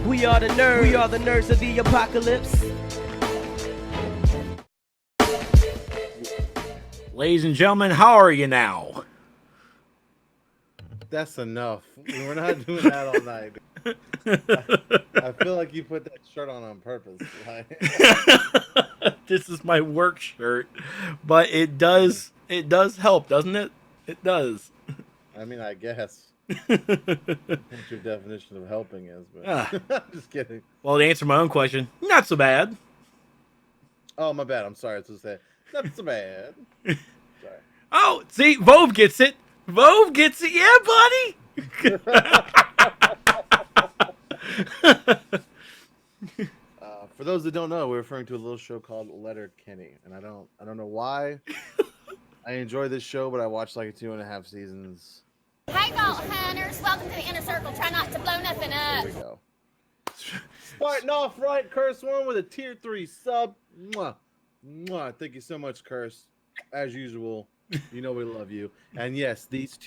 We are the nerds. We are the nerds of the apocalypse. Ladies and gentlemen, how are you now? That's enough. We're not doing that all night. I feel like you put that shirt on purpose. This is my work shirt, but it does help, doesn't it? It does. I mean, I guess. What your definition of helping is, but I'm just kidding. Well, to answer my own question, not so bad. Oh, my bad. I'm sorry. I was going to say, not so bad. Sorry. Oh, see, Vove gets it. Vove gets it. Yeah, buddy. For those that don't know, we're referring to a little show called Letterkenny, and I don't know why. I enjoy this show, but I watched like 2.5 seasons. Hey, Vault Hunters! Welcome to the Inner Circle. Try not to blow nothing up. Here we go. Starting off right, Curse One with a tier 3 sub. Mwah. Mwah. Thank you so much, Curse. As usual, you know we love you. And yes, these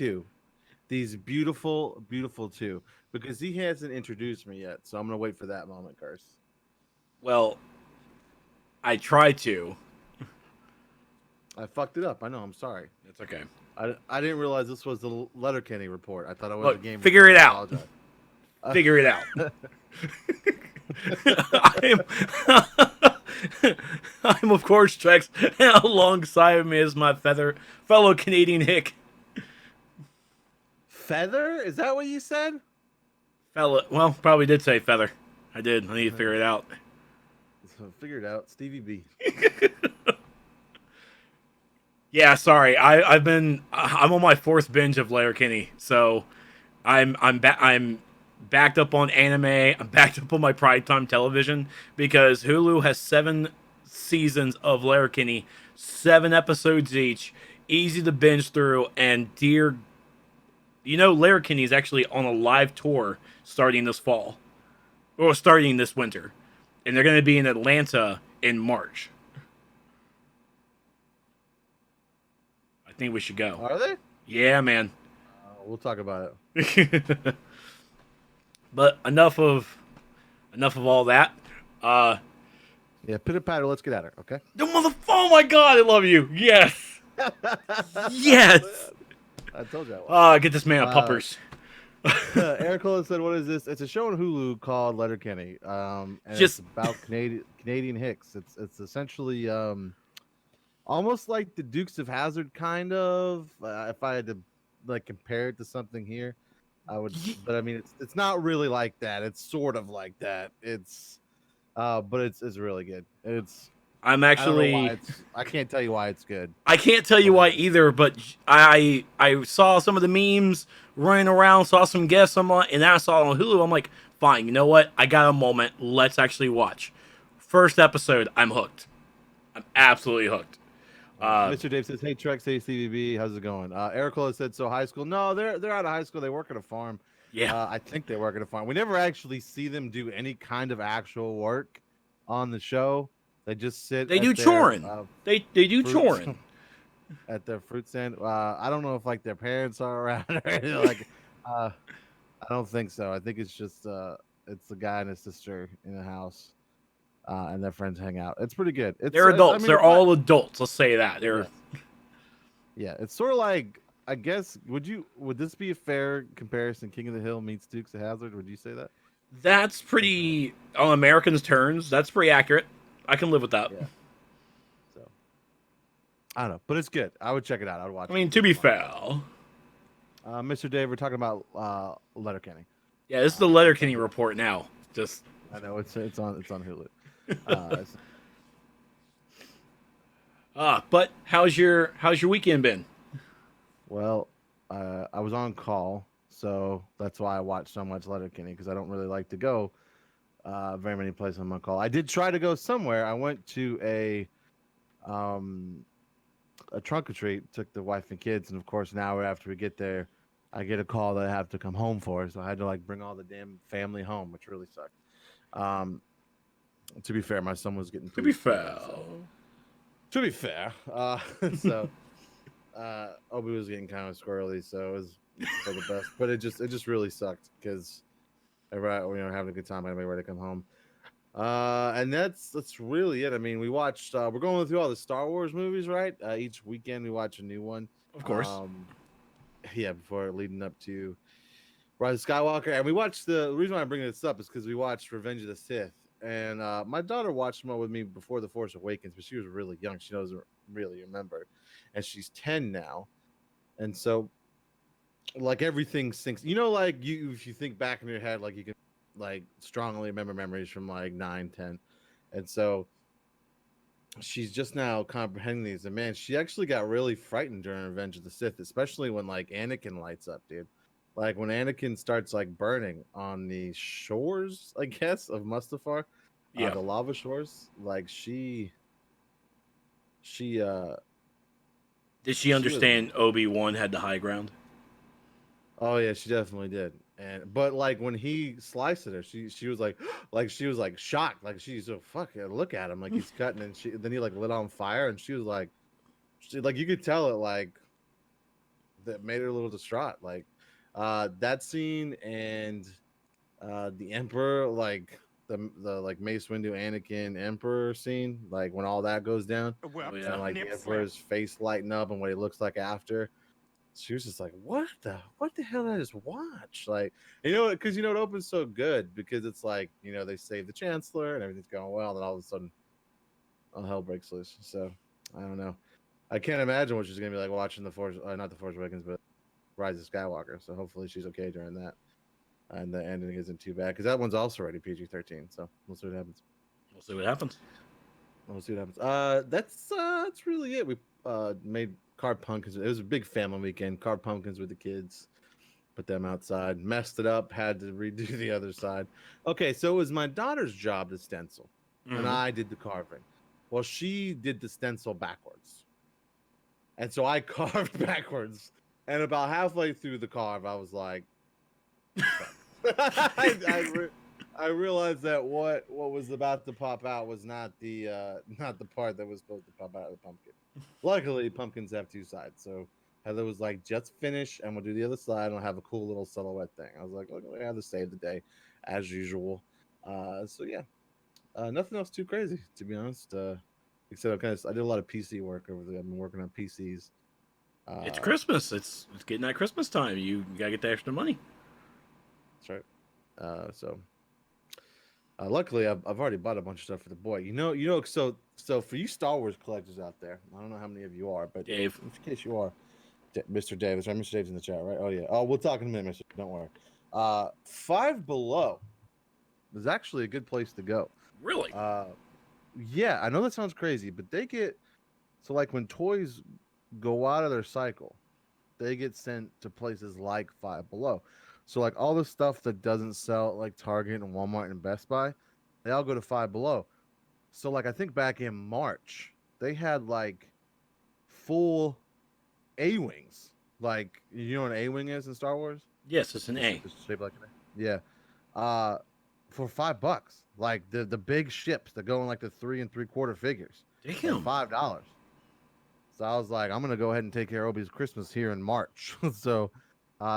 beautiful, beautiful two, because he hasn't introduced me yet, so I'm gonna wait for that moment, Curse. Well, I tried to. I fucked it up. I know. I'm sorry. It's okay. I didn't realize this was the Letterkenny report. I thought it was a game. Figure it out. Figure it out. I'm of course Trex, and alongside me is my fellow Canadian hick. Feather? Is that what you said? Well, probably did say feather. I did. I need to figure it out. So figure it out, Stevie B. Yeah, sorry. I'm on my 4th binge of Letterkenny, so I'm backed up on anime. I'm backed up on my primetime television because Hulu has 7 seasons of Letterkenny, 7 episodes each, easy to binge through. And Letterkenny is actually on a live tour starting this fall, or starting this winter, and they're going to be in Atlanta in March. I think we should go. Are they? Yeah, man. We'll talk about it. But enough of all that. Yeah, pitter patter. Let's get at her, okay? Oh my God, I love you. Yes, yes. I told you. I was. Get this man a puppers. Eric Cole said, "What is this? It's a show on Hulu called Letterkenny. And it's about Canadian hicks. It's essentially almost like the Dukes of Hazzard, kind of. If I had to compare it to something here, I would. But I mean, it's not really like that. It's sort of like that. But it's really good. I can't tell you why it's good. I can't tell you why either, but I saw some of the memes running around, saw some guests, and then I saw it on Hulu. I'm like, fine, you know what? I got a moment. Let's actually watch. First episode, I'm hooked. I'm absolutely hooked. Mr. Dave says, "Hey, Trex, hey, CVB, how's it going?" Eric Cole said, "So high school? No, they're out of high school. They work at a farm. Yeah, I think they work at a farm. We never actually see them do any kind of actual work on the show. They just sit. They do choring. They do choring at their fruit stand. I don't know if their parents are around or anything, I don't think so. I think it's just it's the guy and his sister in the house, and their friends hang out. It's pretty good. They're adults. They're all adults. Let's say that. Yeah, it's sort of like, I guess, would this be a fair comparison? King of the Hill meets Dukes of Hazzard. Would you say that? That's pretty, on Americans' terms, that's pretty accurate. I can live with that. Yeah. So, I don't know, but it's good. I would check it out. I would watch it. I mean, to be fair. Mr. Dave, we're talking about Letterkenny. Yeah, this is the Letterkenny report now. I know it's on Hulu. But how's your weekend been? Well, I was on call, so that's why I watched so much Letterkenny, because I don't really like to go very many places on my call. I did try to go somewhere. I went to a trunk or treat, took the wife and kids, and of course now after we get there, I get a call that I have to come home for, so I had to bring all the damn family home, which really sucked. To be fair, my son was getting to be fair. So Obi was getting kind of squirrely, so it was for the best. But it just really sucked because everybody, having a good time. Everybody ready to come home. And that's really it. I mean, we watched. We're going through all the Star Wars movies, right? Each weekend we watch a new one. Of course. Yeah, before leading up to Rise of Skywalker, and we watched the reason why I bring this up is because we watched Revenge of the Sith, and my daughter watched more with me before The Force Awakens, but she was really young. She doesn't really remember, and she's 10 now, and so like everything sinks. Like if you think back in your head, like you can like strongly remember memories from like 9, 10, and so she's just now comprehending these. And man, she actually got really frightened during Revenge of the Sith, especially when like Anakin lights up, dude. Like when Anakin starts like burning on the shores, I guess, of Mustafar, Yeah. the lava shores. Like she Did she understand Obi-Wan had the high ground? Oh yeah, she definitely did. But like when he sliced at her, she was like she was like shocked, like she's so fuck it, look at him like he's cutting, and then he like lit on fire, and she was like, you could tell it like that made her a little distraught, like that scene and the Emperor, like the like Mace Windu Anakin Emperor scene, like when all that goes down, and like the Emperor's face lighting up and what he looks like after. She was just like, what the hell did I just watch? Like, because it opens so good because it's like, they save the Chancellor and everything's going well, and then all of a sudden all hell breaks loose. So I don't know. I can't imagine what she's gonna be like watching the Force, not the Force Awakens, but Rise of Skywalker. So hopefully she's okay during that, and the ending isn't too bad because that one's also rated PG-13. So we'll see what happens. We'll see what happens. That's really it. We made carved pumpkins. It was a big family weekend. Carved pumpkins with the kids. Put them outside. Messed it up. Had to redo the other side. Okay, so it was my daughter's job to stencil, and I did the carving. Well, she did the stencil backwards, and so I carved backwards. And about halfway through the carve, I was like, I realized that what was about to pop out was not the part that was supposed to pop out of the pumpkin. Luckily, pumpkins have two sides, so Heather was like, "Just finish, and we'll do the other side, and I'll have a cool little silhouette thing." I was like, "Okay, I have to save the day, as usual." So yeah, nothing else too crazy, to be honest. Except I did a lot of PC work over there. I've been working on PCs. It's Christmas. It's getting that Christmas time. You gotta get the extra money. That's right. Luckily, I've already bought a bunch of stuff for the boy. So for you Star Wars collectors out there, I don't know how many of you are, but Dave, in case you are, Mr. Davis, right? Mr. Dave's in the chat, right? Oh yeah. Oh, we'll talk in a minute, Mr. Don't worry. Five Below is actually a good place to go. Really? Yeah, I know that sounds crazy, but they get so like when toys go out of their cycle, they get sent to places like Five Below. So like all the stuff that doesn't sell at like Target and Walmart and Best Buy, they all go to Five Below. So like I think back in March, they had like full A-wings. Like you know what an A-wing is in Star Wars? Yes, it's an A. It's shaped like an A. Yeah. For $5. Like the big ships that go in like the 3 3/4 figures. Damn. $5. So I was like, I'm gonna go ahead and take care of Obi's Christmas here in March. So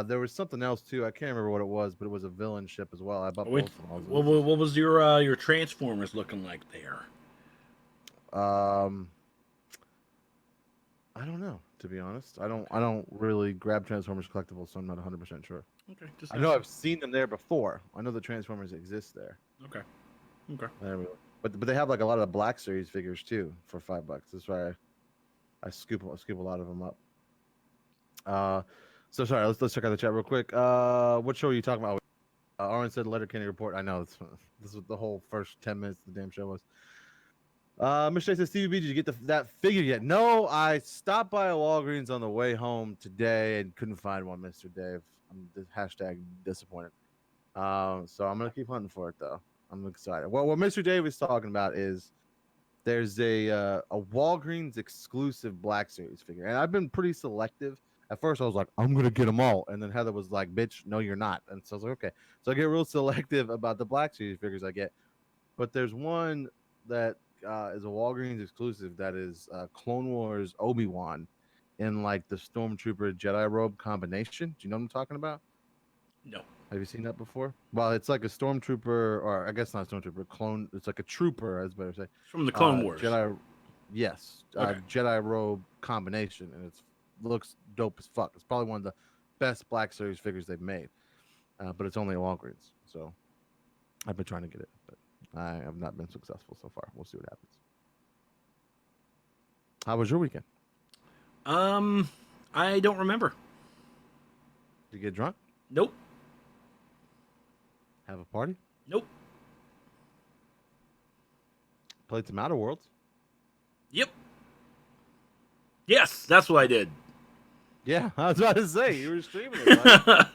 there was something else too. I can't remember what it was, but it was a villain ship as well. I bought both of them. What was your Transformers looking like there? I don't know, to be honest. I don't really grab Transformers collectibles, so I'm not 100% sure. Okay. I know I've seen them there before. I know the Transformers exist there. Okay. But they have like a lot of the Black Series figures too for $5. That's why I scoop a lot of them up. So sorry, let's check out the chat real quick. What show are you talking about? Aaron said Letterkenny Report. I know this was the whole first 10 minutes of the damn show was. Mr. says, Stevie B, did you get that figure yet? No, I stopped by a Walgreens on the way home today and couldn't find one, Mr. Dave. I'm hashtag disappointed. So I'm gonna keep hunting for it though. I'm excited. Well, what Mr. Dave is talking about is there's a Walgreens exclusive Black Series figure, and I've been pretty selective. At first, I was like, I'm gonna get them all, and then Heather was like, "Bitch, no, you're not." And so I was like, "Okay." So I get real selective about the Black Series figures I get, but there's one that is a Walgreens exclusive that is Clone Wars Obi-Wan in like the Stormtrooper Jedi robe combination. Do you know what I'm talking about? No. Have you seen that before? Well, it's like a stormtrooper, or I guess not a stormtrooper, clone. It's like a trooper, as better say. From the Clone Wars. Jedi, yes, Okay. Jedi robe combination, and it looks dope as fuck. It's probably one of the best Black Series figures they've made, but it's only at Walgreens, so I've been trying to get it, but I have not been successful so far. We'll see what happens. How was your weekend? I don't remember. Did you get drunk? Nope. Have a party? Nope. Played some Outer Worlds? Yep. Yes, that's what I did. Yeah, I was about to say you were streaming it. Right?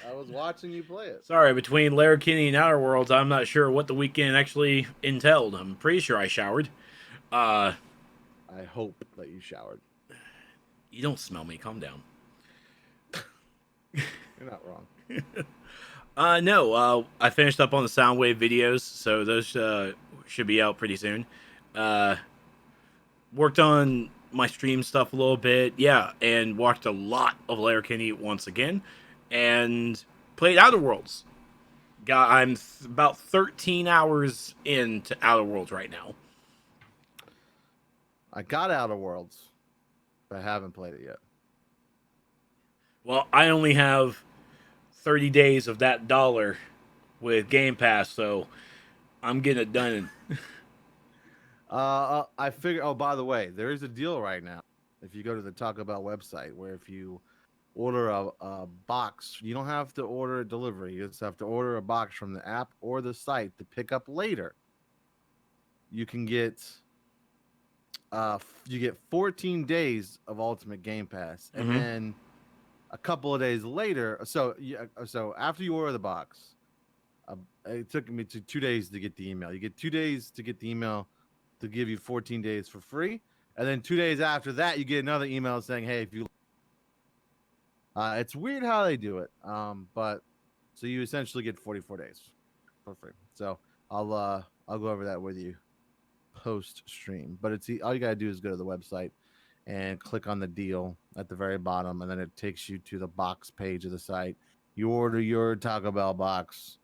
I was watching you play it. Sorry, between Letterkenny and Outer Worlds, I'm not sure what the weekend actually entailed. I'm pretty sure I showered. I hope that you showered. You don't smell me. Calm down. You're not wrong. No, I finished up on the Soundwave videos, so those should be out pretty soon. Worked on my stream stuff a little bit, yeah, and watched a lot of Letterkenny once again, and played Outer Worlds. I'm about 13 hours into Outer Worlds right now. I got Outer Worlds, but I haven't played it yet. Well, I only have 30 days of that dollar with Game Pass, so I'm getting it done. I figure. Oh, by the way, there is a deal right now. If you go to the Taco Bell website, where if you order a box, you don't have to order a delivery. You just have to order a box from the app or the site to pick up later. You can get 14 days of Ultimate Game Pass, and then a couple of days later. So after you order the box, it took me 2 days to get the email. You get 2 days to get the email to give you 14 days for free, and then 2 days after that, you get another email saying, "Hey, if you." It's weird how they do it, but so you essentially get 44 days for free. So I'll go over that with you post stream, but all you gotta do is go to the website and click on the deal at the very bottom, and then it takes you to the box page of the site. You order your Taco Bell box,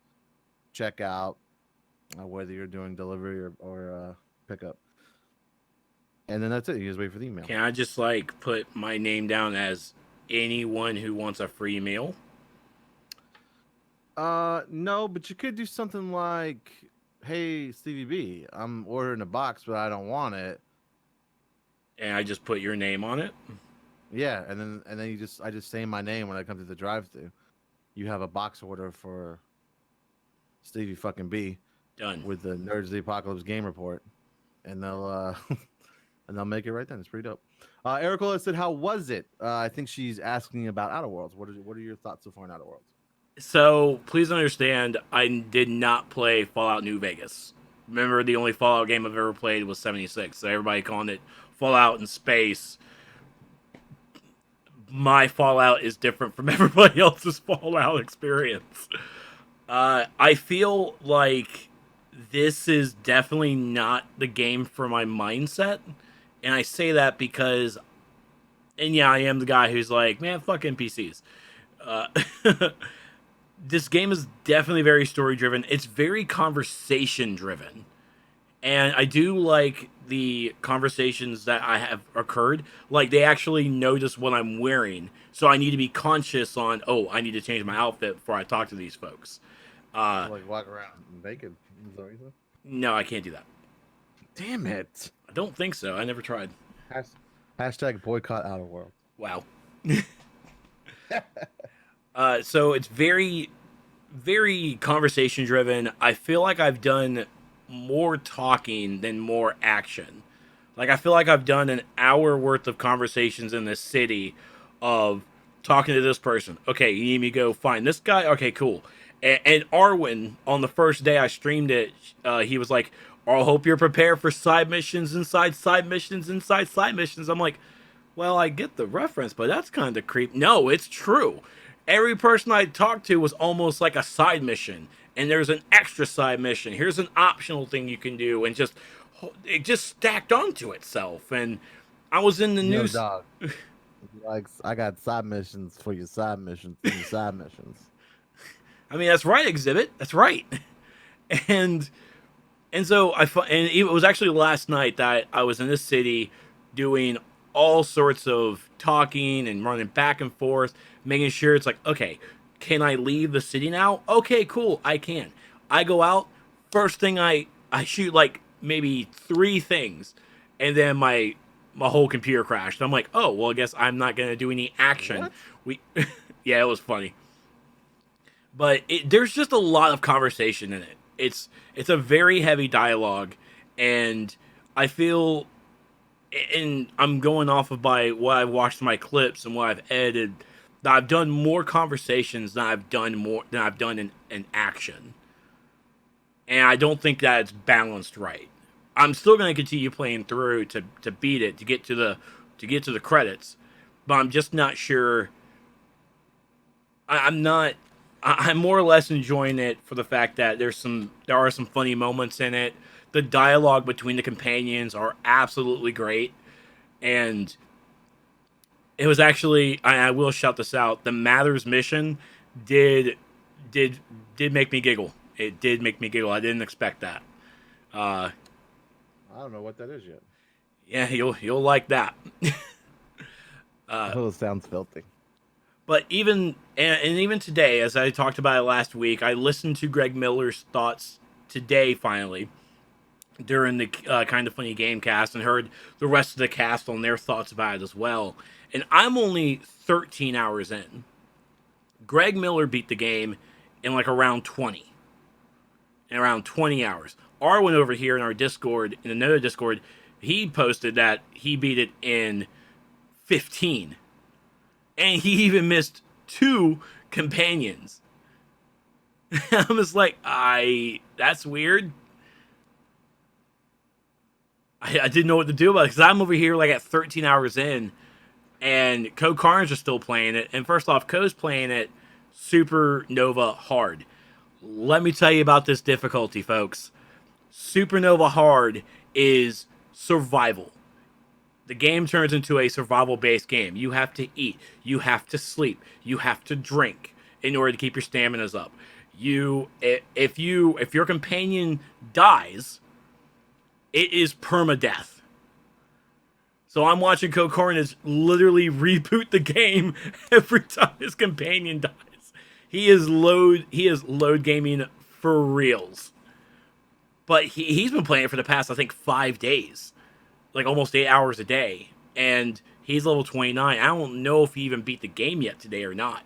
check out, whether you're doing delivery or pickup, and then that's it. You just wait for the email. Can I just put my name down as anyone who wants a free meal? No, but you could do something like, "Hey, Stevie B, I'm ordering a box, but I don't want it." And I just put your name on it? Yeah, and then I just say my name when I come to the drive-thru. You have a box order for Stevie fucking B. Done. With the Nerds of the Apocalypse game report, and they'll make it right then. It's pretty dope. Ericola said, "How was it?" I think she's asking about Outer Worlds. What are your thoughts so far on Outer Worlds? So please understand, I did not play Fallout New Vegas. Remember, the only Fallout game I've ever played was 76. So everybody calling it Fallout in space. My Fallout is different from everybody else's Fallout experience. I feel like this is definitely not the game for my mindset. And I say that because, and yeah, I am the guy who's like, man, fuck NPCs. This game is definitely very story-driven. It's very conversation-driven. And I do like the conversations that I have occurred. Like, they actually notice what I'm wearing. So I need to be conscious on, I need to change my outfit before I talk to these folks. Walk around naked. No, I can't do that. Damn it. I don't think so. I never tried. Hashtag boycott Outer World. Wow. So it's very, very conversation driven. I feel like I've done more talking than more action. Like, I feel like I've done an hour worth of conversations in this city of talking to this person. Okay, you need me to go find this guy? Okay, cool. And Arwen, on the first day I streamed it, he was like, I hope you're prepared for side missions inside side missions inside side missions. I'm like, well, I get the reference, but that's kind of creep. No, it's true. Every person I talked to was almost like a side mission. And there's an extra side mission. Here's an optional thing you can do. And it just stacked onto itself. And I was in the news. Dog. Like, I got side missions for your side missions for your side missions. I mean, that's right, Exhibit. That's right. And so and it was actually last night that I was in this city doing all sorts of talking and running back and forth, making sure it's like, okay, can I leave the city now? Okay, cool, I can. I go out, first thing I shoot like maybe 3 things, and then my whole computer crashed. I'm like, oh, well, I guess I'm not going to do any action. What? Yeah, it was funny. But there's just a lot of conversation in it. It's a very heavy dialogue, and I feel, and I'm going off of by what I've watched in my clips and what I've edited, that I've done more conversations than I've done in action. And I don't think that it's balanced right. I'm still going to continue playing through to beat it, to get to the credits, but I'm just not sure. I'm more or less enjoying it for the fact that there are some funny moments in it. The dialogue between the companions are absolutely great, and it was actually, I will shout this out, the Mathers mission did make me giggle. It did make me giggle. I didn't expect that. I don't know what that is yet. Yeah, you'll like that. Oh, it sounds filthy. But even today, as I talked about it last week, I listened to Greg Miller's thoughts today finally during the Kind of Funny Gamecast, and heard the rest of the cast on their thoughts about it as well. And I'm only 13 hours in. Greg Miller beat the game in like around 20. In around 20 hours. Arwen over here in our Discord, in another Discord, he posted that he beat it in 15. And he even missed 2 companions. I'm just like, that's weird. I didn't know what to do about it, because I'm over here like at 13 hours in, and Co Carnage is still playing it. And first off, Co's playing it Supernova Hard. Let me tell you about this difficulty, folks. Supernova Hard is survival. The game turns into a survival-based game. You have to eat. You have to sleep. You have to drink in order to keep your staminas up. If your companion dies, it is permadeath. So I'm watching Co Carnage literally reboot the game every time his companion dies. He is load gaming for reals. But he's been playing it for the past, I think, 5 days. Like almost 8 hours a day. And he's level 29. I don't know if he even beat the game yet today or not.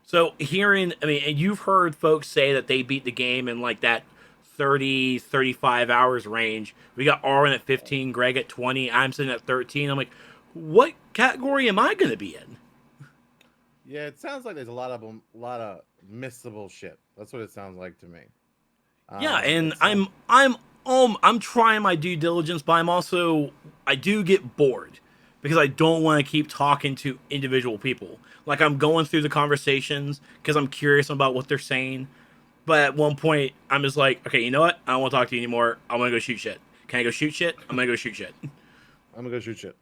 So and you've heard folks say that they beat the game in like that 30, 35 hours range. We got Arwen at 15, Greg at 20. I'm sitting at 13. I'm like, what category am I going to be in? Yeah, it sounds like there's a lot of missable shit. That's what it sounds like to me. Yeah, and I'm trying my due diligence, but I do get bored because I don't want to keep talking to individual people. Like, I'm going through the conversations because I'm curious about what they're saying. But at one point, I'm just like, okay, you know what? I don't want to talk to you anymore. I want to go shoot shit. Can I go shoot shit? I'm going to go shoot shit. I'm going to go shoot shit.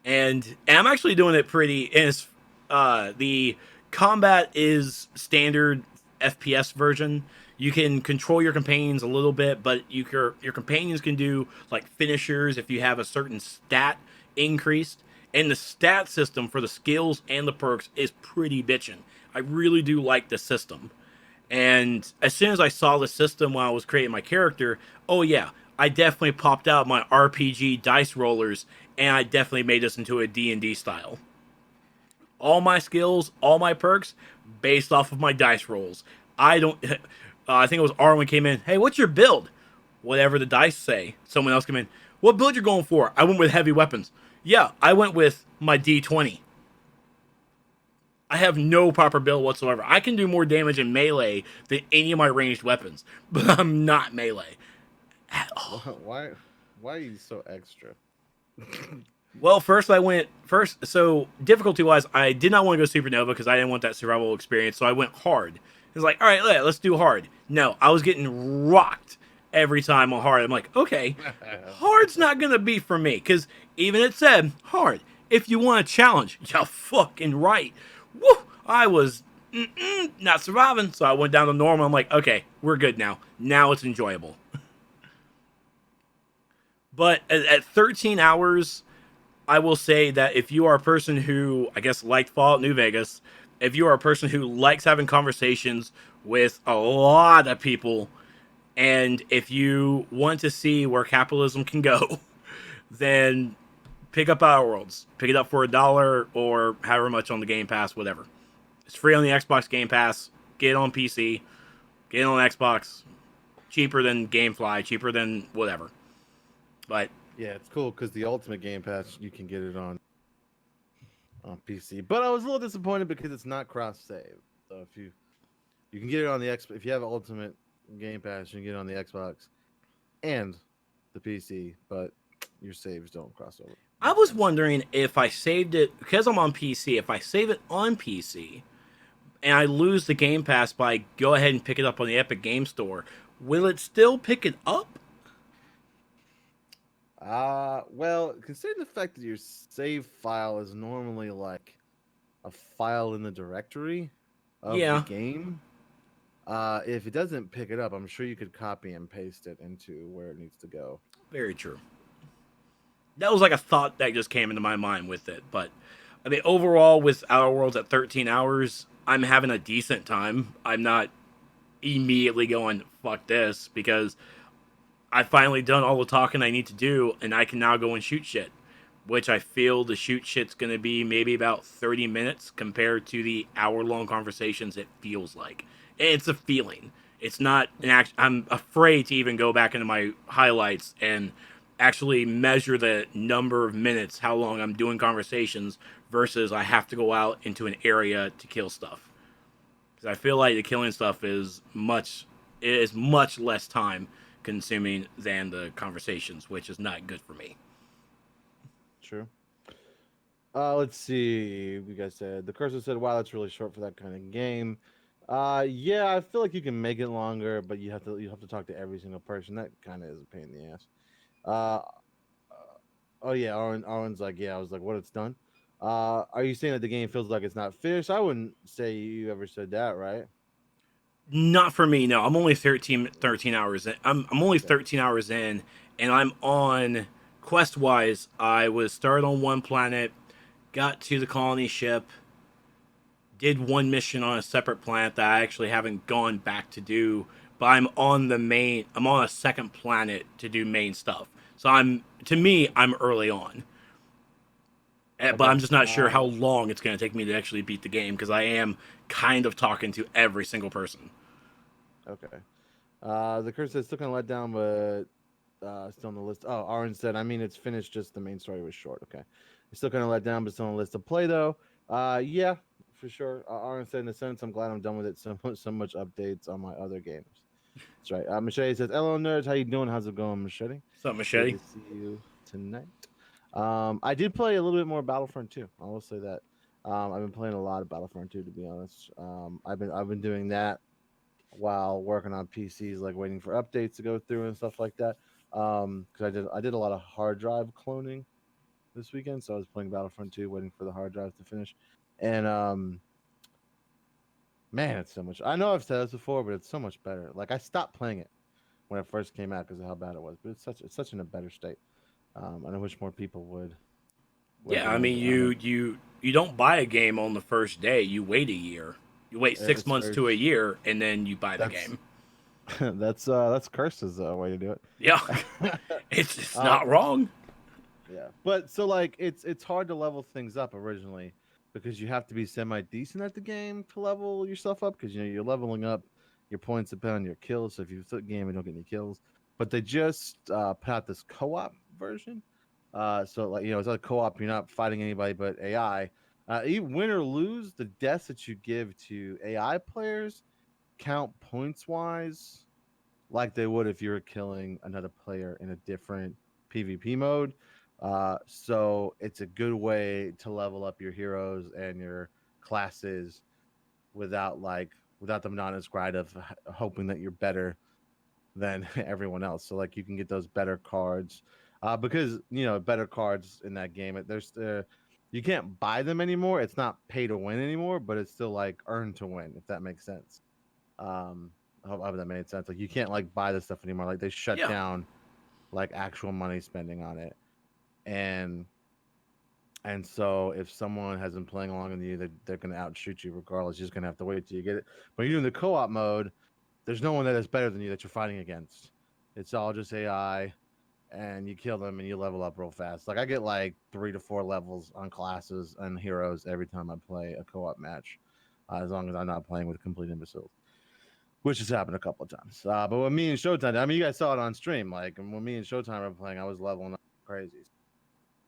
And I'm actually doing it pretty... And the combat is standard FPS version. You can control your companions a little bit, but your companions can do like finishers if you have a certain stat increased. And the stat system for the skills and the perks is pretty bitchin'. I really do like the system. And as soon as I saw the system while I was creating my character, oh yeah, I definitely popped out my RPG dice rollers, and I definitely made this into a D&D style. All my skills, all my perks, based off of my dice rolls. I think it was Arwen came in, hey, what's your build? Whatever the dice say. Someone else came in, what build you're going for? I went with heavy weapons. Yeah, I went with my D20. I have no proper build whatsoever. I can do more damage in melee than any of my ranged weapons, but I'm not melee at all. Why are you so extra? Well, so difficulty-wise, I did not want to go Supernova because I didn't want that survival experience, so I went hard. It was like, all right, let's do hard. No, I was getting rocked every time on hard. I'm like, okay, hard's not going to be for me, because even it said, hard, if you want a challenge, you're fucking right. Woo! I was not surviving. So I went down to normal. I'm like, okay, we're good now. Now it's enjoyable. But at 13 hours, I will say that if you are a person who, I guess, liked Fallout New Vegas, if you are a person who likes having conversations with a lot of people, and if you want to see where capitalism can go, then pick up Outer Worlds. Pick it up for $1 or however much on the Game Pass, whatever. It's free on the Xbox Game Pass. Get it on PC. Get it on Xbox. Cheaper than GameFly. Cheaper than whatever. But yeah, it's cool because the Ultimate Game Pass, you can get it on PC. But I was a little disappointed because it's not cross save. So if you can get it on the Xbox, if you have Ultimate Game Pass, you can get it on the Xbox and the PC, but your saves don't cross over. I was wondering if I saved it because I'm on PC. If I save it on PC and I lose the Game Pass by go ahead and pick it up on the Epic Game Store, will it still pick it up? Well, considering the fact that your save file is normally like a file in the directory of the game, if it doesn't pick it up, I'm sure you could copy and paste it into where it needs to go. Very true. That was like a thought that just came into my mind with it. But, I mean, overall, with Outer Worlds at 13 hours, I'm having a decent time. I'm not immediately going, fuck this, because I've finally done all the talking I need to do, and I can now go and shoot shit. Which I feel the shoot shit's going to be maybe about 30 minutes compared to the hour-long conversations it feels like. And it's a feeling. It's not an act. I'm afraid to even go back into my highlights and actually measure the number of minutes, how long I'm doing conversations, versus I have to go out into an area to kill stuff. Because I feel like the killing stuff is much less time consuming than the conversations, which is not good for me. True. Let's see. You guys said the cursor said, "Wow, that's really short for that kind of game." Yeah, I feel like you can make it longer, but you have to talk to every single person. That kind of is a pain in the ass. Oh yeah, Owen's like, yeah. I was like, what? It's done. Are you saying that the game feels like it's not finished? I wouldn't say you ever said that, right? Not for me, no. I'm only 13 hours in. I'm only 13 hours in, and I'm on quest-wise. I was started on one planet, got to the colony ship, did one mission on a separate planet that I actually haven't gone back to do, but I'm on a second planet to do main stuff. So I'm early on. But I'm just not sure how long it's going to take me to actually beat the game, because I am kind of talking to every single person. Okay. The curse says still kind of let down, but still on the list. Oh, Aaron said, I mean, it's finished, just the main story was short. Okay. It's still kind of let down, but still on the list to play, though. Yeah, for sure. Aaron said, in a sense, I'm glad I'm done with it. So much updates on my other games. That's right. Machete says, hello, nerds. How you doing? How's it going, Machete? What's up, Machete? Good to see you tonight. I did play a little bit more Battlefront 2. I will say that. I've been playing a lot of Battlefront 2, to be honest. I've been doing that while working on PCs, like waiting for updates to go through and stuff like that. Because I did a lot of hard drive cloning this weekend, so I was playing Battlefront 2, waiting for the hard drive to finish. And man, it's so much. I know I've said this before, but it's so much better. Like, I stopped playing it when it first came out because of how bad it was, but it's such in a better state. And I wish more people would. Yeah, I mean, you don't buy a game on the first day. You wait a year. You wait 6 months to a year, and then you buy the game. That's Curse's way to do it. Yeah, it's not wrong. Yeah, but so like it's hard to level things up originally because you have to be semi decent at the game to level yourself up, because you're leveling up. Your points depend on your kills. So if you flip game and don't get any kills, but they just put out this co-op version. So like, it's not a co-op. You're not fighting anybody but AI. Win or lose, the deaths that you give to AI players count points wise, like they would if you were killing another player in a different PvP mode. So it's a good way to level up your heroes and your classes without them not as great of hoping that you're better than everyone else. So like you can get those better cards, because better cards in that game. you can't buy them anymore. It's not pay to win anymore, but it's still like earn to win, if that makes sense. I hope that made sense. Like you can't like buy this stuff anymore. Like they shut down like actual money spending on it, and so if someone has been playing along with you, they're going to outshoot you regardless. You're just going to have to wait till you get it. When you're doing the co-op mode, there's no one that is better than you that you're fighting against. It's all just AI, and you kill them and you level up real fast. Like I get like 3 to 4 levels on classes and heroes every time I play a co-op match, as long as I'm not playing with complete imbeciles, which has happened a couple of times. But when me and Showtime, I mean, you guys saw it on stream. Like when me and Showtime were playing, I was leveling up crazy.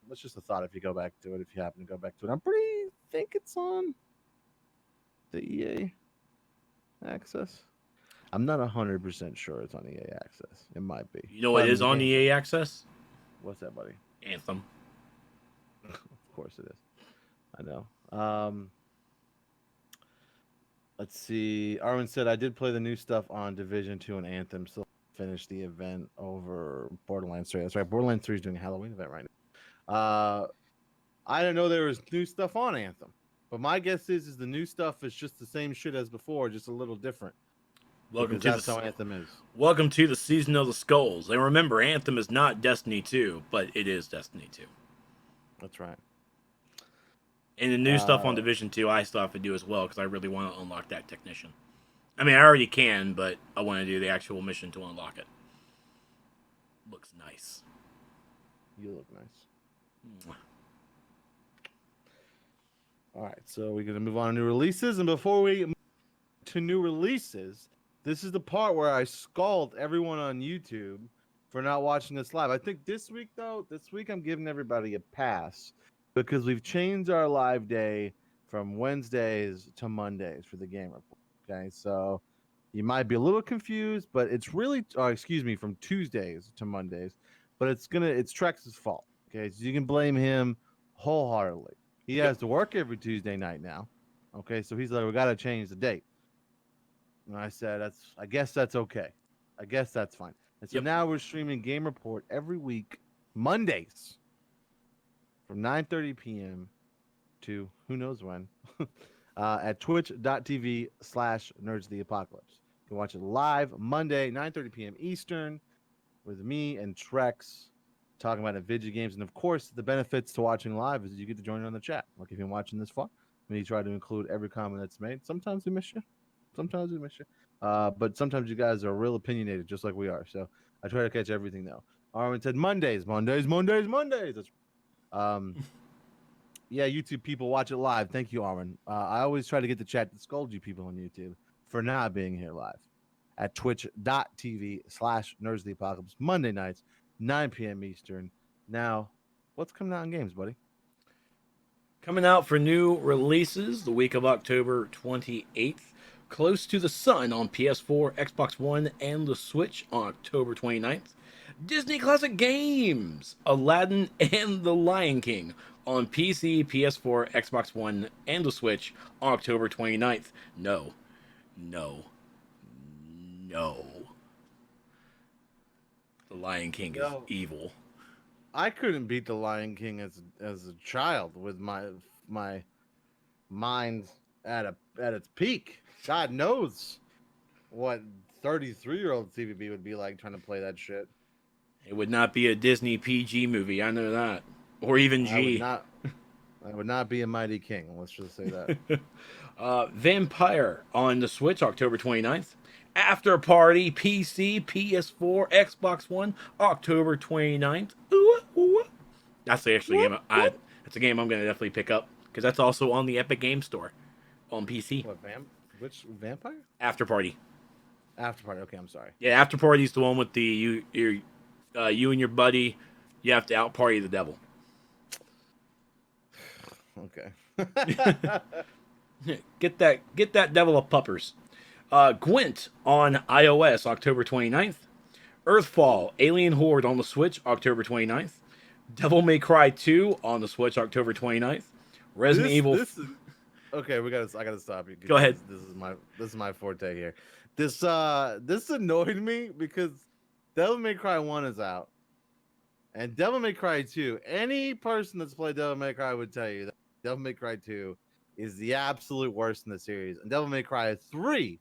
That's just a thought if you go back to it, if you happen to go back to it. Think it's on the EA Access. I'm not 100% sure it's on EA Access. It might be. You know what is on EA Access? What's that, buddy? Anthem. Of course it is. I know. Let's see. Arwen said, I did play the new stuff on Division 2 and Anthem. Still finished the event over Borderlands 3. That's right. Borderlands 3 is doing a Halloween event right now. I didn't know there was new stuff on Anthem, but my guess is the new stuff is just the same shit as before, just a little different. Welcome to that's how Anthem is. Welcome to the Season of the Skulls. And remember, Anthem is not Destiny 2, but it is Destiny 2. That's right. And the new stuff on Division 2, I still have to do as well because I really want to unlock that technician. I mean, I already can, but I want to do the actual mission to unlock it. Looks nice. You look nice. All right, so we're going to move on to new releases. And before we move to new releases, this is the part where I scald everyone on YouTube for not watching this live. I think this week I'm giving everybody a pass because we've changed our live day from Wednesdays to Mondays for the Game Report. Okay, so you might be a little confused, but it's really, from Tuesdays to Mondays, but it's Trex's fault. Okay, so you can blame him wholeheartedly. He has to work every Tuesday night now. Okay, so he's like, we got to change the date. And I said, I guess that's okay. I guess that's fine. And so now we're streaming Game Report every week, Mondays, from 9:30 p.m. to who knows when, at twitch.tv/nerdsoftheapocalypse. You can watch it live Monday, 9:30 p.m. Eastern, with me and Trex talking about video games. And of course, the benefits to watching live is you get to join in on the chat. Like if you're watching this far, we try to include every comment that's made. Sometimes we miss you. But sometimes you guys are real opinionated, just like we are. So I try to catch everything though. Arwen said Mondays. That's yeah, YouTube people watch it live. Thank you, Arwen. I always try to get the chat to scold you people on YouTube for not being here live at twitch.tv/nerdsoftheapocalypse Monday nights, 9 p.m. Eastern. Now, what's coming out in games, buddy? Coming out for new releases the week of October 28th. Close to the Sun on PS4, Xbox One, and the Switch on October 29th. Disney Classic Games, Aladdin and the Lion King on PC, PS4, Xbox One, and the Switch on October 29th. No. The Lion King is evil. I couldn't beat the Lion King as a child with my mind at its peak. God knows what 33-year-old CVB would be like trying to play that shit. It would not be a Disney PG movie, I know that. Or even G. I would not be a Mighty King, let's just say that. Vampire on the Switch, October 29th. After Party, PC, PS4, Xbox One, October 29th. That's actually a game. It's a game I'm going to definitely pick up because that's also on the Epic Game Store on PC. Which Vampire? After Party. After Party. Okay, I'm sorry. Yeah, After Party is the one with you and your buddy. You have to out party the devil. Okay. Get that devil of puppers. Gwent on iOS, October 29th. Earthfall, Alien Horde on the Switch, October 29th. Devil May Cry 2 on the Switch, October 29th. Resident Evil. Okay, I gotta stop you. Go ahead. This is my forte here. This annoyed me because Devil May Cry 1 is out. And Devil May Cry 2, any person that's played Devil May Cry would tell you that Devil May Cry 2 is the absolute worst in the series, and Devil May Cry 3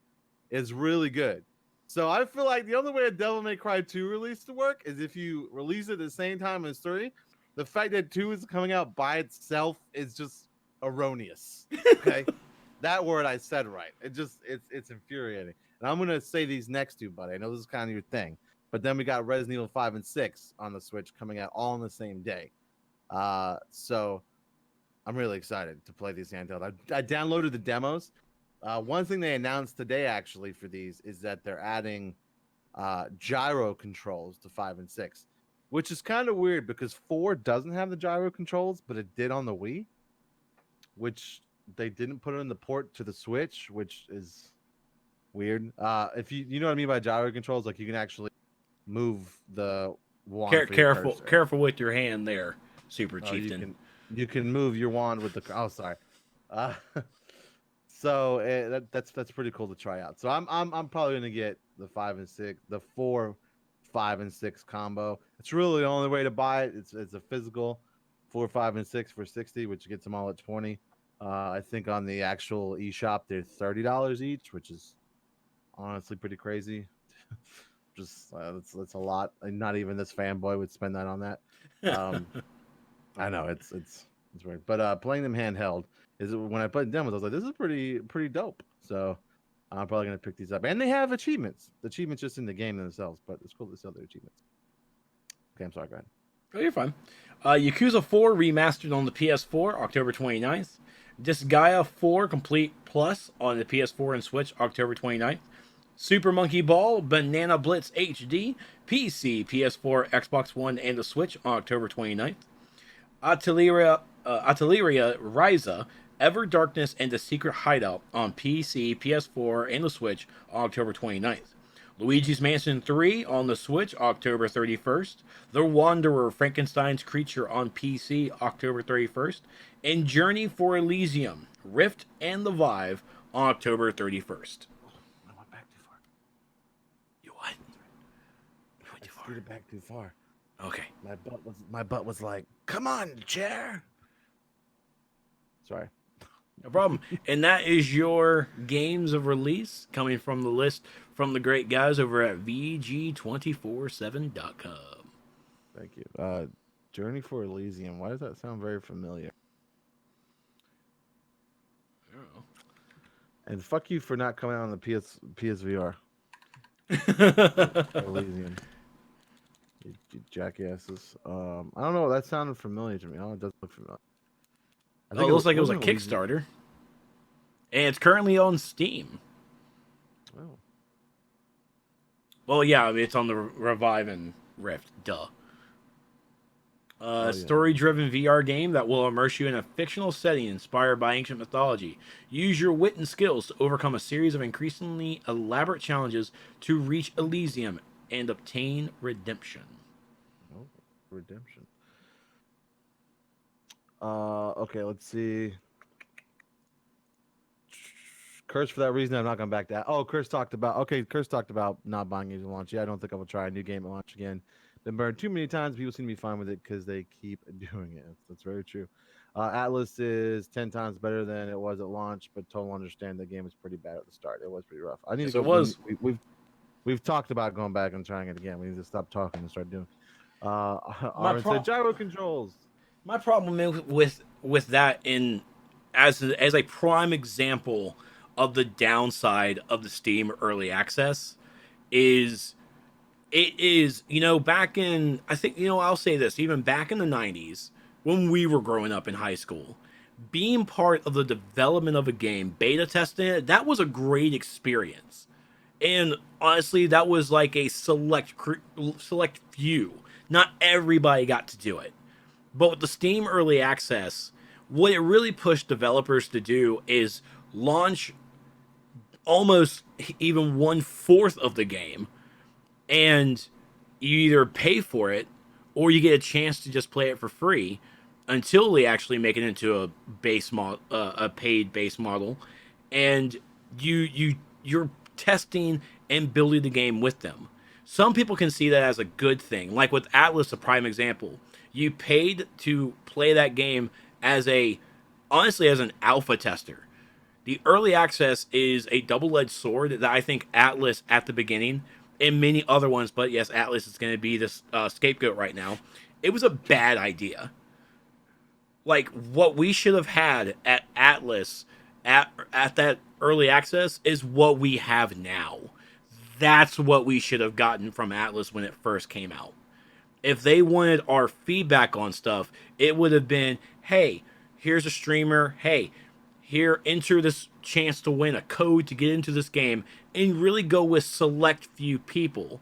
is really good. So I feel like the only way a Devil May Cry 2 release to work is if you release it at the same time as 3. The fact that 2 is coming out by itself is just erroneous. Okay. That word I said right. It's infuriating. And I'm gonna say these next two, buddy. I know this is kind of your thing. But then we got Resident Evil 5 and 6 on the Switch coming out all on the same day. So I'm really excited to play these handheld. I downloaded the demos. One thing they announced today, actually, for these is that they're adding gyro controls to 5 and 6, which is kind of weird because 4 doesn't have the gyro controls, but it did on the Wii, which they didn't put it in the port to the Switch, which is weird. If you know what I mean by gyro controls, like you can actually move the wand. Careful with your hand there, Super Chieftain. You can move your wand with the. Oh, sorry. So that's pretty cool to try out. So I'm probably gonna get the 5 and 6, the 4, 5 and 6 combo. It's really the only way to buy it. It's a physical 4, 5 and 6 for $60, which gets them all at $20. I think on the actual eShop they're $30 each, which is honestly pretty crazy. Just that's a lot. Not even this fanboy would spend that on that. I know it's weird, but playing them handheld is when I played demos, I was like, this is pretty dope. So I'm probably gonna pick these up, and they have achievements. The achievements just in the game themselves, but it's cool to sell their achievements. Okay, I'm sorry. Go ahead. Oh, you're fine. Yakuza 4 remastered on the PS4, October 29th. Disgaea 4 Complete Plus on the PS4 and Switch, October 29th. Super Monkey Ball Banana Blitz HD, PC, PS4, Xbox One, and the Switch on October 29th. Ateliria Ryza, Ever Darkness and the Secret Hideout on PC, PS4, and the Switch on October 29th. Luigi's Mansion 3 on the Switch, October 31st. The Wanderer Frankenstein's Creature on PC, October 31st. And Journey for Elysium, Rift and the Vive on October 31st. I went back too far. You what? You went too far. I scooted back too far. Okay. My butt was like, come on, chair. Sorry. No problem. And that is your games of release coming from the list from the great guys over at VG247.com. Thank you. Journey for Elysium. Why does that sound very familiar? I don't know. And fuck you for not coming out on the PSVR. Elysium. You jackasses. I don't know. That sounded familiar to me. Oh, it does look familiar. It looks like it was a Kickstarter. And it's currently on Steam. Oh. Well, yeah, I mean, it's on the Revive and Rift. Duh. Story-driven VR game that will immerse you in a fictional setting inspired by ancient mythology. Use your wit and skills to overcome a series of increasingly elaborate challenges to reach Elysium and obtain redemption. Oh, redemption. Okay, let's see. Curse for that reason, I'm not going back to that. Oh, Curse talked about not buying games at launch. Yeah, I don't think I will try a new game at launch again. Been burned too many times. People seem to be fine with it because they keep doing it. That's very true. Atlas is 10 times better than it was at launch, but totally understand the game was pretty bad at the start. It was pretty rough. I need to. It was. We've talked about going back and trying it again. We need to stop talking and start doing. Aaron said gyro controls. My problem with that as a prime example of the downside of the Steam early access is back in, I think, I'll say this, even back in the 90s when we were growing up in high school, being part of the development of a game, beta testing it, that was a great experience. And honestly, that was like a select few. Not everybody got to do it. But with the Steam early access, what it really pushed developers to do is launch almost even 1/4 of the game, and you either pay for it or you get a chance to just play it for free until they actually make it into a paid base model, and you're testing and building the game with them. Some people can see that as a good thing. Like with Atlas, a prime example. You paid to play that game as a honestly, as an alpha tester, the early access is a double-edged sword that I think Atlas at the beginning, and many other ones, but yes, Atlas is going to be this scapegoat right now. It was a bad idea. Like, what we should have had at Atlas at that early access is what we have now. That's what we should have gotten from Atlas when it first came out. If they wanted our feedback on stuff, it would have been, hey, here's a streamer, hey, here, enter this chance to win a code to get into this game, and really go with select few people.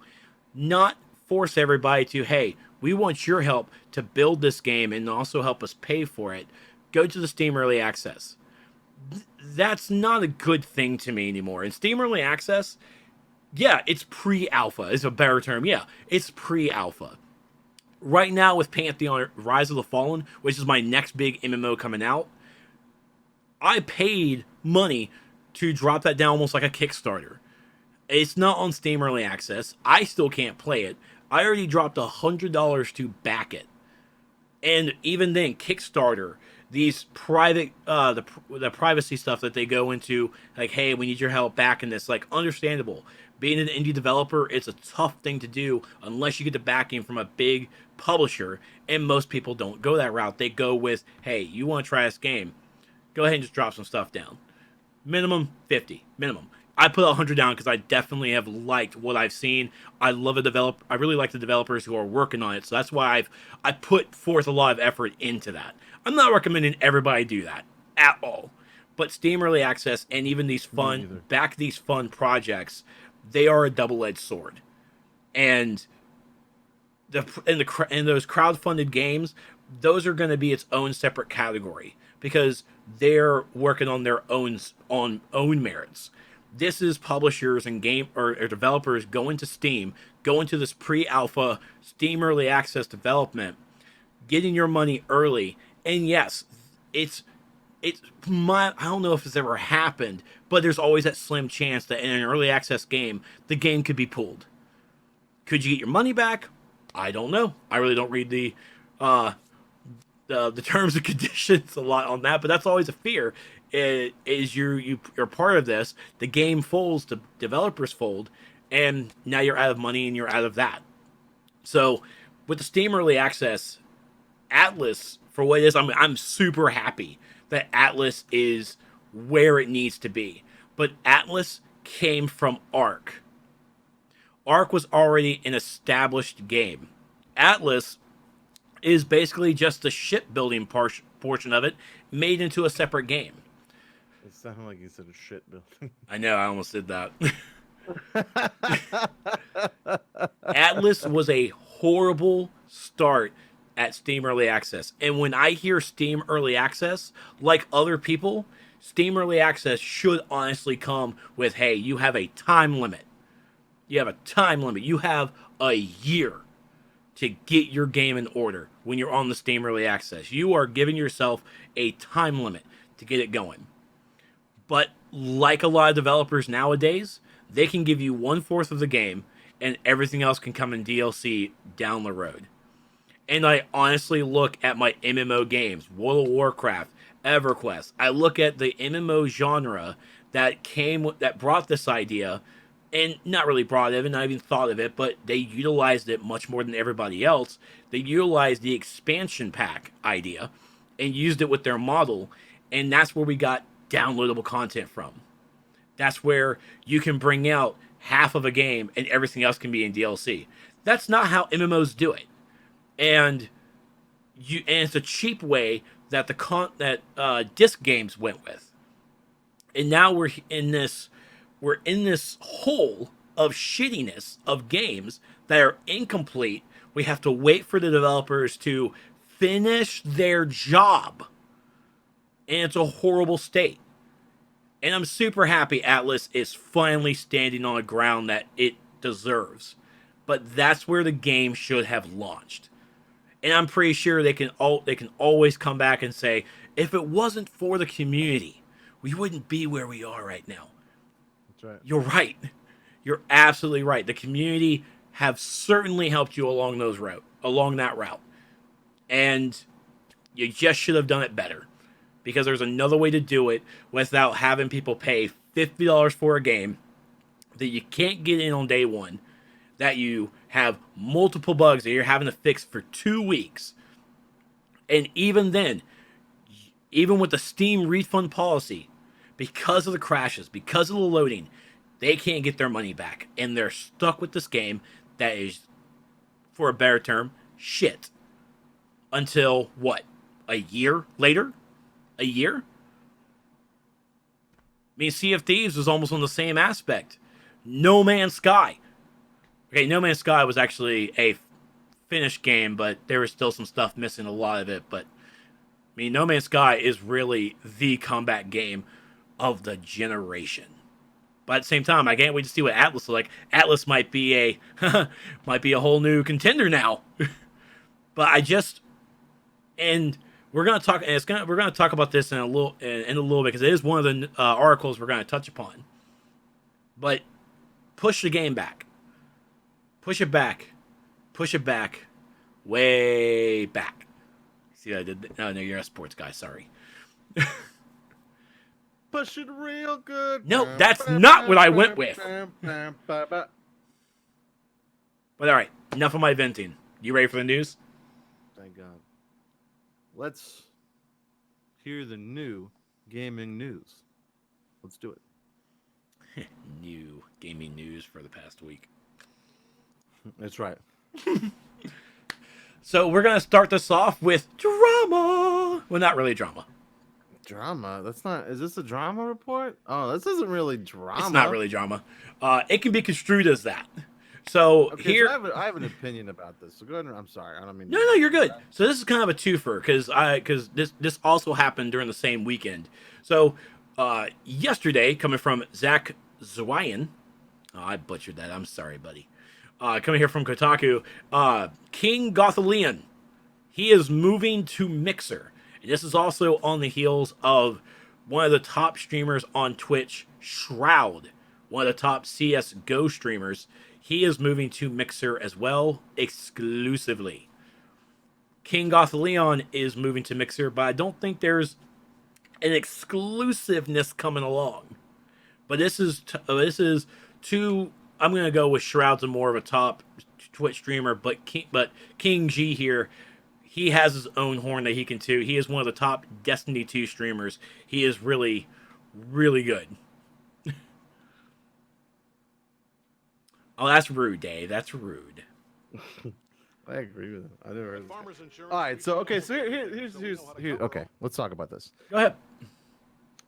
Not force everybody to, hey, we want your help to build this game and also help us pay for it. Go to the Steam Early Access. That's not a good thing to me anymore. In Steam Early Access, yeah, it's pre-alpha is a better term. Yeah, it's pre-alpha. Right now with Pantheon Rise of the Fallen, which is my next big MMO coming out, I paid money to drop that down almost like a Kickstarter. It's not on Steam Early Access. I still can't play it. I already dropped $100 to back it. And even then, Kickstarter, these private, the privacy stuff that they go into, like, hey, we need your help back in this, like, understandable. Being an indie developer, it's a tough thing to do unless you get the backing from a big publisher, and most people don't go that route. They go with, hey, you want to try this game? Go ahead and just drop some stuff down. Minimum 50, minimum. I put 100 down because I definitely have liked what I've seen. I really like the developers who are working on it, so that's why I put forth a lot of effort into that. I'm not recommending everybody do that at all, but Steam Early Access and even these fun projects, they are a double-edged sword. And those crowdfunded games, those are going to be its own separate category because they're working on their own merits. This is publishers and or developers going to Steam, going to this pre-alpha Steam Early Access development, getting your money early. And yes, I don't know if it's ever happened, but there's always that slim chance that in an early access game, the game could be pulled. Could you get your money back? I don't know. I really don't read the terms and conditions a lot on that, but that's always a fear. You're part of this, the game folds, the developers fold, and now you're out of money and you're out of that. So with the Steam Early Access, Atlas, for what it is, I'm super happy that Atlas is where it needs to be. But Atlas came from Ark. Ark was already an established game. Atlas is basically just the shipbuilding portion of it made into a separate game. It sounded like you said a shit building. I know, I almost did that. Atlas was a horrible start at Steam Early Access. And when I hear Steam Early Access, like other people, Steam Early Access should honestly come with, hey, you have a time limit. You have a time limit. You have a year to get your game in order when you're on the Steam Early Access. You are giving yourself a time limit to get it going. But like a lot of developers nowadays, they can give you 1/4 of the game and everything else can come in DLC down the road. And I honestly look at my MMO games, World of Warcraft, EverQuest. I look at the MMO genre that brought this idea, and not really brought it, and not even thought of it, but they utilized it much more than everybody else. They utilized the expansion pack idea and used it with their model, and that's where we got downloadable content from. That's where you can bring out half of a game and everything else can be in DLC. That's not how MMOs do it. And it's a cheap way that disc games went with. And now we're in this hole of shittiness of games that are incomplete. We have to wait for the developers to finish their job. And it's a horrible state. And I'm super happy Atlas is finally standing on a ground that it deserves. But that's where the game should have launched. And I'm pretty sure they can always come back and say, if it wasn't for the community, we wouldn't be where we are right now. That's right. You're right. You're absolutely right. The community have certainly helped you along that route. And you just should have done it better. because there's another way to do it without having people pay $50 for a game that you can't get in on day one, that you have multiple bugs that you're having to fix for 2 weeks. And even then, even with the Steam refund policy, because of the crashes, because of the loading, they can't get their money back. And they're stuck with this game that is, for a better term, shit. Until, what, a year later? A year? I mean, Sea of Thieves was almost on the same aspect. No Man's Sky. Okay, No Man's Sky was actually a finished game, but there was still some stuff missing, a lot of it. But, I mean, No Man's Sky is really the combat game of the generation. But at the same time, I can't wait to see what Atlas is like. Atlas might be a whole new contender now. But and we're gonna talk, and we're gonna talk about this in a little bit, because it is one of the articles we're gonna touch upon. But push the game back, push it back, way back. See what I did? No, you're a sports guy. Sorry. Push it real good. Nope, that's not what I went with. But all right, enough of my venting. You ready for the news? Thank God. Let's hear the new gaming news. Let's do it. New gaming news for the past week. That's right. So we're going to start this off with drama. Well, not really drama. Drama? That's not... Is this a drama report? Oh, this isn't really drama. It's not really drama. It can be construed as that. So okay, here... So I have an opinion about this. So go ahead. I'm sorry. I don't mean... No, you're good. So this is kind of a twofer, because this also happened during the same weekend. So yesterday, coming from Zach Zwyan... Oh, I butchered that. I'm sorry, buddy. Coming here from Kotaku, King Gothalion, he is moving to Mixer. And this is also on the heels of one of the top streamers on Twitch, Shroud, one of the top CSGO streamers. He is moving to Mixer as well, exclusively. King Gothalion is moving to Mixer, but I don't think there's an exclusiveness coming along. But this is two... I'm going to go with Shroud's more of a top Twitch streamer, but King G here, he has his own horn that he can toot. He is one of the top Destiny 2 streamers. He is really, really good. Oh, that's rude, Dave. That's rude. I agree with him. I never heard All right, so okay, so here's okay. Let's talk about this. Go ahead.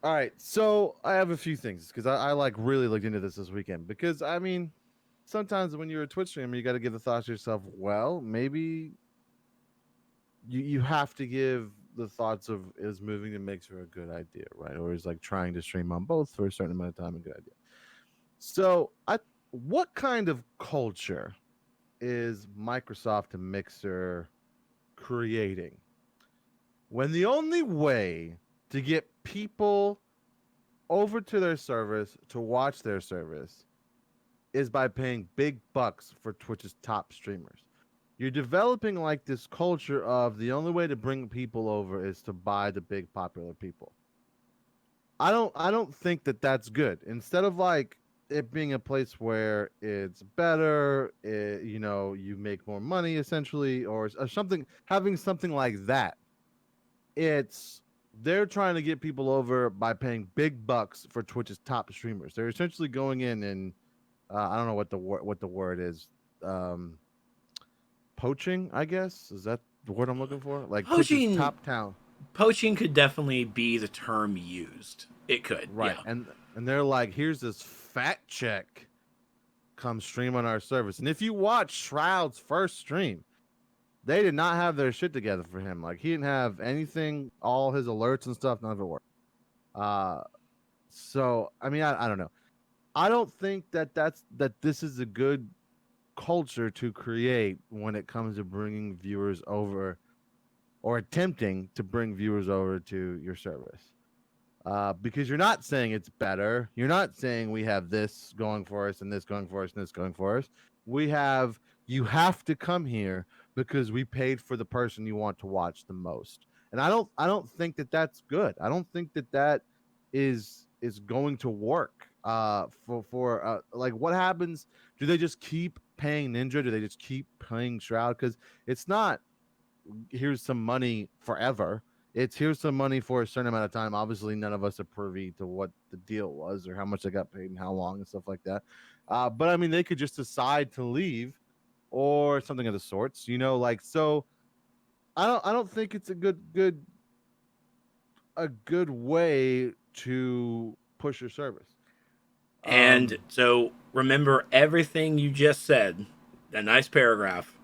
All right, so I have a few things because I like really looked into this weekend, because I mean, sometimes when you're a Twitch streamer, you got to give the thought to yourself, well, maybe you have to give the thoughts of, is moving to Mixer a good idea, right? Or is like trying to stream on both for a certain amount of time a good idea? So what kind of culture is Microsoft and Mixer creating when the only way to get people over to their service to watch their service is by paying big bucks for Twitch's top streamers? You're developing like this culture of the only way to bring people over is to buy the big popular people. I don't think that that's good. Instead of like it being a place where it's better, you make more money essentially, or something, having something like that, they're trying to get people over by paying big bucks for Twitch's top streamers. They're essentially going in and I don't know what the word is. Poaching, I guess. Is that the word I'm looking for? Like poaching, Twitch's top town. Poaching could definitely be the term used. It could, right? Yeah. And they're like, here's this fat check. Come stream on our service. And if you watch Shroud's first stream, they did not have their shit together for him. Like, he didn't have anything, all his alerts and stuff, none of it worked. So, I mean, I don't know. I don't think that this is a good culture to create when it comes to bringing viewers over or attempting to bring viewers over to your service. Because you're not saying it's better. You're not saying we have this going for us and this going for us and this going for us. You have to come here because we paid for the person you want to watch the most. and I don't think that that's good. I don't think that that is going to work. For like, what happens? Do they just keep paying Ninja? Do they just keep paying Shroud? Because it's not, here's some money forever. It's, here's some money for a certain amount of time. Obviously, none of us are privy to what the deal was or how much they got paid and how long and stuff like that. But I mean, they could just decide to leave or something of the sorts, you know, like, so I don't think it's a good way to push your service. And so remember everything you just said, that nice paragraph,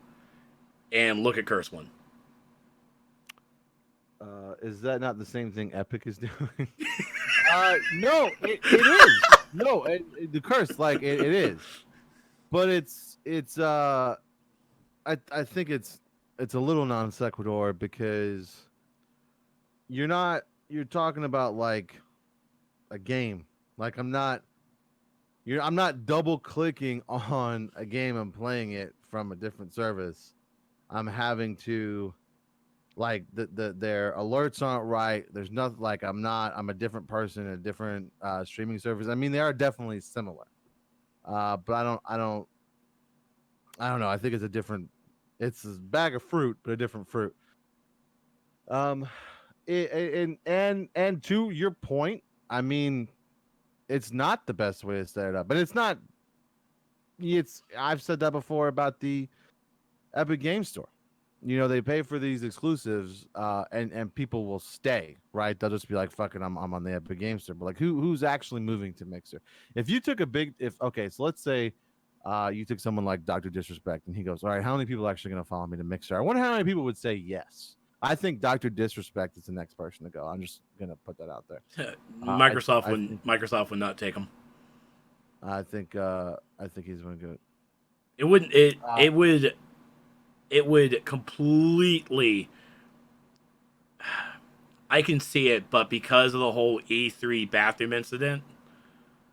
and look at Curse One. Is that not the same thing Epic is doing? No, it is. No, the curse, like, it is, but it's I think it's a little non sequitur, because you're talking about like a game. Like, I'm not double clicking on a game and playing it from a different service. I'm having to, like, their alerts aren't right. There's nothing, like, I'm a different person in a different streaming service. I mean, they are definitely similar. But I don't know. I think it's a bag of fruit, but a different fruit. And to your point, I mean, it's not the best way to set it up, but I've said that before about the Epic Game Store. You know, they pay for these exclusives, and people will stay, right? They'll just be like, fuck it, I'm on the Epic Game Store. But like, who's actually moving to Mixer? If you took so let's say you took someone like Dr. Disrespect, and he goes, all right, how many people are actually going to follow me to Mixer? I wonder how many people would say yes. I think Dr. Disrespect is the next person to go. I'm just going to put that out there. Microsoft would not take him. I think he's going to do it. It would completely, I can see it, but because of the whole E3 bathroom incident,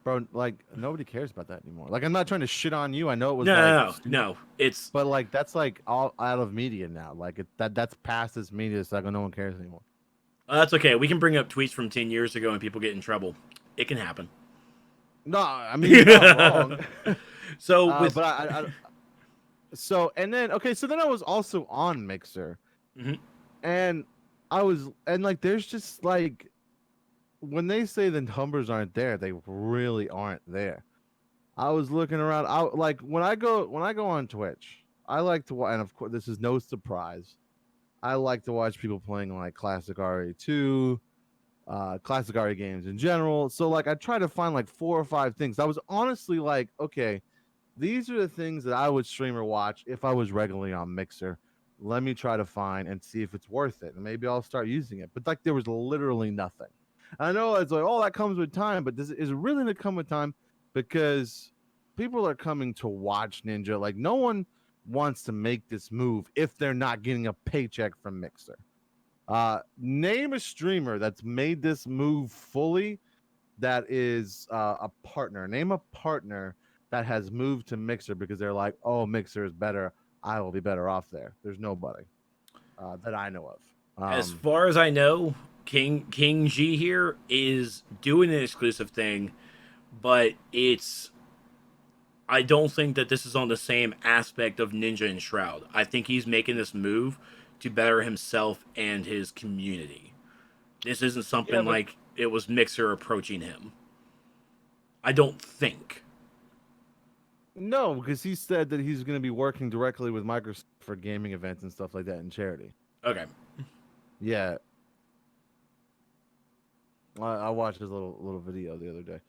bro, like, nobody cares about that anymore. Like, I'm not trying to shit on you. I know it was no, it's, but like, that's like all out of media now. Like, that's past this media. It's like, no one cares anymore. That's okay. We can bring up tweets from 10 years ago and people get in trouble. It can happen. No, I mean, you're not wrong. So so, and then, okay, so then I was also on Mixer, and like, there's just like, when they say the numbers aren't there, they really aren't there. I was looking around. Like, when I go on Twitch, I like to watch, and of course, this is no surprise, I like to watch people playing like classic RE2, classic RE games in general. So like, I try to find like 4 or 5 things. I was honestly like, okay, these are the things that I would stream or watch if I was regularly on Mixer. Let me try to find and see if it's worth it, and maybe I'll start using it. But like, there was literally nothing. I know it's like, oh, that comes with time, but this is really going to come with time, because people are coming to watch Ninja. Like, no one wants to make this move if they're not getting a paycheck from Mixer. Name a streamer that's made this move fully that is a partner. Name a partner that has moved to Mixer because they're like, oh, Mixer is better. I will be better off there. There's nobody that I know of. As far as I know, King G here is doing an exclusive thing, but I don't think that this is on the same aspect of Ninja and Shroud. I think he's making this move to better himself and his community. This isn't something like it was Mixer approaching him. I don't think. No, because he said that he's going to be working directly with Microsoft for gaming events and stuff like that in charity. Okay. Yeah. I watched his little video the other day.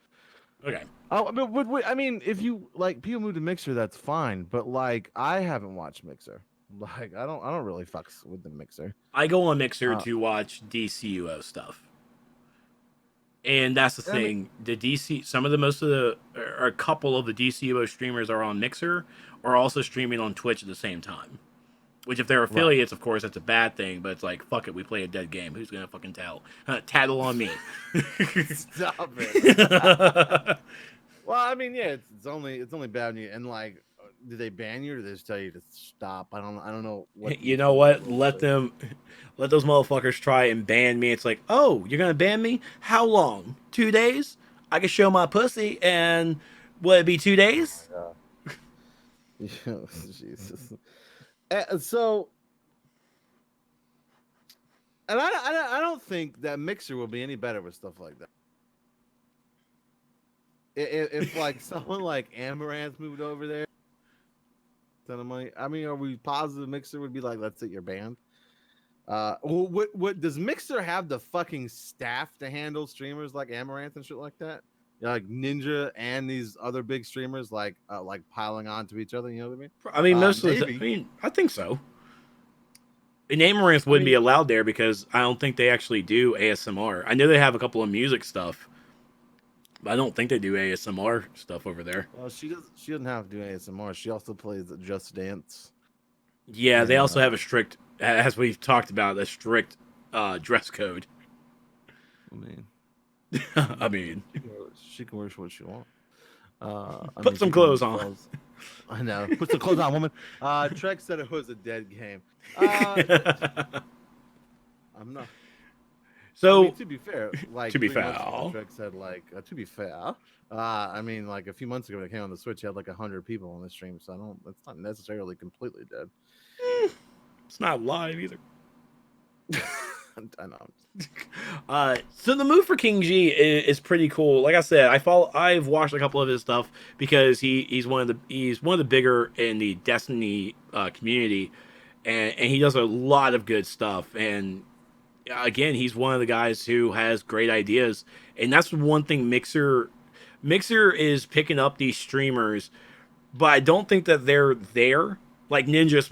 Okay. Oh, but I mean, if you like people move to Mixer, that's fine. But like, I haven't watched Mixer. Like, I don't really fucks with the Mixer. I go on Mixer to watch DCUO stuff. And that's the thing. The a couple of the DCUO streamers are on Mixer, or also streaming on Twitch at the same time. Which, if they're affiliates, of course, that's a bad thing. But it's like, fuck it, we play a dead game. Who's gonna fucking tattle on me? Stop it. Well, I mean, yeah, it's only bad when you, and like, do they ban you or do they just tell you to stop? I don't know what. You know what? Let those motherfuckers try and ban me. It's like, oh, you're gonna ban me? How long? 2 days? I can show my pussy, and will it be 2 days? Oh Jesus. So, and I don't think that Mixer will be any better with stuff like that. If like someone like Amaranth moved over there, ton of money. I mean, are we positive Mixer would be like, let's say you're banned? What does Mixer have the fucking staff to handle streamers like Amaranth and shit like that? Yeah, like Ninja and these other big streamers like piling on to each other. You know what I mean? I mean, most of the I mean, I think so. And Amaranth wouldn't be allowed there because I don't think they actually do ASMR. I know they have a couple of music stuff, but I don't think they do ASMR stuff over there. Well, she doesn't have to do ASMR. She also plays Just Dance. Yeah, they also have a strict, as we've talked about, a strict dress code. I mean, she can wear what she wants. Put some clothes on. I know. Put some clothes on, woman. Trek said it was a dead game. I'm not. So, I mean, to be fair, like to be fair, Trek said to be fair. I mean, like a few months ago, when it came on the Switch, you had like 100 people on the stream, so it's not necessarily completely dead. It's not live either. I know. So the move for King G is pretty cool. Like I said, I've watched a couple of his stuff because he's one of the bigger in the Destiny community, and he does a lot of good stuff. And again, he's one of the guys who has great ideas, and that's one thing Mixer is picking up these streamers, but I don't think that they're there. Like Ninja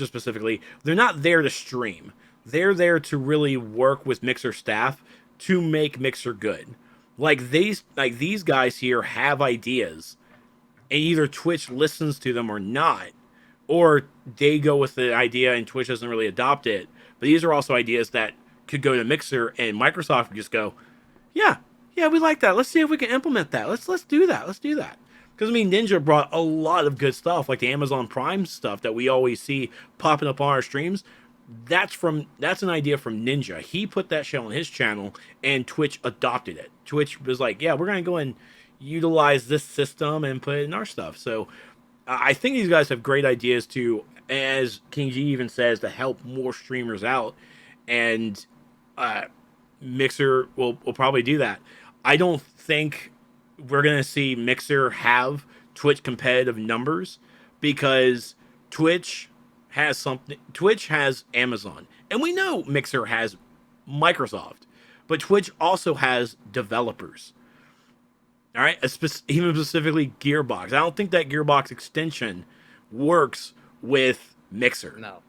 specifically, they're not there to stream. They're there to really work with Mixer staff to make Mixer good. Like these guys here have ideas, and either Twitch listens to them or not, or they go with the idea and Twitch doesn't really adopt it. But these are also ideas that could go to Mixer, and Microsoft would just go, yeah, we like that. Let's see if we can implement that. Let's do that. Let's do that. Because, I mean, Ninja brought a lot of good stuff, like the Amazon Prime stuff that we always see popping up on our streams. That's an idea from Ninja. He put that show on his channel, and Twitch adopted it. Twitch was like, yeah, we're going to go and utilize this system and put it in our stuff. So I think these guys have great ideas to, as King G even says, to help more streamers out. And Mixer will probably do that. I don't think we're going to see Mixer have Twitch competitive numbers because Twitch has Amazon, and we know Mixer has Microsoft, but Twitch also has developers. All right, even specifically Gearbox. I don't think that Gearbox extension works with Mixer. No.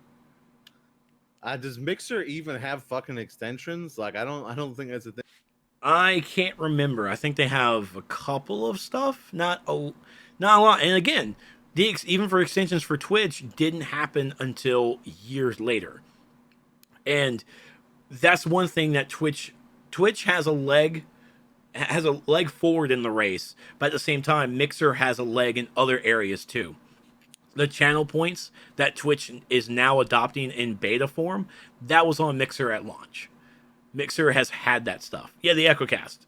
Does Mixer even have fucking extensions? Like, I don't think that's a thing. I can't remember. I think they have a couple of stuff, not a lot. And again, even for extensions for Twitch didn't happen until years later. And that's one thing that Twitch has a leg forward in the race, but at the same time, Mixer has a leg in other areas too. The channel points that Twitch is now adopting in beta form, that was on Mixer at launch. Mixer has had that stuff. Yeah, the EchoCast.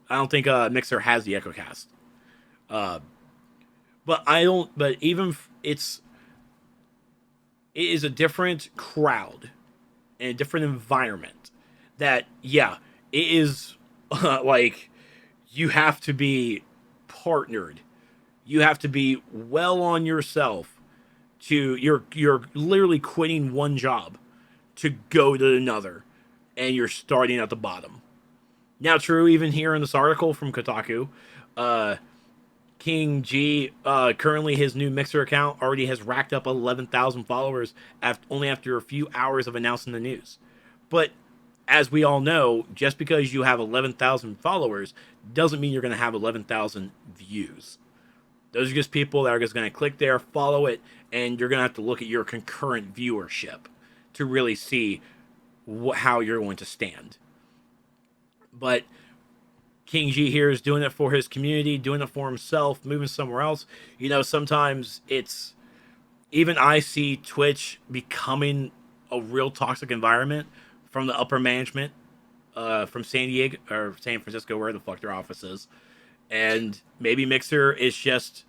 I don't think Mixer has the EchoCast. But even it is a different crowd and a different environment. That it is like you have to be partnered. You have to be well on yourself. You're literally quitting one job to go to another, and you're starting at the bottom. Now, true, even here in this article from Kotaku, King G, currently his new Mixer account already has racked up 11,000 followers only after a few hours of announcing the news. But as we all know, just because you have 11,000 followers doesn't mean you're going to have 11,000 views. Those are just people that are just going to click there, follow it, and you're going to have to look at your concurrent viewership to really see how you're going to stand. But King G here is doing it for his community, doing it for himself, moving somewhere else. You know, sometimes it's even I see Twitch becoming a real toxic environment from the upper management, from San Diego or San Francisco, where the fuck their office is, and maybe Mixer is just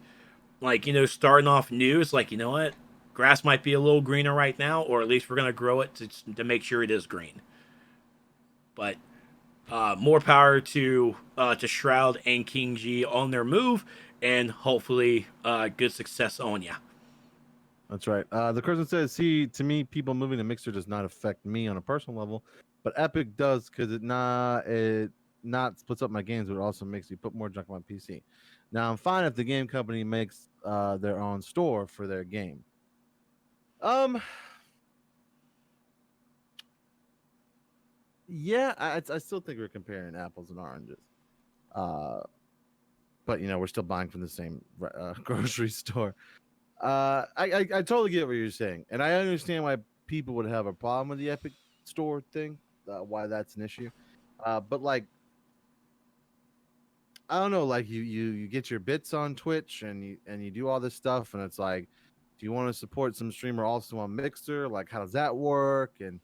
like, you know, starting off new. It's like, you know what, grass might be a little greener right now, or at least we're gonna grow it to make sure it is green. But more power to Shroud and King G on their move, and hopefully good success on ya. That's right. The person says, "See, to me, people moving to Mixer does not affect me on a personal level, but Epic does because it not splits up my games, but it also makes me put more junk on my PC. Now, I'm fine if the game company makes their own store for their game. Um, yeah, I still think we're comparing apples and oranges. But we're still buying from the same grocery store. I totally get what you're saying, and I understand why people would have a problem with the Epic Store thing, why that's an issue. But like, I don't know, like you get your bits on Twitch and you do all this stuff, and it's like, do you want to support some streamer also on Mixer? Like, how does that work? And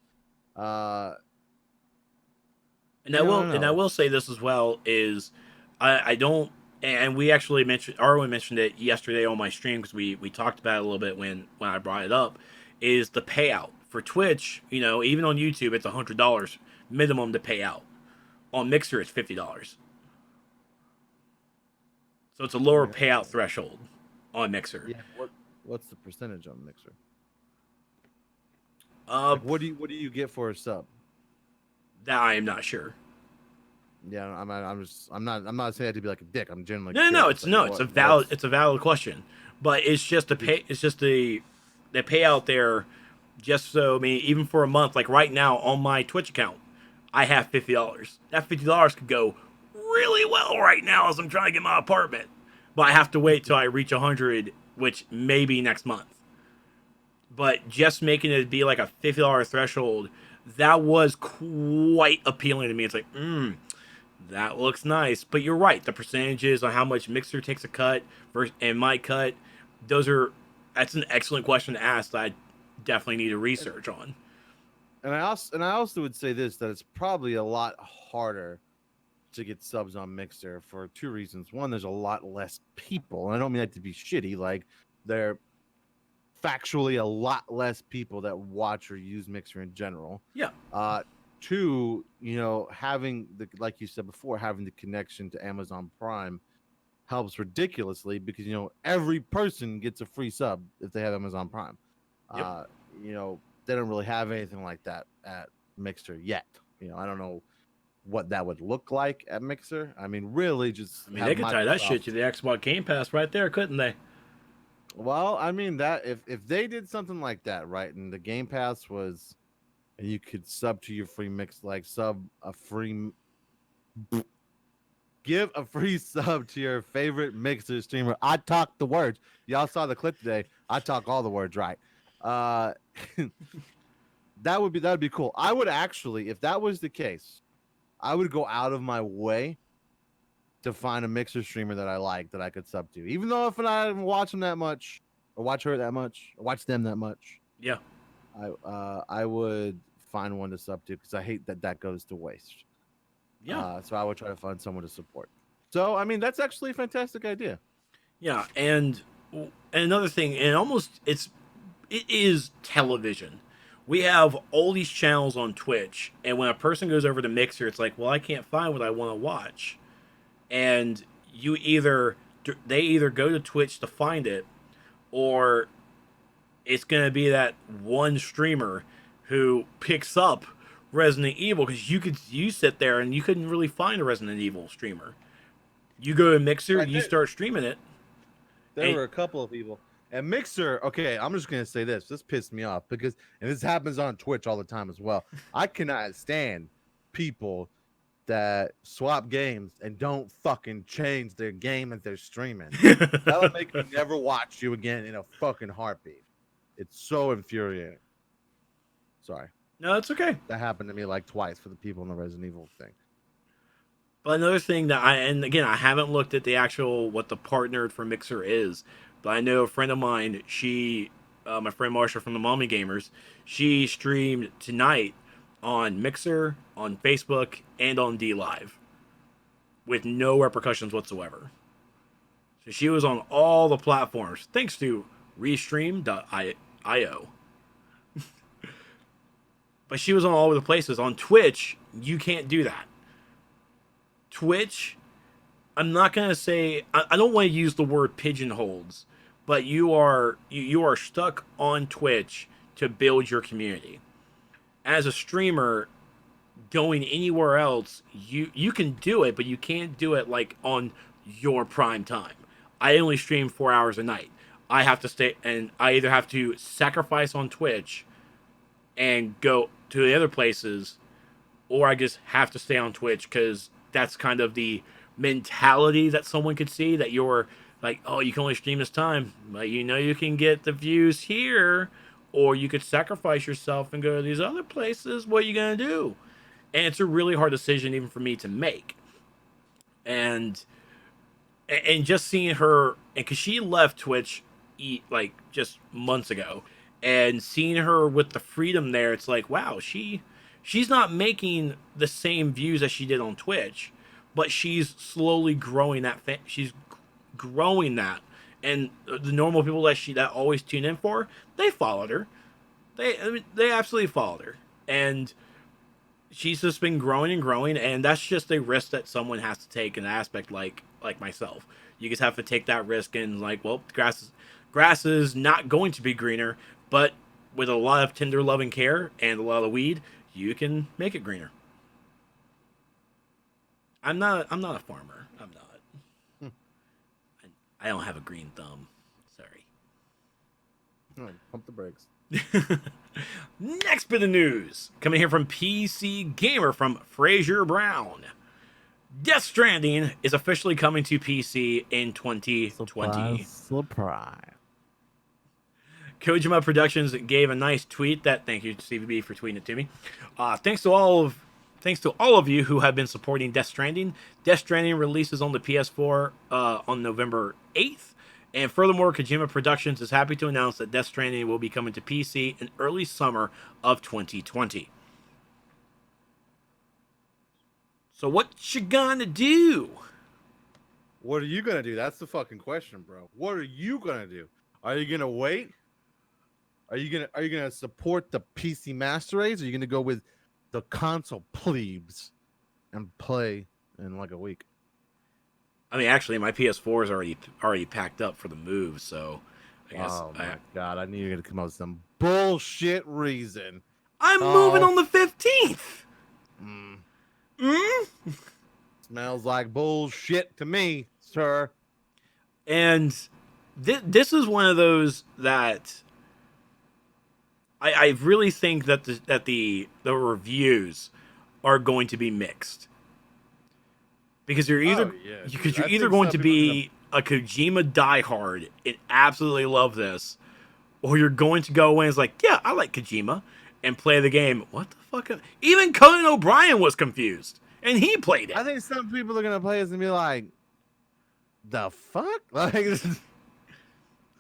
And I will say this as well is I don't, and we actually mentioned, Arwen mentioned it yesterday on my stream because we talked about it a little bit when I brought it up, is the payout for Twitch. You know, even on YouTube it's $100 minimum to pay out. On Mixer it's $50, so it's a lower payout threshold on Mixer. Yeah, what's the percentage on Mixer? Like, what do you get for a sub? That I am not sure. Yeah, I'm not saying that to be like a dick. I'm generally No, it's a valid question, but it's just the payout there, just so, I mean, even for a month, like right now on my Twitch account, I have $50. That $50 could go really well right now as I'm trying to get my apartment, but I have to wait till I reach 100, which may be next month. But just making it be like a $50 threshold, that was quite appealing to me. It's like, that looks nice. But you're right. The percentages on how much Mixer takes a cut and my cut, that's an excellent question to ask that I definitely need to research on. And I also would say this, that it's probably a lot harder to get subs on Mixer for two reasons. One, there's a lot less people, and I don't mean that to be shitty. Like, there factually a lot less people that watch or use Mixer in general. Yeah. Two, having like you said before, having the connection to Amazon Prime helps ridiculously because every person gets a free sub if they have Amazon Prime. Yep. They don't really have anything like that at Mixer yet. I don't know what that would look like at Mixer. I mean, really, they could tie that shit to the Xbox Game Pass right there, couldn't they? Well, I mean, that if they did something like that, right, and the Game Pass was, and you could sub to your free mix, like give a free sub to your favorite Mixer streamer. I talked the words. Y'all saw the clip today. I talk all the words right. That would be cool. I would actually, if that was the case, I would go out of my way to find a Mixer streamer that I like that I could sub to, even though if I didn't watch them that much, or watch her that much, or watch them that much. Yeah, I would find one to sub to because I hate that goes to waste. Yeah. So I would try to find someone to support. So I mean, that's actually a fantastic idea. Yeah, and another thing, and it is television. We have all these channels on Twitch, and when a person goes over to Mixer, it's like, well, I can't find what I want to watch. And they either go to Twitch to find it, or it's going to be that one streamer who picks up Resident Evil, because you sit there and you couldn't really find a Resident Evil streamer. You go to Mixer, you start streaming it. There were a couple of people. And Mixer, okay, I'm just going to say this. This pissed me off because, and this happens on Twitch all the time as well. I cannot stand people that swap games and don't fucking change their game that they're streaming. That'll make me never watch you again in a fucking heartbeat. It's so infuriating. Sorry. No, it's okay. That happened to me like twice for the people in the Resident Evil thing. But another thing that and again, I haven't looked at the actual what the partner for Mixer is, but I know a friend of mine, my friend Marsha from the Mommy Gamers, she streamed tonight on Mixer, on Facebook, and on D Live with no repercussions whatsoever. So she was on all the platforms thanks to Restream.io. But she was on all over the places. On Twitch, you can't do that. Twitch, I'm not gonna say, I don't want to use the word pigeonholes, but you are stuck on Twitch to build your community. As a streamer, going anywhere else, you can do it, but you can't do it like on your prime time. I only stream 4 hours a night. I have to stay, and I either have to sacrifice on Twitch and go to the other places, or I just have to stay on Twitch because that's kind of the mentality that someone could see, that you're like, oh, you can only stream this time, but you can get the views here, or you could sacrifice yourself and go to these other places. What are you gonna do? And it's a really hard decision even for me to make. And just seeing her, and because she left Twitch like just months ago, and seeing her with the freedom there, it's like, wow, she's not making the same views as she did on Twitch, but she's slowly growing that. She's growing that, and the normal people that always tune in for her, they followed her. They absolutely followed her, and she's just been growing and growing, and that's just a risk that someone has to take in an aspect like myself. You just have to take that risk, and like, well, grass is not going to be greener, but with a lot of tender loving care and a lot of weed, you can make it greener. I'm not a farmer. I'm not. I don't have a green thumb. Sorry. All right, pump the brakes. Next bit of news coming here from PC Gamer from Fraser Brown. Death Stranding is officially coming to PC in 2020. Surprise. Kojima Productions gave a nice tweet that, thank you CVB for tweeting it to me. Thanks to all of you who have been supporting Death Stranding. Death Stranding releases on the PS4 on November 8th. And furthermore, Kojima Productions is happy to announce that Death Stranding will be coming to PC in early summer of 2020. So what you gonna do? What are you gonna do? That's the fucking question, bro. What are you gonna do? Are you gonna wait? Are you gonna support the PC Master Race? Or are you gonna go with the console plebes and play in like a week? I mean, actually, my PS4 is already packed up for the move, so I guess. Oh my god! I knew you were gonna come up with some bullshit reason. I'm moving on the 15th. Smells like bullshit to me, sir. And this is one of those that I really think that the reviews are going to be mixed. Because you're either going to be a Kojima diehard and absolutely love this, or you're going to go in and it's like, yeah, I like Kojima, and play the game. What the fuck? Even Conan O'Brien was confused, and he played it. I think some people are gonna play this and be like, "The fuck?" Like,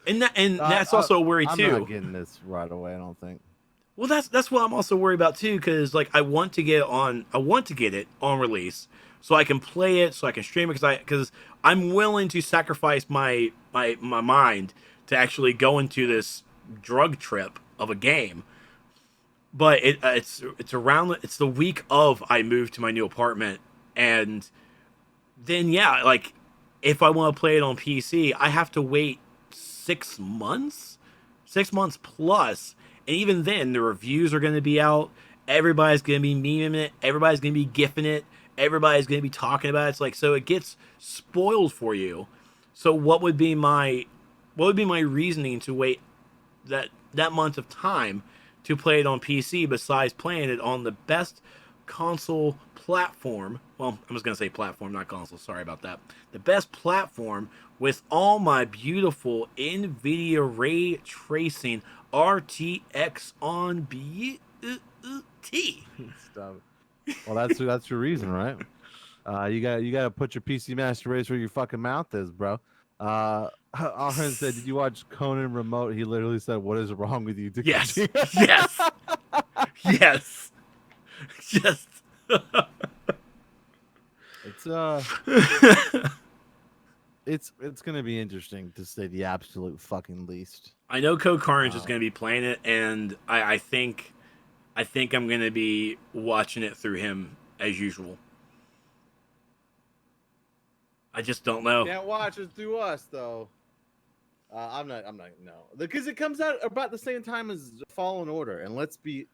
that's also a worry too. I'm not getting this right away. I don't think. Well, that's what I'm also worried about too, because like I want to get it on release, so I can play it, so I can stream it, because I'm willing to sacrifice my mind to actually go into this drug trip of a game. But it's the week of I moved to my new apartment, and then yeah, like if I want to play it on PC, I have to wait 6 months plus, and even then the reviews are going to be out. Everybody's going to be memeing it. Everybody's going to be gifting it. Everybody's going to be talking about it. It's like, so it gets spoiled for you. So what would be my reasoning to wait that month of time to play it on PC besides playing it on the best console platform? Well, I was going to say platform, not console. Sorry about that. The best platform with all my beautiful NVIDIA ray tracing RTX on beauty. Stop it. Well, that's your reason, right? You gotta put your PC Master Race where your fucking mouth is, bro. Aaron said, "Did you watch Conan Remote?" He literally said, "What is wrong with you?" Yes, yes, yes, yes. It's gonna be interesting to say the absolute fucking least. I know Code Carnage is going to be playing it, and I think I'm going to be watching it through him as usual. I just don't know. Can't watch it through us though. I'm not no, because it comes out about the same time as Fallen Order, and okay.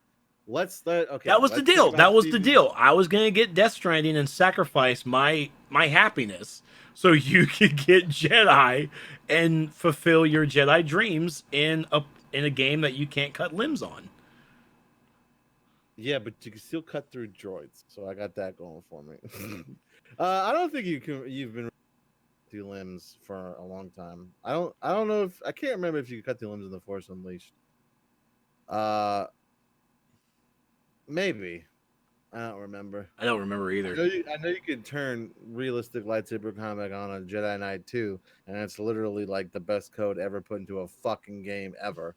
That was the deal. That was the deal. I was gonna get Death Stranding and sacrifice my happiness so you could get Jedi and fulfill your Jedi dreams in a game that you can't cut limbs on. Yeah, but you can still cut through droids, so I got that going for me. I don't think you've been through limbs for a long time. I don't know if I can't remember if you could cut through limbs in the Force Unleashed. Maybe. I don't remember. I don't remember either. I know you could turn realistic lightsaber combat on a Jedi Knight 2, and it's literally like the best code ever put into a fucking game ever.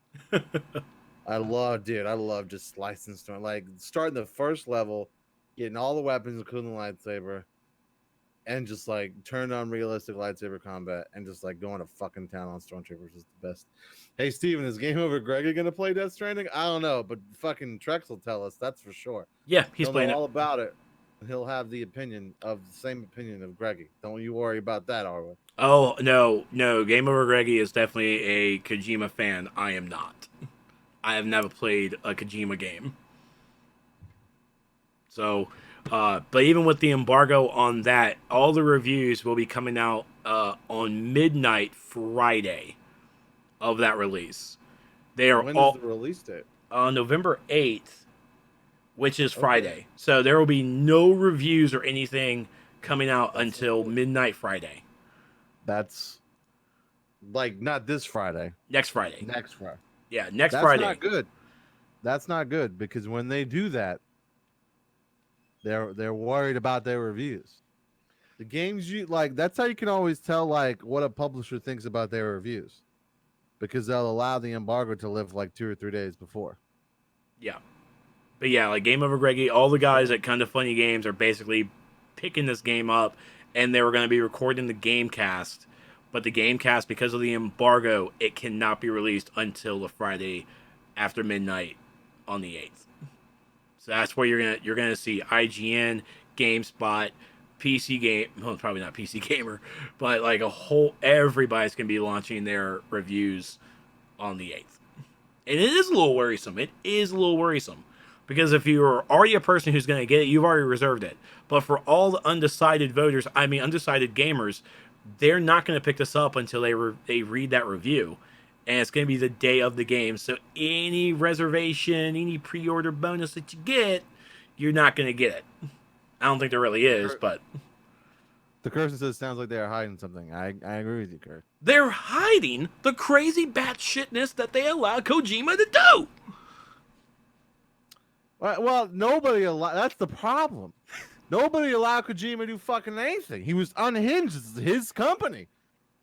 I love just slicing stuff. Like starting the first level, getting all the weapons, including the lightsaber, and just like turn on realistic lightsaber combat and just like going to fucking town on stormtroopers is the best. Hey Steven, is Game Over Greggy gonna play Death Stranding? I don't know, but fucking Trex will tell us, that's for sure. Yeah, he's playing all about it. He'll have the same opinion of Greggy. Don't you worry about that, Arwen. Oh no, Game Over Greggy is definitely a Kojima fan. I am not. I have never played a Kojima game. So, but even with the embargo on that, all the reviews will be coming out on midnight Friday of that release. They are When all is the release date? November 8th, which is Friday. Okay. So there will be no reviews or anything coming out until midnight Friday. That's like not this Friday. Next Friday. Next Friday. Yeah, next Friday. That's not good. That's not good because when they do that, they're worried about their reviews. The games that's how you can always tell like what a publisher thinks about their reviews, because they'll allow the embargo to live like 2 or 3 days before. Yeah, but yeah, like Game Over Greggy, all the guys at Kinda Funny Games are basically picking this game up, and they were going to be recording the Gamecast, but the Gamecast, because of the embargo, it cannot be released until the Friday after midnight on the 8th. So that's where you're gonna see IGN, GameSpot, PC Game. Well, probably not PC Gamer, but like everybody's gonna be launching their reviews on the 8th, and it is a little worrisome. It is a little worrisome because if you're already a person who's gonna get it, you've already reserved it. But for all the undecided voters, undecided gamers, they're not gonna pick this up until they read that review. And it's going to be the day of the game. So any reservation, any pre-order bonus that you get, you're not going to get it. I don't think there really is, but... The Kirsten says sounds like they're hiding something. I agree with you, Kurt. They're hiding the crazy batshitness that they allowed Kojima to do! Well, nobody allowed... That's the problem. Nobody allowed Kojima to do fucking anything. He was unhinged. It's his company.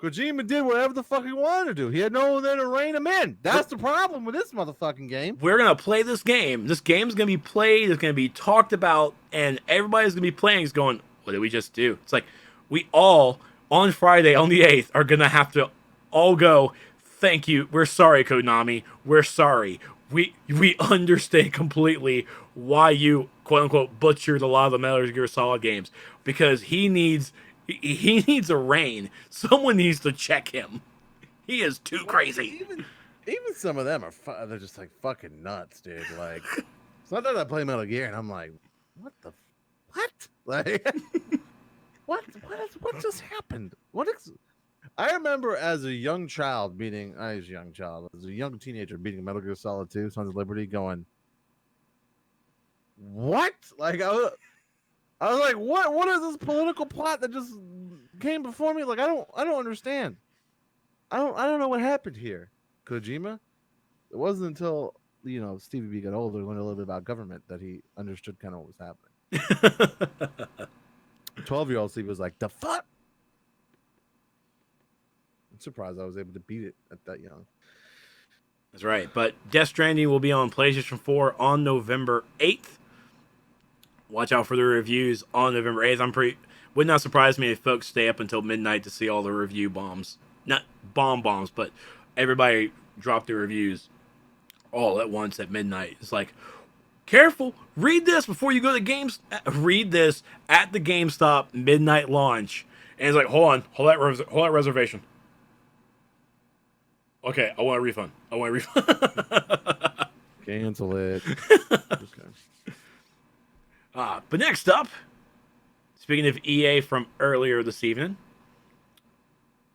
Kojima did whatever the fuck he wanted to do. He had no one there to rein him in. That's the problem with this motherfucking game. We're going to play this game. This game's going to be played. It's going to be talked about. And everybody's going to be playing. It's going, what did we just do? It's like, we all, on Friday, on the 8th, are going to have to all go, thank you. We're sorry, Konami. We're sorry. We understand completely why you, quote-unquote, butchered a lot of the Metal Gear Solid games. Because he needs a reign. Someone needs to check him. He is too crazy. Even some of them they're just like fucking nuts, dude. Like, it's not that I play Metal Gear and I'm like, what? Like, what just happened? I remember as a young child as a young teenager beating Metal Gear Solid 2, Sons of Liberty, going, what? Like, I was like, what is this political plot that just came before me? Like, I don't understand. I don't know what happened here. Kojima? It wasn't until, Stevie B got older and learned a little bit about government that he understood kind of what was happening. 12-year-old Steve was like, the fuck? I'm surprised I was able to beat it at that young. That's right. But Death Stranding will be on PlayStation 4 on November 8th. Watch out for the reviews on November 8th. Would not surprise me if folks stay up until midnight to see all the review bombs. Not bombs, but everybody drop their reviews all at once at midnight. It's like, careful, read this before you go to games. Read this at the GameStop midnight launch. And it's like, hold that reservation. Okay, I want a refund. Cancel it. Okay. But next up, speaking of EA from earlier this evening,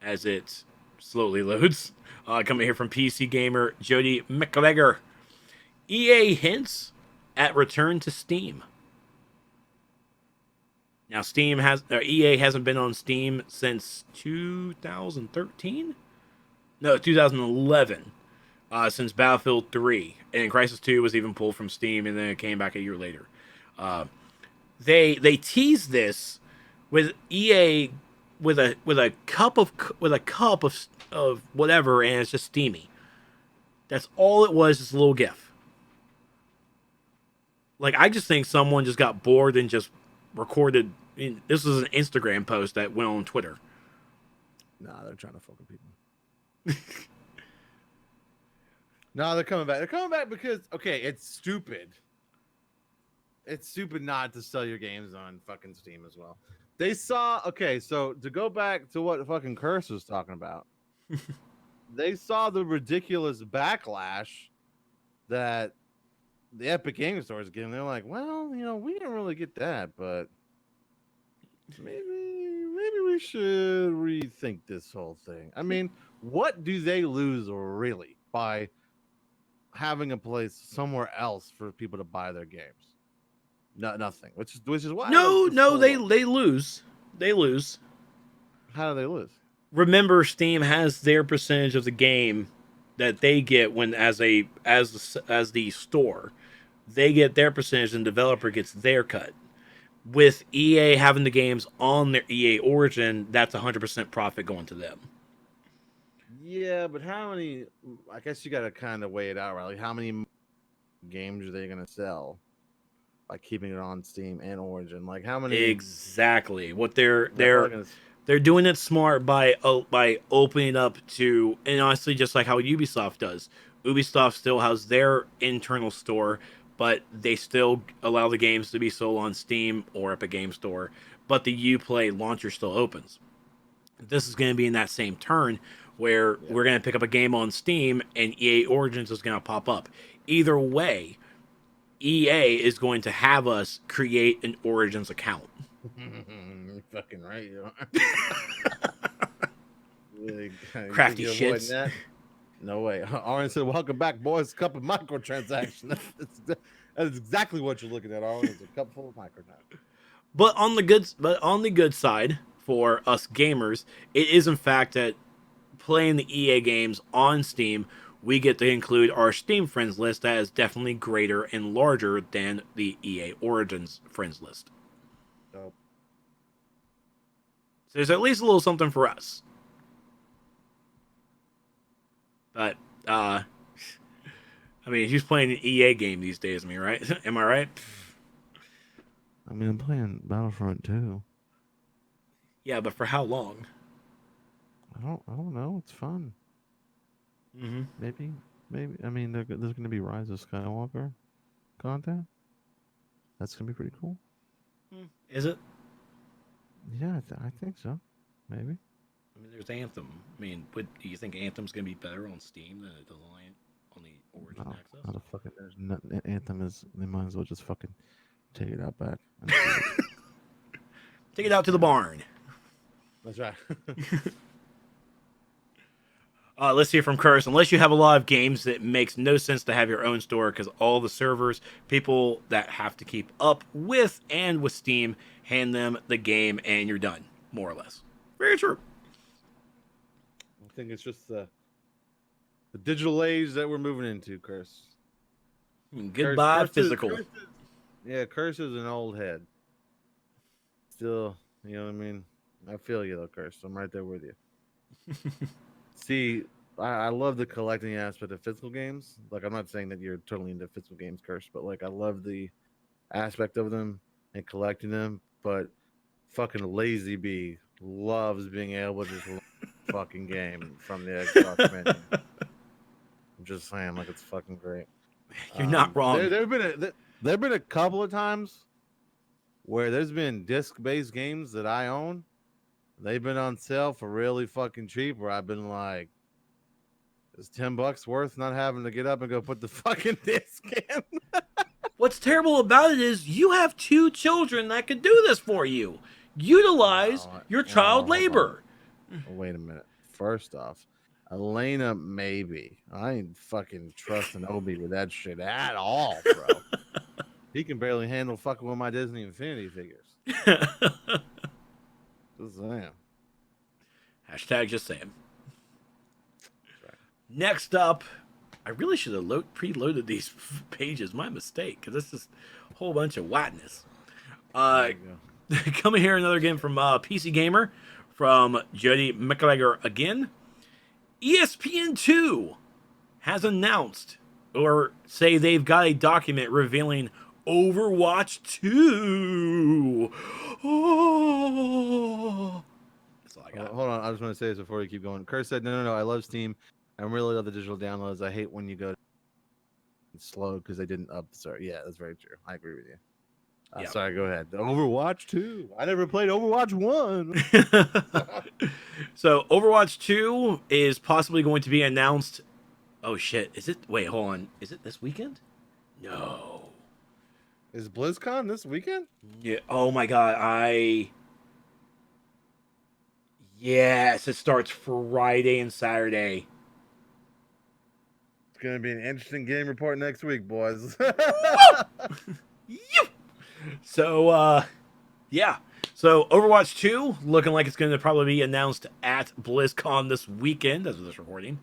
as it slowly loads, coming here from PC Gamer Jody McGregor, EA hints at return to Steam. Now, EA hasn't been on Steam since 2013? No, 2011. Since Battlefield 3. And Crysis 2 was even pulled from Steam, and then it came back a year later. They teased this with EA with a cup of whatever, and it's just steamy. That's all it was, just a little GIF. Like, I just think someone just got bored and just recorded. This was an Instagram post that went on Twitter. Nah, they're trying to fuck with people. No, they're coming back. They're coming back because, okay, it's stupid. It's stupid not to sell your games on fucking Steam as well. They saw, okay, so to go back to what fucking Curse was talking about, they saw the ridiculous backlash that the Epic Game Store is getting. They're like, well, we didn't really get that, but maybe we should rethink this whole thing. I mean, what do they lose really by having a place somewhere else for people to buy their games? No, nothing. Which is why. No, they lose. They lose. How do they lose? Remember, Steam has their percentage of the game that they get when as the store, they get their percentage and the developer gets their cut. With EA having the games on their EA Origin, that's 100% profit going to them. Yeah, but how many? I guess you got to kind of weigh it out, right? Like, how many games are they going to sell by keeping it on Steam and Origin? Like, how many? Exactly. What they're doing it smart by opening up to, and honestly, just like how Ubisoft does. Ubisoft still has their internal store, but they still allow the games to be sold on Steam or Epic Game Store. But the Uplay launcher still opens. This is going to be in that same turn where we're going to pick up a game on Steam and EA Origins is going to pop up. Either way, EA is going to have us create an Origins account. You're fucking right. You are. Crafty shits. No way. Arlen said, welcome back, boys. Cup of microtransactions. That's exactly what you're looking at, Arlen. It's a cup full of microtransactions. But on the good side for us gamers, it is in fact that playing the EA games on Steam, we get to include our Steam friends list that is definitely greater and larger than the EA Origins friends list. Oh. So there's at least a little something for us. But, I mean, who's playing an EA game these days? Am I right? Am I right? I mean, I'm playing Battlefront 2. Yeah, but for how long? I don't know. It's fun. Mm-hmm. Maybe. I mean, there's going to be Rise of Skywalker content. That's going to be pretty cool. Is it? Yeah, I think so. Maybe. I mean, there's Anthem. I mean, do you think Anthem's going to be better on Steam than it does on the Origin Access? Not a fucking. There's nothing. Anthem is. They might as well just fucking take it out back. Take it out to the barn. That's right. Let's hear from Curse. Unless you have a lot of games, it makes no sense to have your own store because all the servers, people that have to keep up with and with Steam, hand them the game and you're done, more or less. Very true. I think it's just the digital age that we're moving into, Curse. Goodbye, Curse physical. Curse is an old head. Still You know what I mean? I feel you though, Curse. I'm right there with you. See, I love the collecting aspect of physical games. Like, I'm not saying that you're totally into physical games, Curse, but like, I love the aspect of them and collecting them. But fucking Lazy B loves being able to just fucking game from the Xbox menu. I'm just saying, like, it's fucking great. You're not wrong. There've been a couple of times where there's been disc-based games that I own. They've been on sale for really fucking cheap. Where I've been like, "Is $10 worth not having to get up and go put the fucking disc in?" What's terrible about it is you have 2 children that could do this for you. Utilize your child labor. Wait a minute. First off, Elena, maybe. I ain't fucking trusting Obi with that shit at all, bro. He can barely handle fucking with my Disney Infinity figures. Just saying. Hashtag just saying. Right. Next up, I really should have preloaded these pages. My mistake, because this is a whole bunch of whatness. Coming here, another game from PC Gamer, from Jody McGregor again. ESPN 2 has announced, or say they've got a document revealing Overwatch 2. Oh. That's all I got. Hold on, I just want to say this before we keep going. Kurt said, no, I love Steam. I really love the digital downloads. I hate when you go slow because they didn't up the start. Yeah, that's very true. I agree with you. Yeah. Sorry, go ahead. The Overwatch 2. I never played Overwatch 1. So Overwatch 2 is possibly going to be announced. Oh shit! Is it? Wait, hold on. Is it this weekend? No. Is BlizzCon this weekend? Yeah. Oh my god. Yes, it starts Friday and Saturday. It's gonna be an interesting game report next week, boys. So, yeah. So, Overwatch 2, looking like it's going to probably be announced at BlizzCon this weekend, as of this recording.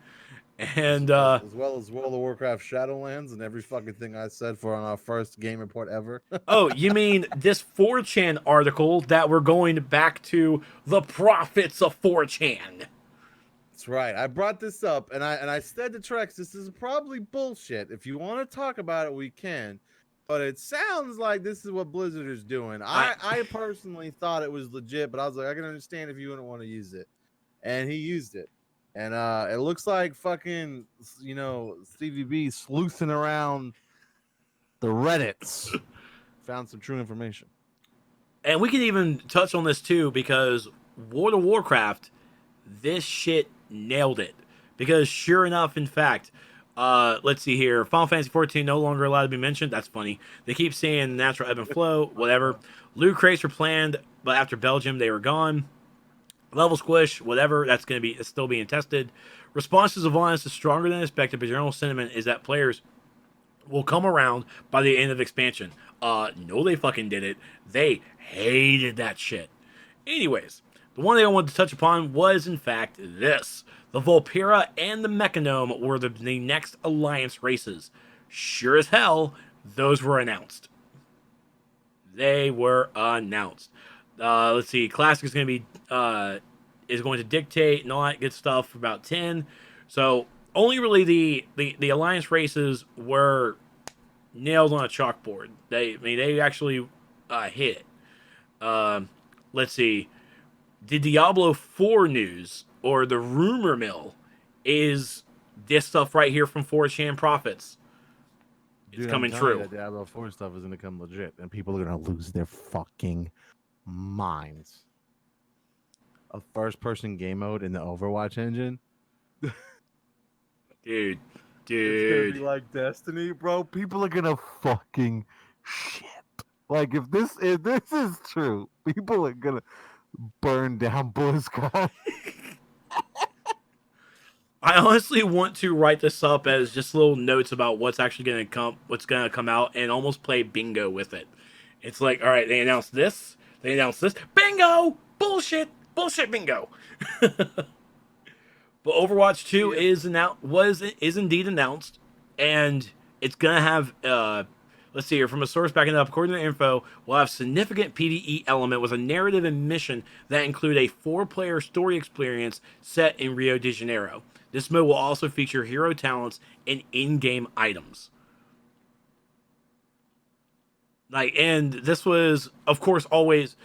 And, as well as World of Warcraft Shadowlands and every fucking thing I said for on our first game report ever. Oh, you mean this 4chan article that we're going back to the profits of 4chan? That's right. I brought this up, and I said to Trex, this is probably bullshit. If you want to talk about it, we can. But it sounds like this is what Blizzard is doing. I personally thought it was legit, but I was like, I can understand if you wouldn't want to use it. And he used it. And it looks like fucking, Stevie B sleuthing around the Reddits. Found some true information. And we can even touch on this too, because World of Warcraft, this shit nailed it. Because sure enough, in fact, let's see here. Final Fantasy 14 no longer allowed to be mentioned. That's funny. They keep saying natural ebb and flow, whatever. Loot crates were planned, but after Belgium, they were gone. Level squish, whatever. That's going to be still being tested. Responses of violence is stronger than expected, but general sentiment is that players will come around by the end of expansion. No, they fucking did it. They hated that shit. Anyways, the one thing I wanted to touch upon was, in fact, this. The Volpera and the Mechanome were the next Alliance races. Sure as hell, those were announced. They were announced. Let's see. Classic is going to be is going to dictate and all that good stuff for about 10. So only really the Alliance races were nailed on a chalkboard. They actually hit it. Let's see. The Diablo 4 news, or the rumor mill, is this stuff right here from 4chan Profits. It's coming true. That Diablo 4 stuff is going to come legit, and people are going to lose their fucking minds. A first-person game mode in the Overwatch engine? Dude. It's going to be like Destiny, bro. People are going to fucking shit. Like, if this is true, people are going to burn down BlizzCon. I honestly want to write this up as just little notes about what's actually going to come out, and almost play bingo with it. It's like, all right, they announced this, bingo, bullshit, bingo. But Overwatch 2 is indeed announced, and it's gonna have Let's see here. From a source backing it up, according to the info, we'll have significant PvE element with a narrative and mission that include a 4-player story experience set in Rio de Janeiro. This mode will also feature hero talents and in-game items. And this was, of course, always.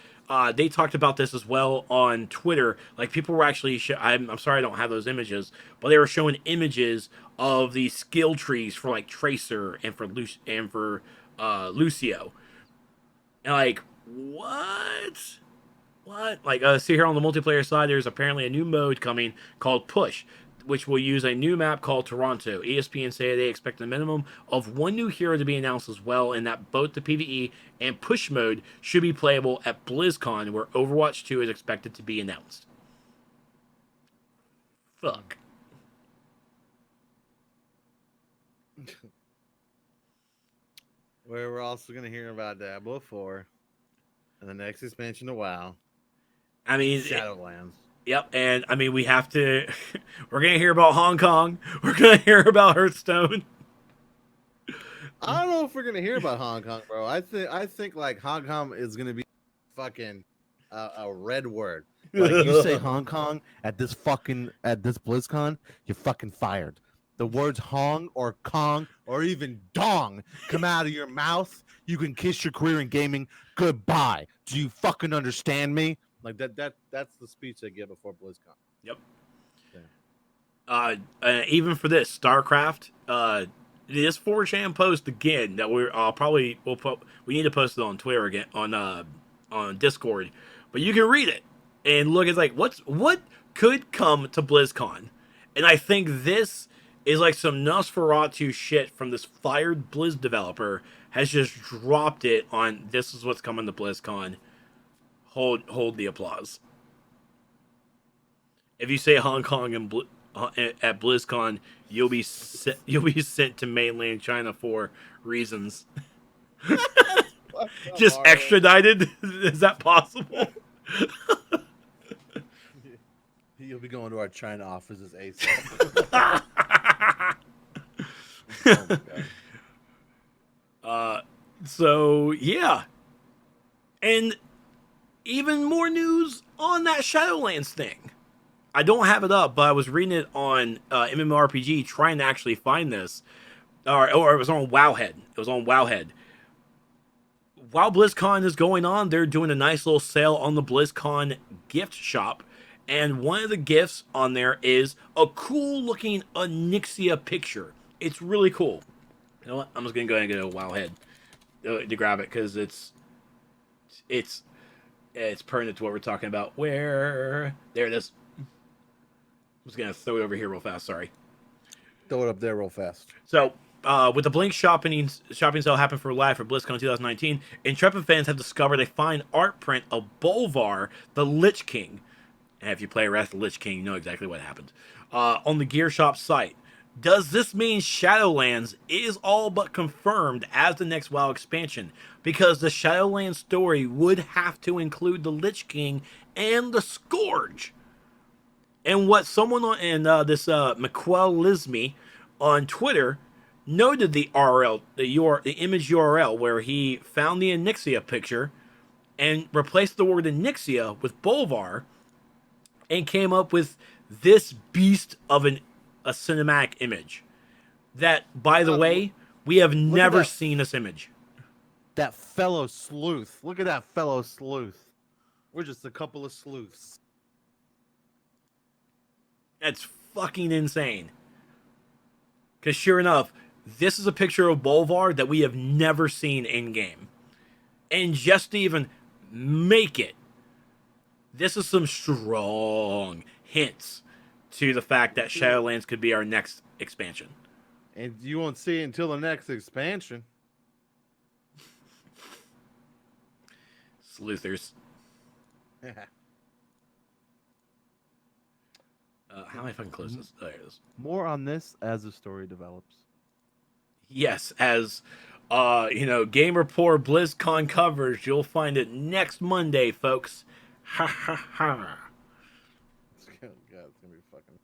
They talked about this as well on Twitter. People were actually. I'm sorry, I don't have those images, but they were showing images of the skill trees for Tracer and for Lucio. And what? What? See here on the multiplayer side, there's apparently a new mode coming called Push, which will use a new map called Toronto. ESPN say they expect a minimum of 1 new hero to be announced as well, and that both the PvE and Push mode should be playable at BlizzCon, where Overwatch 2 is expected to be announced. Fuck. We're also going to hear about Diablo 4 and the next expansion of WoW. I mean, Shadowlands. Yep, and I mean, we have to. We're gonna hear about Hong Kong. We're gonna hear about Hearthstone. I don't know if we're gonna hear about Hong Kong, bro. I think Hong Kong is gonna be fucking a red word. You say Hong Kong at this BlizzCon, you're fucking fired. The words Hong or Kong or even Dong come out of your mouth, you can kiss your career in gaming goodbye. Do you fucking understand me? That's the speech they give before BlizzCon. Yep. Yeah. Even for this StarCraft, this 4chan post again that we need to post it on Twitter again on Discord, but you can read it and look at what could come to BlizzCon, and I think this is some Nosferatu shit from this fired Blizz developer has just dropped it on. This is what's coming to BlizzCon. Hold the applause. If you say Hong Kong at BlizzCon, you'll be sent to mainland China for reasons. Just extradited? Is that possible? You'll be going to our China offices ASAP. Oh my God. So yeah, and even more news on that Shadowlands thing. I don't have it up, but I was reading it on MMORPG, trying to actually find this, or it was on Wowhead. It was on Wowhead. While BlizzCon is going on, they're doing a nice little sale on the BlizzCon gift shop, and one of the gifts on there is a cool-looking Onyxia picture. It's really cool. You know what? I'm just gonna go ahead and get a Wowhead to grab it because it's pertinent to what we're talking about. There it is. I'm just gonna throw it over here real fast. Sorry. Throw it up there real fast. So, with the Blink shopping sale happen for live for BlizzCon 2019, Intrepid fans have discovered a fine art print of Bolvar, the Lich King. And if you play Wrath of the Lich King, you know exactly what happened. On the Gear Shop site. Does this mean Shadowlands is all but confirmed as the next WoW expansion? Because the Shadowlands story would have to include the Lich King and the Scourge. And what someone on this McQuellisme on Twitter noted the URL, the image URL where he found the Onyxia picture and replaced the word Onyxia with Bolvar and came up with this beast of a cinematic image. That, by the way, we have never seen this image. That fellow sleuth. Look at that fellow sleuth. We're just a couple of sleuths. That's fucking insane. Because sure enough, this is a picture of Bolvar that we have never seen in-game. And just to even make it, this is some strong hints to the fact that Shadowlands could be our next expansion. And you won't see it until the next expansion. Sleuthers. How am I fucking close this? There it is. More on this as the story develops. Yes, as Game Report BlizzCon coverage, you'll find it next Monday, folks. Ha ha ha. God, it's gonna be fucking.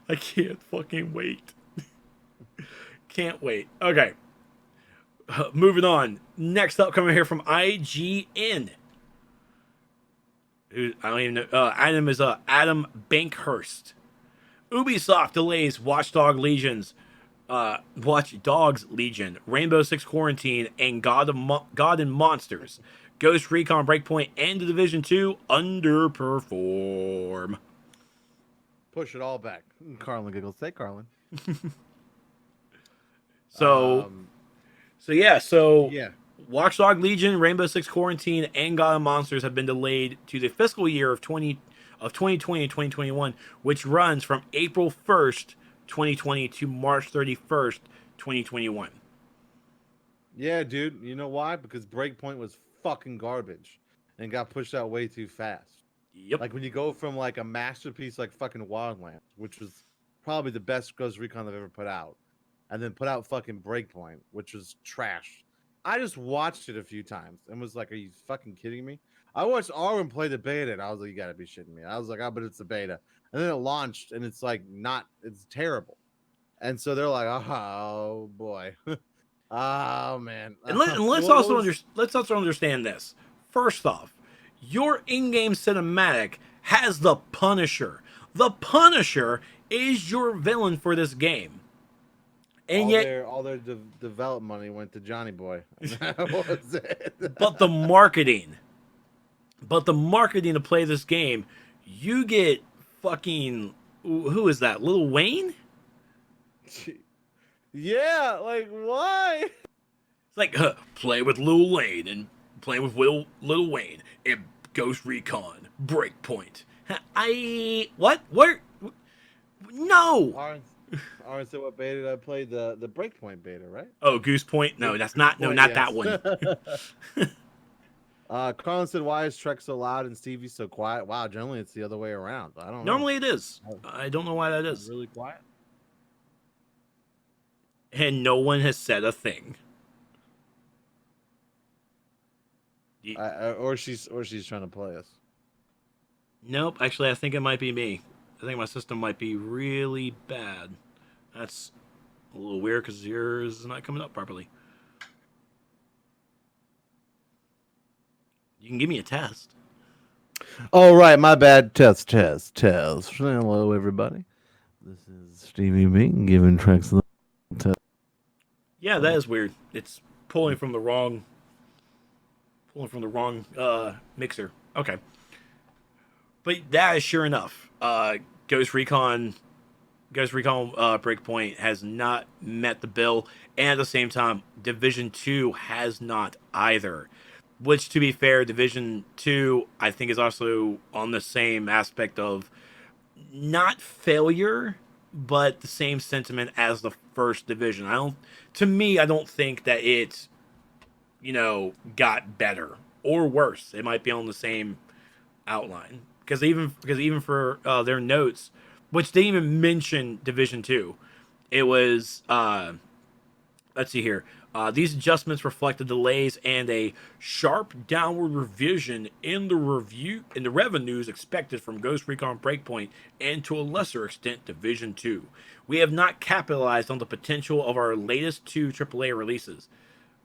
I can't fucking wait. Can't wait. Okay. Moving on. Next up, coming here from IGN. I don't even know. Adam Bankhurst. Ubisoft delays Watch Dogs Legion, Rainbow Six Quarantine, and God and Monsters. Ghost Recon Breakpoint and The Division 2 underperform. Push it all back. Carlin giggles. Say Carlin. So yeah. Watch Dogs Legion, Rainbow Six Quarantine, and God and Monsters have been delayed to the fiscal year of 2020 and 2021, which runs from April 1st, 2020 to March 31st, 2021. Yeah, dude. You know why? Because Breakpoint was fucking garbage and got pushed out way too fast. Yep. Like when you go from like a masterpiece like fucking Wildlands, which was probably the best Ghost Recon they've ever put out, and then put out fucking Breakpoint, which was trash. I just watched it a few times and was like, are you fucking kidding me? I watched Arwen play the beta and I was like, you gotta be shitting me. I was like, oh, but it's the beta. And then it launched and it's like it's terrible. And so they're like, oh boy. Oh man. And let's also understand this. First off, your in-game cinematic has the Punisher. The Punisher is your villain for this game. And all their development money went to Johnny Boy. That was it. But the marketing to play this game, you get fucking, who is that? Lil Wayne? Yeah, like why? It's like play with Lil Wayne and play with Lil Wayne in Ghost Recon Breakpoint. What? Where? No. Aaron said what beta did I play? The Breakpoint beta, right? Oh, Goose Point? No, that's not. No, not that one. Carlin said, "Why is Trek so loud and Stevie so quiet?" Wow, generally it's the other way around. I don't know. Normally it is. I don't know why that is. Really quiet. And no one has said a thing. Or she's trying to play us. Nope. Actually, I think it might be me. I think my system might be really bad. That's a little weird because yours is not coming up properly. You can give me a test. Oh, right. My bad. Test. Hello, everybody. This is Stevie B giving Trex the test. Yeah, that is weird. It's pulling from the wrong mixer. Okay. But that is sure enough. Ghost Recon Breakpoint has not met the bill, and at the same time, Division 2 has not either. Which, to be fair, Division 2, I think, is also on the same aspect of not failure, but the same sentiment as the first Division. I don't think that it, got better or worse. It might be on the same outline. Because even for their notes, which they even mention Division 2, it was let's see here. These adjustments reflect the delays and a sharp downward revision in the revenues expected from Ghost Recon Breakpoint and to a lesser extent Division 2. We have not capitalized on the potential of our latest two AAA releases.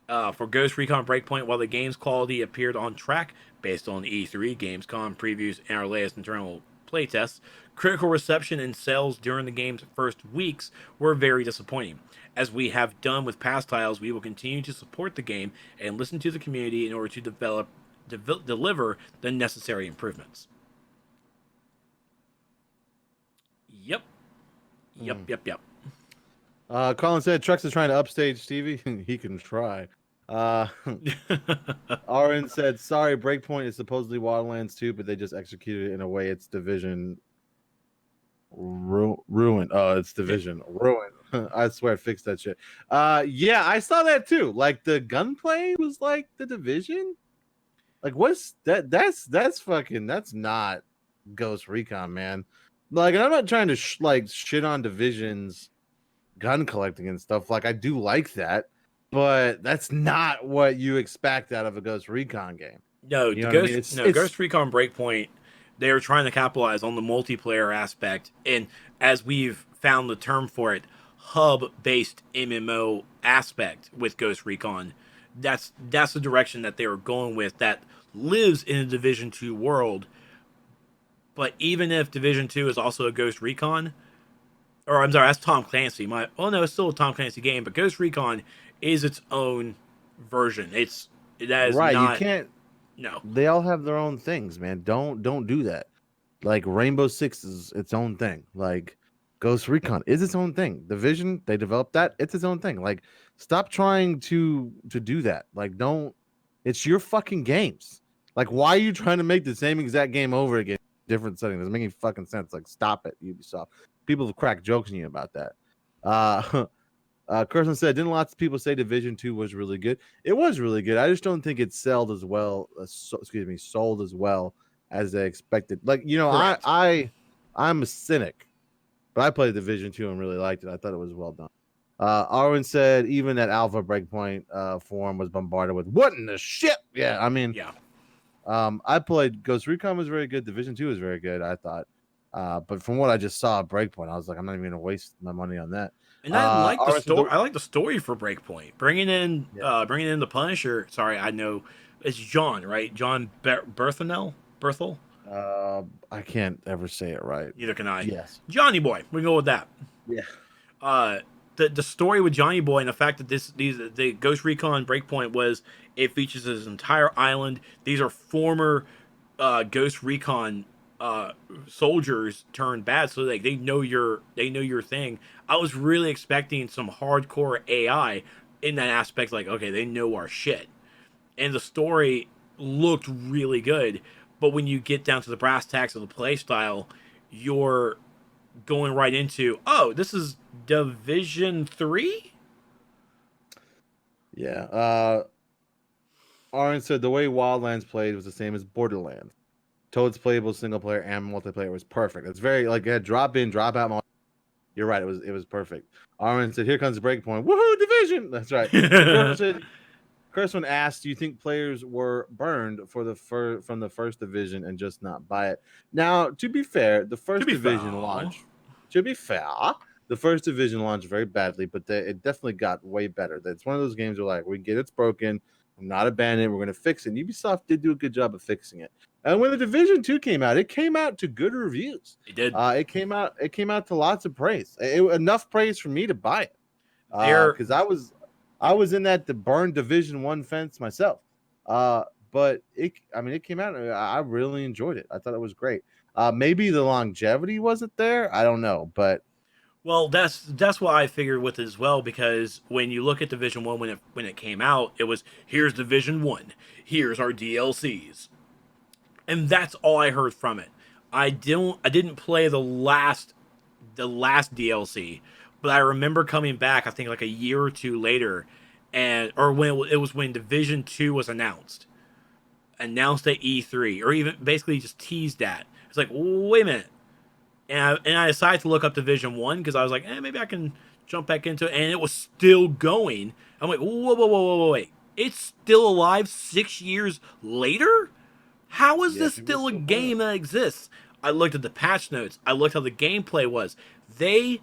For Ghost Recon Breakpoint, while the game's quality appeared on track based on E3, Gamescom previews, and our latest internal playtests, critical reception and sales during the game's first weeks were very disappointing. As we have done with past titles, we will continue to support the game and listen to the community in order to deliver the necessary improvements. Yep. Colin said Trex is trying to upstage Stevie. He can try. Aaron said, sorry, Breakpoint is supposedly Wildlands 2, but they just executed it in a way it's Division ruined. Oh, it's Division ruined. I swear, fix that shit. Yeah, I saw that too. Like the gunplay was like the Division. Like, what's that? That's not Ghost Recon, man. Like, and I'm not trying to shit on Division's gun collecting and stuff. Like, I do like that, but that's not what you expect out of a Ghost Recon game. No, Ghost Recon Breakpoint, they were trying to capitalize on the multiplayer aspect, and as we've found the term for it, hub-based MMO aspect with Ghost Recon. That's the direction that they were going with. That lives in a Division 2 world. But even if Division 2 is also a Ghost Recon, or I'm sorry, that's Tom Clancy. No, it's still a Tom Clancy game, but Ghost Recon is its own version. That is Right, not. you can't. No. They all have their own things, man. Don't do that. Like Rainbow Six is its own thing. Like Ghost Recon is its own thing. Division, they developed that. It's its own thing. Like, stop trying to do that. Like, don't. It's your fucking games. Like, why are you trying to make the same exact game over again? Different setting. Doesn't make any fucking sense. Like, stop it, Ubisoft. People have cracked jokes on you about that. Carson said, didn't lots of people say Division 2 was really good? It was really good. I just don't think it sold as well. Sold as well as they expected. Like, Correct. I'm a cynic, but I played Division 2 and really liked it. I thought it was well done. Arwen said even that Alpha Breakpoint forum was bombarded with what in the shit? Yeah, I mean, Yeah. I played Ghost Recon was very good. Division 2 was very good, I thought. But from what I just saw at Breakpoint, I was like, I'm not even going to waste my money on that. And I like the Arwen said story. I like the story for Breakpoint. Bringing in the Punisher. Sorry, I know it's John, right? John Berthel. I can't ever say it right. Neither can I. Yes. Johnny Boy. We can go with that. Yeah. The story with Johnny Boy and the fact that the Ghost Recon Breakpoint was it features this entire island. These are former Ghost Recon soldiers turned bad, so like they know your thing. I was really expecting some hardcore AI in that aspect, like okay, they know our shit, and the story looked really good. But when you get down to the brass tacks of the play style, you're going right into this is Division 3. Yeah. Aaron said the way Wildlands played was the same as Borderlands. Toad's playable single player and multiplayer was perfect. It's very like it had drop in, drop out. You're right. It was perfect. Aaron said, "Here comes the Breakpoint. Woohoo! Division." That's right. Kirsten asked, "Do you think players were burned from the first Division and just not buy it?" Now, to be fair, the first Division launched. To be fair, the first Division launched very badly, but it definitely got way better. It's one of those games where like we get it's broken. I'm not abandoned it. We're going to fix it. And Ubisoft did do a good job of fixing it. And when the Division 2 came out, it came out to good reviews. It did. It came out to lots of praise. Enough praise for me to buy it. Because I was in the burned Division 1 fence myself. But it came out. I really enjoyed it. I thought it was great. Maybe the longevity wasn't there. I don't know, but well, that's what I figured with it as well, because when you look at Division 1 when it came out, it was here's Division 1, here's our DLCs. And that's all I heard from it. I didn't play the last DLC, but I remember coming back I think like a year or two later or when it was when Division 2 was announced at E3, or even basically just teased that. It's like, wait a minute. And I decided to look up Division 1 because I was like, maybe I can jump back into it. And it was still going. I'm like, whoa, wait. It's still alive 6 years later? How is this still a game that exists? I looked at the patch notes. I looked how the gameplay was. They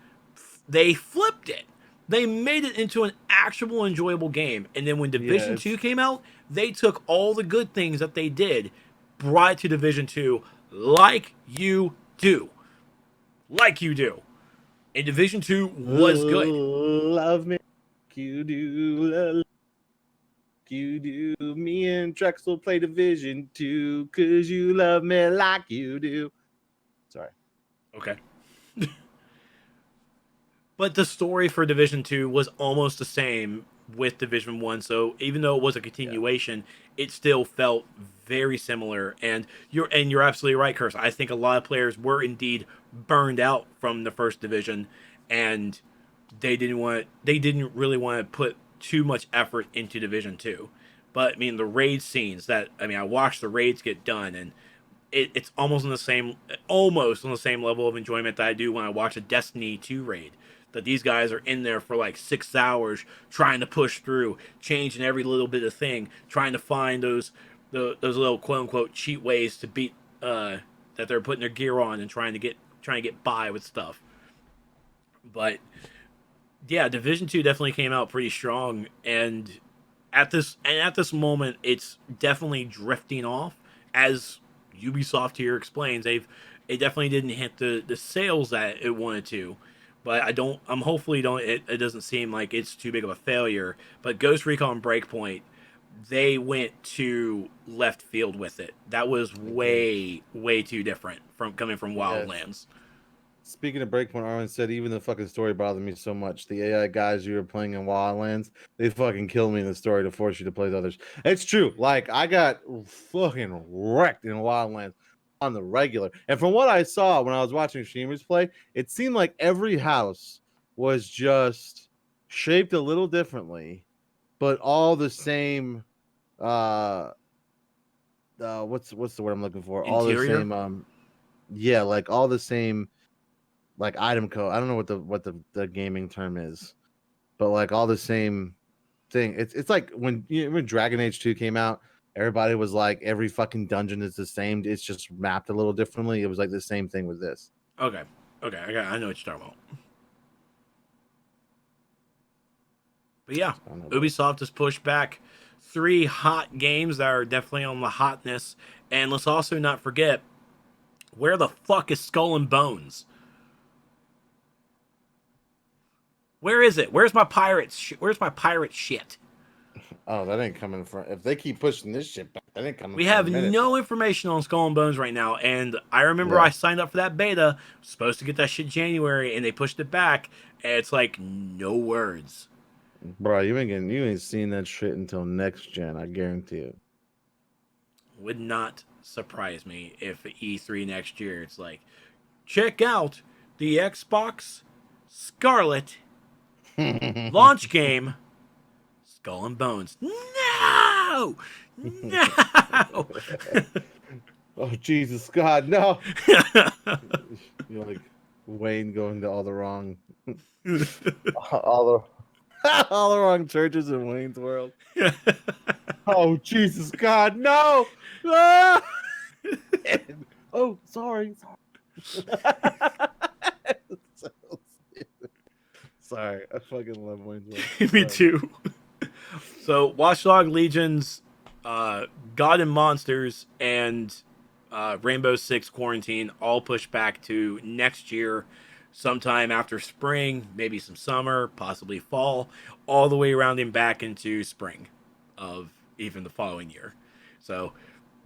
flipped it. They made it into an actual enjoyable game. And then when Division 2 came out, they took all the good things that they did, brought it to Division 2 like you do. Like you do. And Division 2 was good. Love me like you do. You do. Me and Trex will play Division 2 because you love me like you do. Sorry. Okay. But the story for Division 2 was almost the same with Division 1, so even though it was a continuation, it still felt very similar. And you're absolutely right, Curse. I think a lot of players were indeed burned out from the first Division, and they didn't really want to put too much effort into Division 2. But I mean the raid scenes I watched the raids get done, and it's almost on the same level of enjoyment that I do when I watch a Destiny 2 raid. That these guys are in there for like 6 hours trying to push through, changing every little bit of thing, trying to find those little quote unquote cheat ways to beat that they're putting their gear on and trying to get by with stuff. But Yeah, Division 2 definitely came out pretty strong, and at this moment, it's definitely drifting off. As Ubisoft here explains, it definitely didn't hit the sales that it wanted to. But I'm hopefully don't it doesn't seem like it's too big of a failure. But Ghost Recon Breakpoint, they went to left field with it. That was way too different from coming from Wildlands. Speaking of Breakpoint, Arlen said even the fucking story bothered me so much. The AI guys you were playing in Wildlands, they fucking killed me in the story to force you to play the others. It's true. Like, I got fucking wrecked in Wildlands on the regular. And from what I saw when I was watching streamers play, it seemed like every house was just shaped a little differently, but all the same. What's the word I'm looking for? Interior? All the same. Yeah, like all the same. Like item code. I don't know what the gaming term is, but like all the same thing. It's like when Dragon Age 2 came out, everybody was like every fucking dungeon is the same. It's just mapped a little differently. It was like the same thing with this. Okay. I know what you're talking about. But yeah, Ubisoft has pushed back 3 hot games that are definitely on the hotness, and let's also not forget, where the fuck is Skull and Bones? Where is it? Where's my pirate shit? Oh, that ain't coming from. If they keep pushing this shit back, that ain't coming. We have no information on Skull and Bones right now, and I remember I signed up for that beta, supposed to get that shit January, and they pushed it back, and it's like no words. Bro, you ain't seeing that shit until next gen. I guarantee it. Would not surprise me if E3 next year it's like, check out the Xbox Scarlet launch game, Skull and Bones. No! Oh, Jesus God, no! You're like Wayne going to all the wrong wrong churches in Wayne's World. Oh, Jesus God, no! Ah! Oh, sorry. Sorry, I fucking love Wayne's World. Me too. So, Watchdog Legions, God and Monsters, and Rainbow Six Quarantine all pushed back to next year, sometime after spring, maybe some summer, possibly fall, all the way around and back into spring of even the following year. So,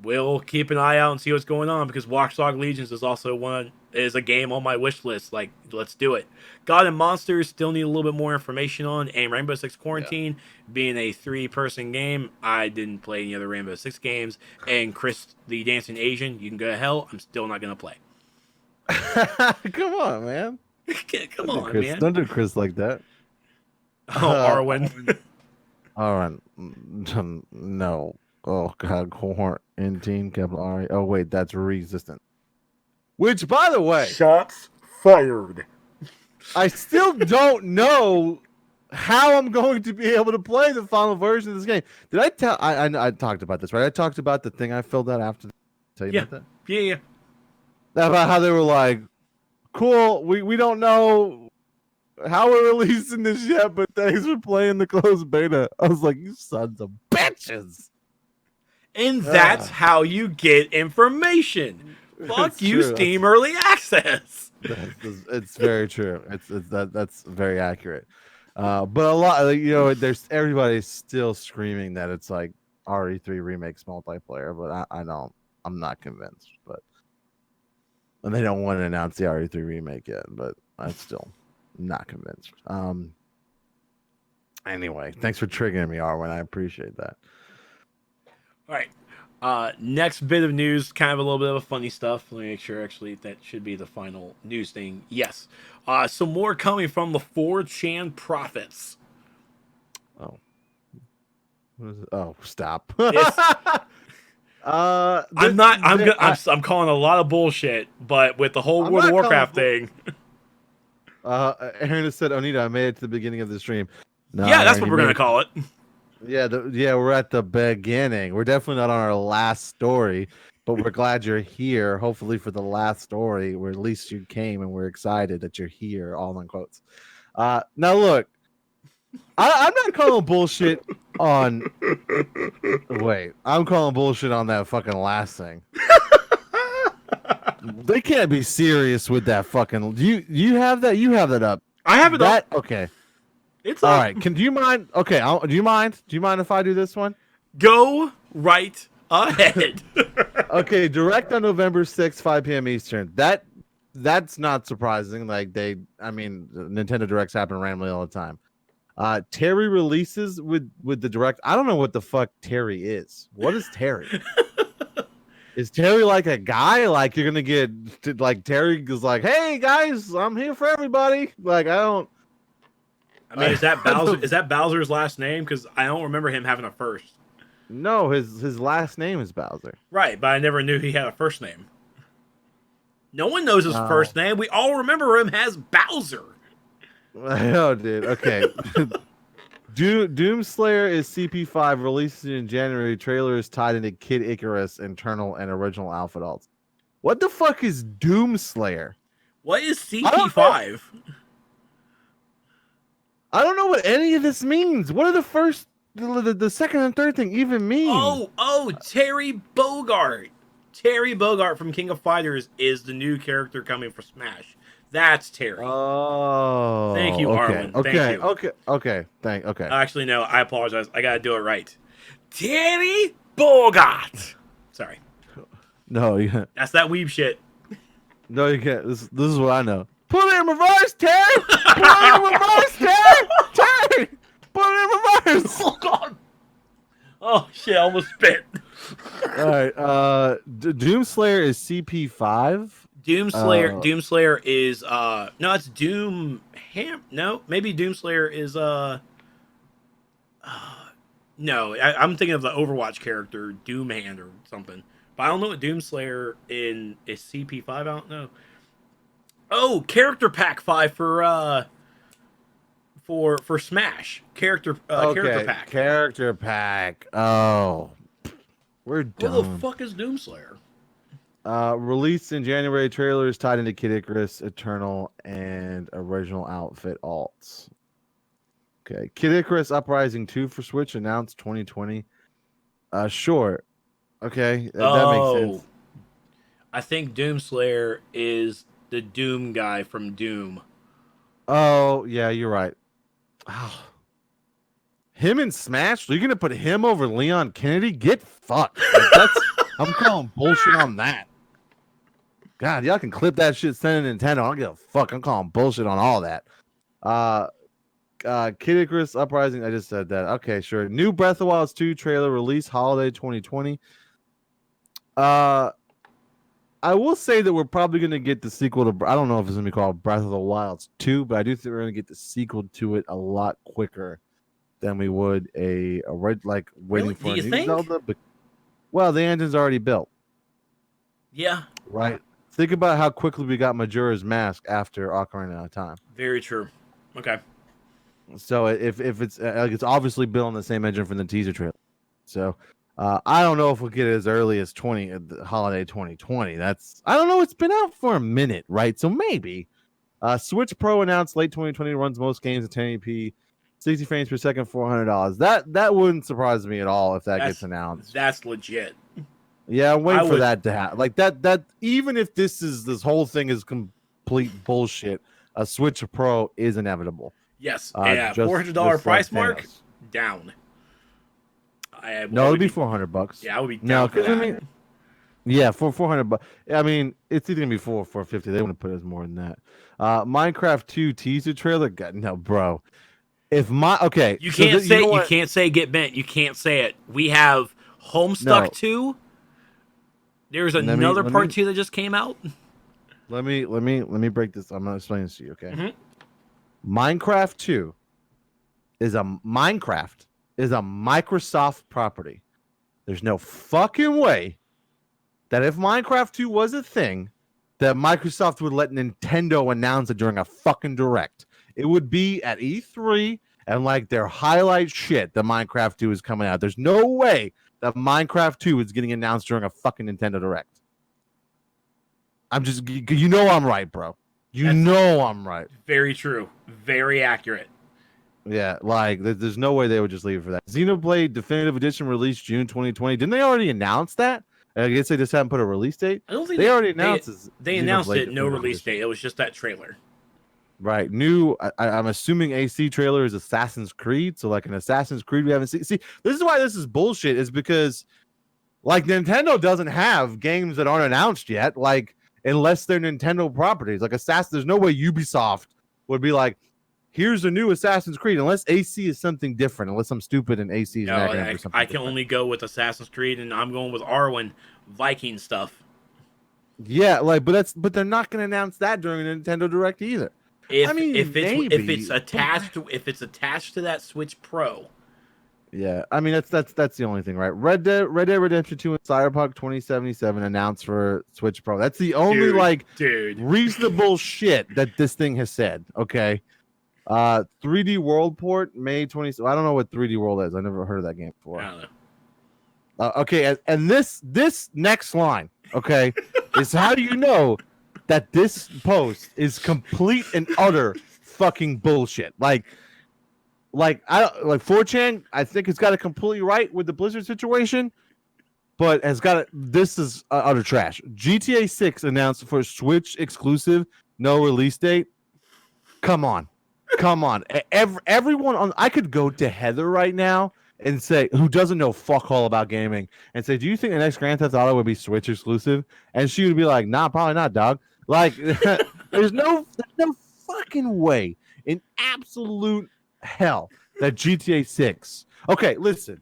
we'll keep an eye out and see what's going on, because Watchdog Legions is also is a game on my wish list. Like, let's do it. God and Monsters still need a little bit more information on, and Rainbow Six Quarantine being a 3-person game, I didn't play any other Rainbow Six games. And Chris the Dancing Asian, you can go to hell. I'm still not gonna play. Come on, man. Come on, man. Don't do Chris like that. Oh, Arwen. Arwen. No. Oh God, quarantine, capital R. Oh wait, that's resistant. Which, by the way, Shots fired. I still don't know how I'm going to be able to play the final version of this game. Did I tell? I talked about this, right? I talked about the thing I filled out after. Tell you about that? Yeah. About how they were like, cool. We don't know how we're releasing this yet, but thanks for playing the closed beta. I was like, you sons of bitches. And that's how you get information. Fuck you, true. Steam Early Access. It's very true. That's very accurate. But a lot, there's everybody's still screaming that it's like RE3 remakes multiplayer, but I'm not convinced. And they don't want to announce the RE3 remake yet, but I'm still not convinced. Anyway, thanks for triggering me, Arwen. I appreciate that. All right. Next bit of news, kind of a little bit of a funny stuff. Let me make sure, actually, that should be the final news thing. Yes. Some more coming from the 4chan prophets. Oh. What is it? Oh, stop. I'm calling a lot of bullshit, but with the whole World of Warcraft thing. Aaron has said, Onita, I made it to the beginning of the stream. No, yeah, that's what we're going to call it. Yeah, we're at the beginning. We're definitely not on our last story, but we're glad you're here. Hopefully for the last story, where at least you came, and we're excited that you're here. All in quotes. Now look, I'm not calling bullshit on. Wait, I'm calling bullshit on that fucking last thing. They can't be serious with that fucking. You have that? You have that up? I have it up. Okay. It's all up. right. Do you mind? Okay. Do you mind? Do you mind if I do this one? Go right ahead. Okay. Direct on November 6th, 5 p.m. Eastern. That's not surprising. Like Nintendo Directs happen randomly all the time. Terry releases with the Direct. I don't know what the fuck Terry is. What is Terry? Is Terry like a guy? Like you're gonna get like Terry is like, hey guys, I'm here for everybody. Like I don't. I mean, is that Bowser? Is that Bowser's last name? Because I don't remember him having a first. No, his last name is Bowser. Right, but I never knew he had a first name. No one knows his first name. We all remember him as Bowser. Oh, dude. Okay. Doomslayer is CP5 released in January. Trailer is tied into Kid Icarus internal and original outfit alts. What the fuck is Doomslayer? What is CP5? I don't know what any of this means. What are the second and third thing even mean? Oh, Terry Bogard. Terry Bogard from King of Fighters is the new character coming for Smash. That's Terry. Oh, thank you, Arlen. Okay, thank you. okay. Actually, no, I apologize. I gotta do it right. Terry Bogard. Sorry. No, you. That's that weeb shit. No, you can't. This is what I know. Put it in reverse, Terry. Put it in reverse, Terry. Terry, put it in reverse. Oh God. Oh shit! I almost spit. All right. Doomslayer is CP5. Doomslayer is no, it's no, maybe Doomslayer is no, I'm thinking of the Overwatch character Doomhand or something. But I don't know what Doomslayer is CP5. I don't know. Oh, character pack 5 for Smash. Character pack. Character pack. Oh. We're done. What the fuck is Doomslayer? Released in January, trailer is tied into Kid Icarus, Eternal, and original outfit alts. Okay. Kid Icarus Uprising 2 for Switch announced 2020. Sure. Okay. That makes sense. I think Doomslayer is the Doom guy from Doom. Oh, yeah, you're right. Oh. Him in Smash? You're going to put him over Leon Kennedy? Get fucked. Like, I'm calling bullshit on that. God, y'all can clip that shit, send it to Nintendo. I don't give a fuck. I'm calling bullshit on all that. Kid Icarus Uprising, I just said that. Okay, sure. New Breath of the Wild 2 trailer release holiday 2020. I will say that we're probably going to get the sequel to, I don't know if it's going to be called Breath of the Wild 2, but I do think we're going to get the sequel to it a lot quicker than we would waiting for a new Zelda. But, well, the engine's already built. Yeah. Right. Think about how quickly we got Majora's Mask after Ocarina of Time. Very true. Okay. So if it's obviously built on the same engine from the teaser trailer. So I don't know if we'll get it as early as holiday 2020. I don't know. It's been out for a minute, right? So maybe. Switch Pro announced late 2020 runs most games at 1080p, 60 frames per second, $400. That wouldn't surprise me at all if that gets announced. That's legit. Yeah, I'm waiting for that to happen. Like that even if this whole thing is complete bullshit, a Switch Pro is inevitable. Yes. Yeah. $400 price mark down. No, it'd be $400. Yeah, I would be down for that. I mean, yeah, for $400. I mean, it's either gonna be $450. They want to put us more than that. Minecraft 2 teaser trailer. God, no, bro. You can't say get bent. You can't say it. We have Homestuck 2. There's another part 2 that just came out. Let me break this. I'm gonna explain this to you, okay? Mm-hmm. Minecraft 2 is a Microsoft property. There's no fucking way that if Minecraft 2 was a thing, that Microsoft would let Nintendo announce it during a fucking direct. It would be at E3 and like their highlight shit that Minecraft 2 is coming out. There's no way that Minecraft 2 is getting announced during a fucking Nintendo Direct. I'm right, bro. I'm right. Very true. Very accurate. Yeah, like there's no way they would just leave it for that. Xenoblade Definitive Edition released June 2020. Didn't they already announce that? I guess they just haven't put a release date. I don't think they already announced. They announced it. No release date. It was just that trailer. Right. New. I'm assuming AC trailer is Assassin's Creed. So like an Assassin's Creed we haven't seen. See, this is why this is bullshit. Is because like Nintendo doesn't have games that aren't announced yet. Like unless they're Nintendo properties. Like Assassin. There's no way Ubisoft would be like, here's a new Assassin's Creed, unless AC is something different, unless I'm stupid and AC is I can only go with Assassin's Creed, and I'm going with Arwen Viking stuff. Yeah, like, but they're not going to announce that during a Nintendo Direct either. If it's attached to that Switch Pro. Yeah, I mean that's the only thing, right? Red Dead Redemption 2 and Cyberpunk 2077 announced for Switch Pro. That's the only reasonable shit that this thing has said. Okay. 3D World port May 20. I don't know what 3D World is. I never heard of that game before. I don't know. Okay, and this next line, okay, is how do you know that this post is complete and utter fucking bullshit? Like 4chan, I think it's got it completely right with the Blizzard situation, but has got it. This is utter trash. GTA 6 announced for Switch exclusive, no release date. Come on. Everyone on. I could go to Heather right now and say, who doesn't know fuck all about gaming, and say, do you think the next Grand Theft Auto would be Switch exclusive? And she would be like, nah, probably not, dog. Like, there's no fucking way in absolute hell that GTA 6. Okay, listen.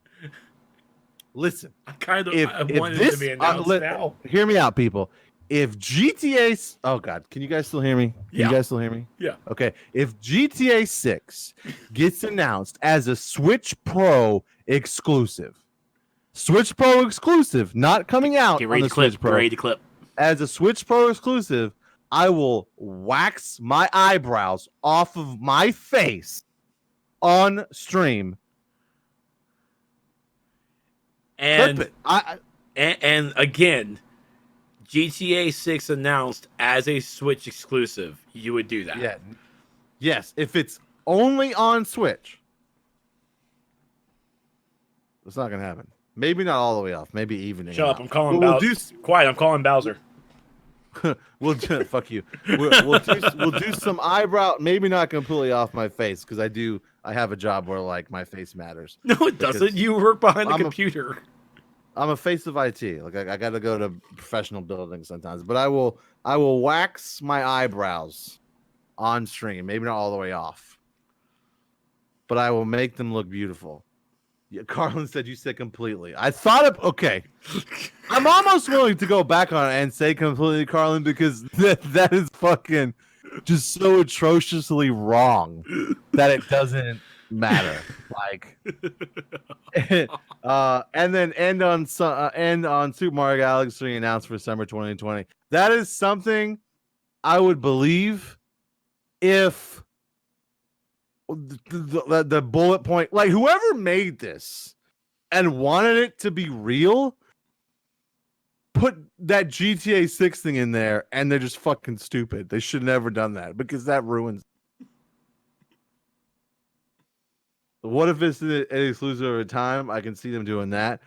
I wanted it to be announced now. Hear me out, people. If GTA, oh god, can you guys still hear me? Can you guys still hear me? Yeah. Okay. If GTA 6 gets announced as a Switch Pro exclusive, not coming out on the Switch Pro. Get ready to clip. As a Switch Pro exclusive, I will wax my eyebrows off of my face on stream. And clip it. And again, GTA 6 announced as a Switch exclusive, you would do that. Yeah. Yes, if it's only on Switch. It's not going to happen. Maybe not all the way off. Maybe evening. Shut up, I'm calling Bowser. Quiet, I'm calling Bowser. We'll fuck you. We'll do some eyebrow, maybe not completely off my face, because I have a job where like my face matters. No, it doesn't. You work behind the computer. I'm a face of IT. Like I got to go to professional buildings sometimes, but I will wax my eyebrows on stream. Maybe not all the way off, but I will make them look beautiful. Yeah, Carlin said you said completely. I thought of okay. I'm almost willing to go back on it and say completely, Carlin, because that is fucking just so atrociously wrong that it doesn't matter. Like, and then end on Super Mario Galaxy 3 announced for summer 2020. That is something I would believe if the bullet point, like whoever made this and wanted it to be real, put that GTA 6 thing in there, and they're just fucking stupid. They should have never done that because that ruins. What if it's an exclusive over time? I can see them doing that.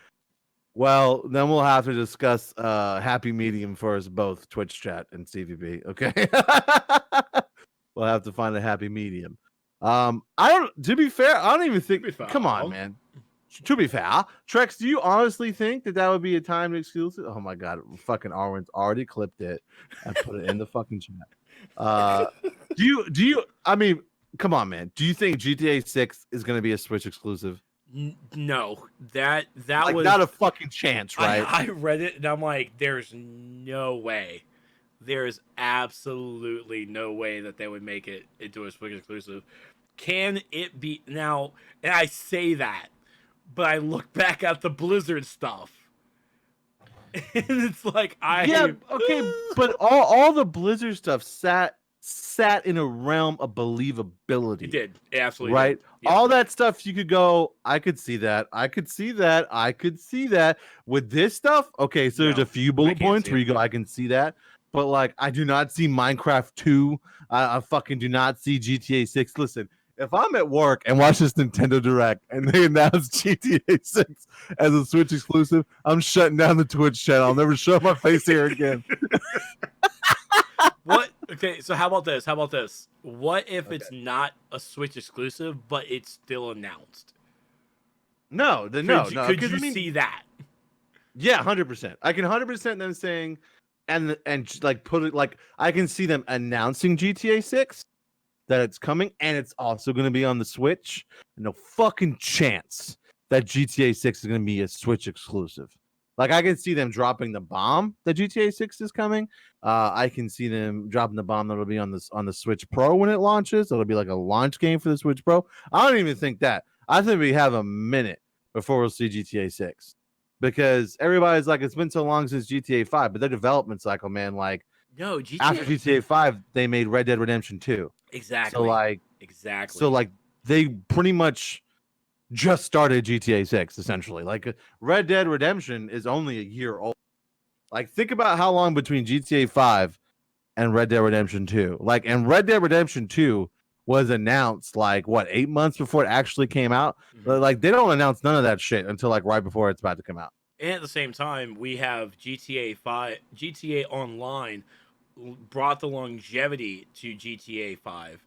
Well, then we'll have to discuss happy medium for us both, Twitch chat and CVB. Okay, we'll have to find a happy medium. To be fair, I don't even think. Come on, man. To be fair, Trex, do you honestly think that would be a timed exclusive? Oh my god, fucking Arwen's already clipped it and put it in the fucking chat. Do you? I mean, come on, man. Do you think GTA 6 is going to be a Switch exclusive? No, that like, was not a fucking chance, right? I read it and I'm like, there's no way. There's absolutely no way that they would make it into a Switch exclusive. Can it be now? And I say that, but I look back at the Blizzard stuff, and it's like okay, but all the Blizzard stuff sat in a realm of believability. It did, absolutely, right? Yeah. All that stuff you could go, I could see that. With this stuff, okay, so there's a few bullet points where you go, I can see that. but like I do not see Minecraft 2. I fucking do not see GTA 6. Listen, if I'm at work and watch this Nintendo Direct and they announce GTA 6 as a Switch exclusive, I'm shutting down the Twitch channel. I'll never show my face here again. What? Okay, so how about this? What if it's not a Switch exclusive, but it's still announced? No. Could you see that? Yeah, 100%. I can 100% them saying, and like put it like I can see them announcing GTA 6 that it's coming, and it's also going to be on the Switch. No fucking chance that GTA 6 is going to be a Switch exclusive. Like I can see them dropping the bomb that GTA 6 is coming. I can see them dropping the bomb that'll be on the Switch Pro when it launches. It'll be like a launch game for the Switch Pro. I don't even think that. I think we have a minute before we'll see GTA 6 because everybody's like, it's been so long since GTA 5, but their development cycle, man, like after GTA 5, they made Red Dead Redemption 2. Exactly. So like they pretty much just started GTA 6 essentially. Like Red Dead Redemption is only a year old. Like think about how long between GTA 5 and Red Dead Redemption 2. Like and Red Dead Redemption 2 was announced like what 8 months before it actually came out. But like they don't announce none of that shit until like right before it's about to come out. And at the same time, we have GTA Online brought the longevity to GTA 5.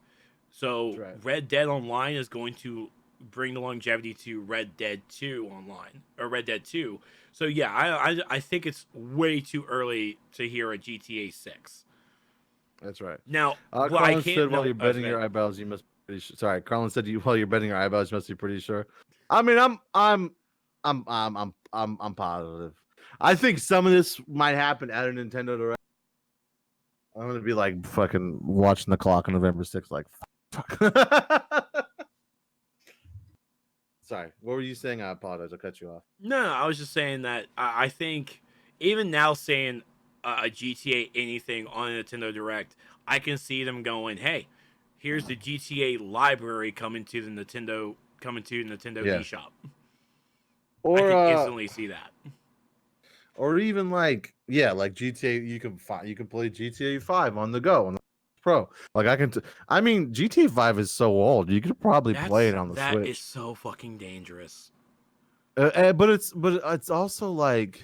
So right. Red Dead Online is going to bring the longevity to Red Dead 2 Online or Red Dead 2. So yeah, I think it's way too early to hear a GTA 6. That's right. Now, Carlin said while you're betting your eyeballs, you must be pretty sure. Sorry, Carlin said while you're betting your eyeballs, you must be pretty sure. I mean, I'm positive. I think some of this might happen at a Nintendo Direct. I'm gonna be like fucking watching the clock on November 6th, like fuck. Sorry, what were you saying? I apologize. I cut you off. No, I was just saying that I think even now saying a GTA anything on a Nintendo Direct, I can see them going, "Hey, here's the GTA library coming to the Nintendo eShop." Or I can instantly see that. Or even like GTA, you can play GTA 5 on the go on the Pro. Like I mean GTA 5 is so old. You could probably play it on the Switch. That is so fucking dangerous. But it's also like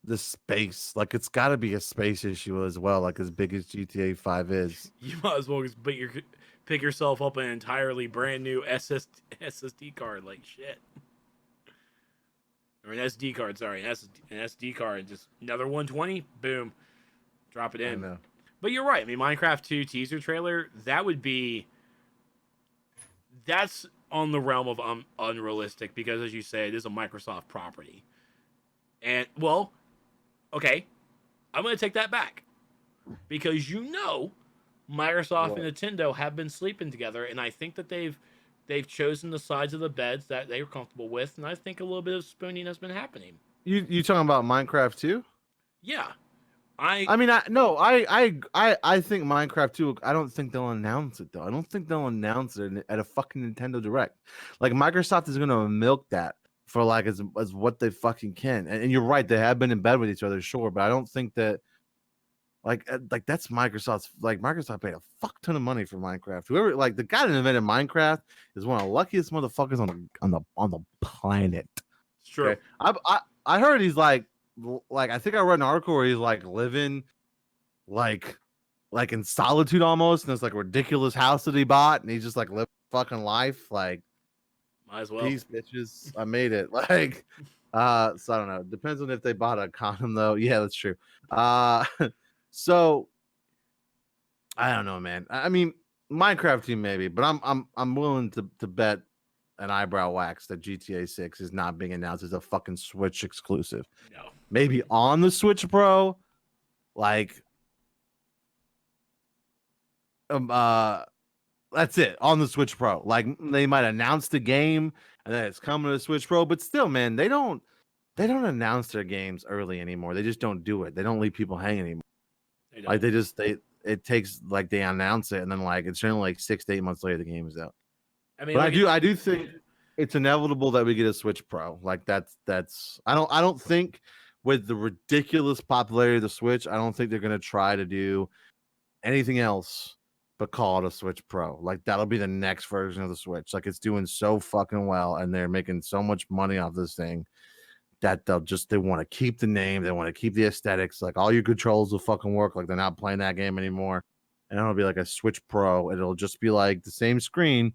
the space. Like it's got to be a space issue as well. Like as big as GTA 5 is. You might as well pick yourself up an entirely brand new SSD card. Like shit. Or an SD card, sorry. An SD card. Just another 120. Boom. Drop it in. I know. But you're right. I mean, Minecraft 2 teaser trailer, that's on the realm of unrealistic because, as you say, it is a Microsoft property. And, well, okay, I'm going to take that back. Because Microsoft and Nintendo have been sleeping together, and I think that they've chosen the sides of the beds that they were comfortable with, and I think a little bit of spooning has been happening. You talking about Minecraft 2? Yeah. I think Minecraft 2, I don't think they'll announce it though. I don't think they'll announce it at a fucking Nintendo Direct. Like Microsoft is gonna milk that for like as what they fucking can. And you're right, they have been in bed with each other, sure, but I don't think that like that's Microsoft's Microsoft paid a fuck ton of money for Minecraft. Whoever like the guy that invented Minecraft is one of the luckiest motherfuckers on the planet. It's true. Okay? I heard he's like I think I read an article where he's like living like in solitude almost, and it's like a ridiculous house that he bought, and he's just like living fucking life. Like, might as well. Peace, bitches. I made it. Like, so I don't know. Depends on if they bought a condom though. Yeah, that's true. So I don't know, man. I mean, Minecraft team maybe, but I'm willing to bet an eyebrow wax that GTA 6 is not being announced as a fucking Switch exclusive. No. Maybe on the Switch Pro, like that's it, on the Switch Pro. Like they might announce the game and then it's coming to the Switch Pro, but still, man, they don't announce their games early anymore. They just don't do it. They don't leave people hanging anymore. Like it takes like they announce it and then like it's generally like 6 to 8 months later the game is out. I mean, but I do think it's inevitable that we get a Switch Pro. Like that's I don't think with the ridiculous popularity of the Switch, I don't think they're gonna try to do anything else but call it a Switch Pro. Like that'll be the next version of the Switch. Like it's doing so fucking well, and they're making so much money off this thing that they want to keep the name, they want to keep the aesthetics. Like all your controls will fucking work. Like they're not playing that game anymore, and it'll be like a Switch Pro. It'll just be like the same screen.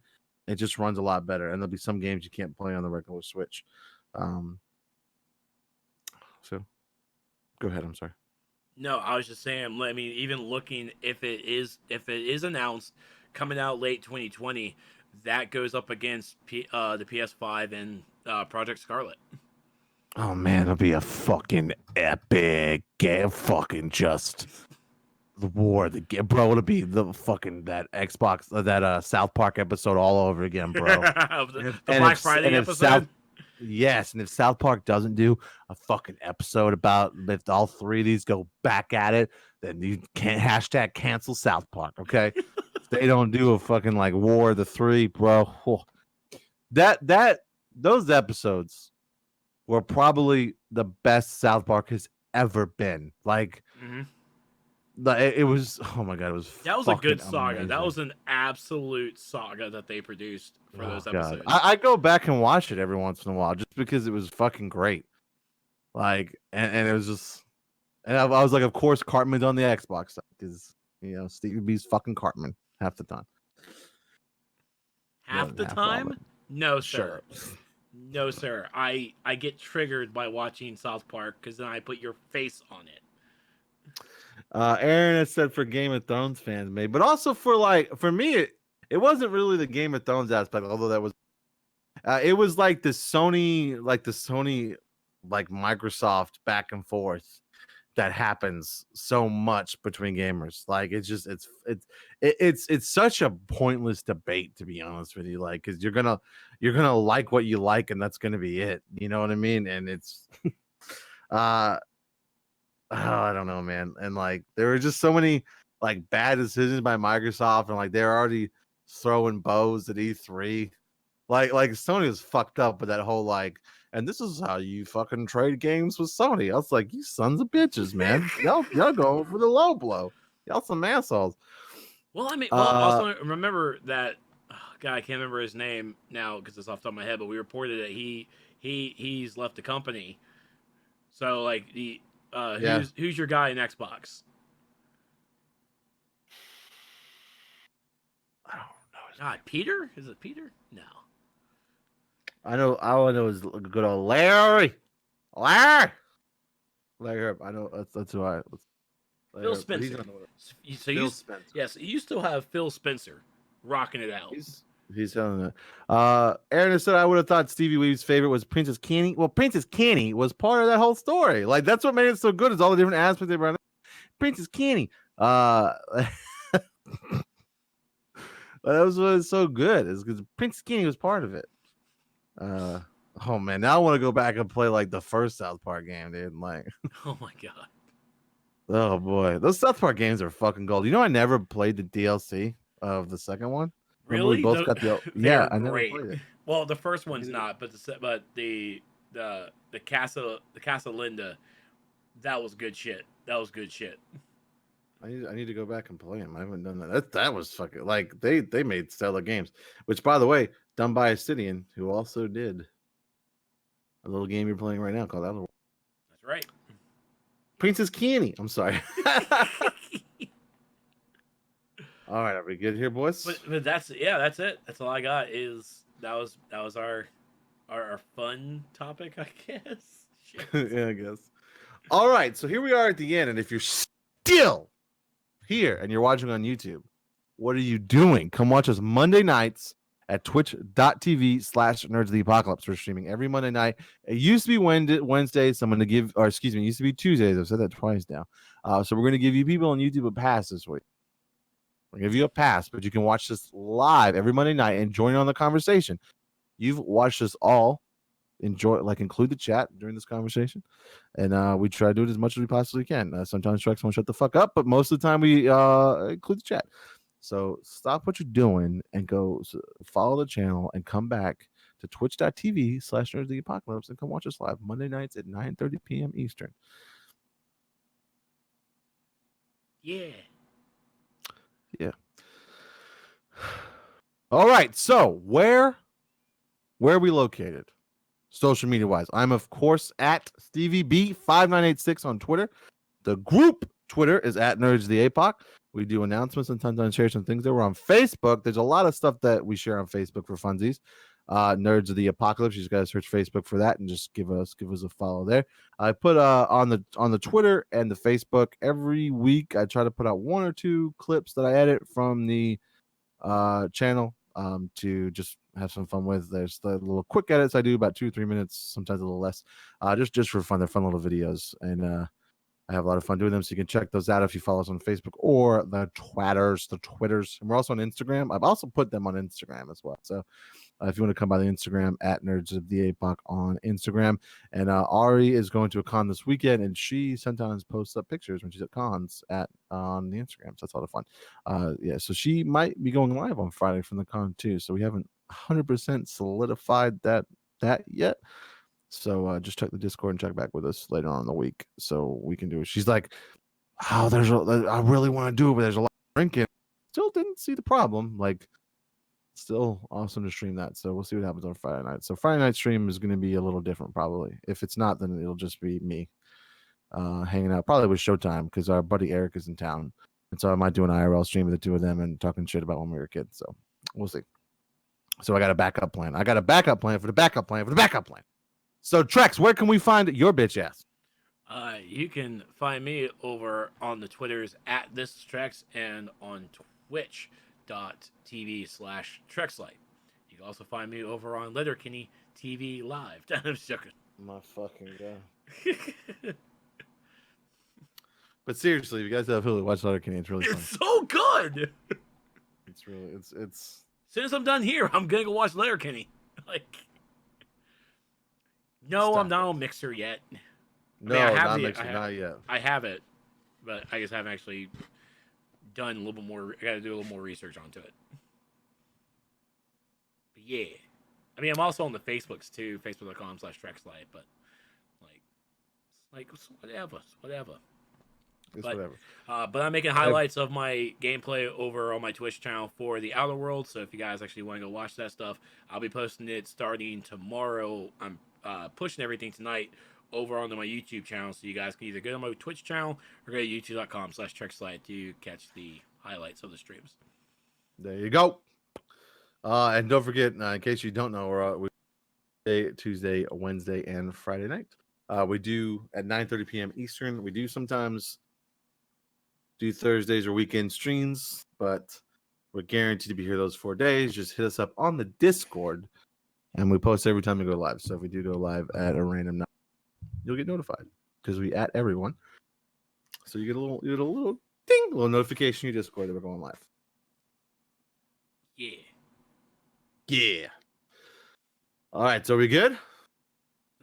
It just runs a lot better, and there'll be some games you can't play on the regular Switch. So, go ahead. I'm sorry. No, I was just saying. I mean, even looking if it is announced coming out late 2020, that goes up against the PS5 and Project Scarlet. Oh man, it'll be a fucking epic game. Fucking just the war, the game, bro. It'll be the fucking that Xbox, that South Park episode all over again, bro. the Black Friday episode. Yes, and if South Park doesn't do a fucking episode about if all three of these go back at it, then you can't cancel South Park, okay? If they don't do a fucking like War of the Three, bro. Those episodes were probably the best South Park has ever been. Like, it was. Oh my god, that was a good saga. Amazing. That was an absolute saga that they produced for those episodes. I go back and watch it every once in a while just because it was fucking great. Like, and it was just, and I was like, of course, Cartman's on the Xbox side because Stevie B's fucking Cartman half the time. Half the time? No, sir. Sure. No, sir. I get triggered by watching South Park because then I put your face on it. Aaron has said for Game of Thrones fans, maybe, but also for me, it wasn't really the Game of Thrones aspect, although that was, it was like the Sony, like Microsoft back and forth that happens so much between gamers. Like it's such a pointless debate, to be honest with you. Like, because you're gonna like what you like, and that's gonna be it. You know what I mean? And it's, I don't know, man. And like there were just so many like bad decisions by Microsoft, and like they're already throwing bows at E3. Like Sony was fucked up with that whole like, and this is how you fucking trade games with Sony. I was like, you sons of bitches, man. y'all going for the low blow. Y'all some assholes. Well, I mean, also remember that guy. I can't remember his name now because it's off the top of my head. But we reported that he's left the company. So like who's your guy in Xbox? I don't know. God, Peter? Is it Peter? No. I know. All I know is good old Larry. Larry. I know that's who I. Phil Spencer. Phil Spencer. Yes, you still have Phil Spencer rocking it out. He's selling it. Aaron said I would have thought Stevie Weave's favorite was Princess Kenny. Well, Princess Kenny was part of that whole story. Like that's what made it so good. Is all the different aspects they brought in. Princess Kenny. That was what was so good. Is because Princess Kenny was part of it. Oh man, now I want to go back and play like the first South Park game, dude. Like, oh my god. Oh boy, those South Park games are fucking gold. You know, I never played the DLC of the second one. Really? We both got the yeah. I never great. played it. Well, the first one's not, but the Casa Linda, that was good shit. That was good shit. I need to go back and play them. I haven't done that. That was fucking like they made stellar games. Which, by the way, done by Obsidian, who also did a little game you're playing right now called Overwatch. That's right. Princess Kenny. I'm sorry. All right, are we good here, boys? But that's it. That's all I got. That was our fun topic, I guess. Yeah, I guess. All right, so here we are at the end, and if you're still here and you're watching on YouTube, what are you doing? Come watch us Monday nights at twitch.tv/Nerds of the Apocalypse. We're streaming every Monday night. It used to be Wednesdays. So I'm going to give, or excuse me, it used to be Tuesdays. I've said that twice now. So we're going to give you people on YouTube a pass this week. We'll give you a pass, but you can watch this live every Monday night and join in on the conversation. You've watched us all. Include the chat during this conversation. And we try to do it as much as we possibly can. Sometimes Trex won't shut the fuck up, but most of the time we include the chat. So stop what you're doing and go follow the channel and come back to twitch.tv/nerdsoftheapocalypse and come watch us live Monday nights at 9:30 p.m. Eastern. Yeah. All right. So where are we located? Social media wise, I'm of course at StevieB5986 on Twitter. The group Twitter is at Nerds of the APOC. We do announcements and sometimes share some things that we're on Facebook. There's a lot of stuff that we share on Facebook for funsies. Nerds of the Apocalypse. You just gotta search Facebook for that and just give us a follow there. I put on the Twitter and the Facebook every week. I try to put out 1 or 2 clips that I edit from the channel to just have some fun with. There's the little quick edits I do, about 2-3 minutes, sometimes a little less, just for fun. They're fun little videos, and I have a lot of fun doing them. So you can check those out if you follow us on Facebook or the Twitters, and we're also on Instagram. I've also put them on Instagram as well. So if you want to come by the Instagram at Nerds of the APOC on Instagram. And Ari is going to a con this weekend, and she sometimes posts up pictures when she's at cons on the Instagram. So that's a lot of fun. So she might be going live on Friday from the con too. So we haven't 100% solidified that yet. So just check the Discord and check back with us later on in the week so we can do it. She's like, I really want to do it, but there's a lot of drinking. Still didn't see the problem. Like, still awesome to stream that. So we'll see what happens on Friday night. So Friday night stream is going to be a little different probably. If it's not, then it'll just be me hanging out probably with Showtime because our buddy Eric is in town. And so I might do an IRL stream with the two of them and talking shit about when we were kids. So we'll see. So I got a backup plan. I got a backup plan for the backup plan for the backup plan. So Trex, where can we find your bitch ass? You can find me over on the Twitters at ThisTrex and on twitch.tv/TrexLight. You can also find me over on Letterkenny TV Live. I'm joking. My fucking god. But seriously, if you guys have Hulu, watch Letterkenny. It's really fun. It's so good. It's really it's. As soon as I'm done here, I'm gonna go watch Letterkenny. No, I'm not on Mixer yet. No, not yet. I have it, but I just haven't actually done a little bit more. I got to do a little more research onto it. But yeah, I mean, I'm also on the Facebooks too, facebook.com/TrexLight. But whatever. Whatever. But I'm making highlights of my gameplay over on my Twitch channel for the Outer Worlds. So if you guys actually want to go watch that stuff, I'll be posting it starting tomorrow. I'm pushing everything tonight over onto my YouTube channel, so you guys can either go to my Twitch channel or go to youtube.com/TrexLight to catch the highlights of the streams. There you go. And don't forget, in case you don't know, we Tuesday, Wednesday, and Friday night. We do at 9:30 p.m. Eastern. We do sometimes do Thursdays or weekend streams, but we're guaranteed to be here those 4 days. Just hit us up on the Discord, and we post every time we go live. So if we do go live at a random night, you'll get notified because we at everyone. So you get a little ding, a little notification in your Discord that we're going live. Yeah. All right, so we good?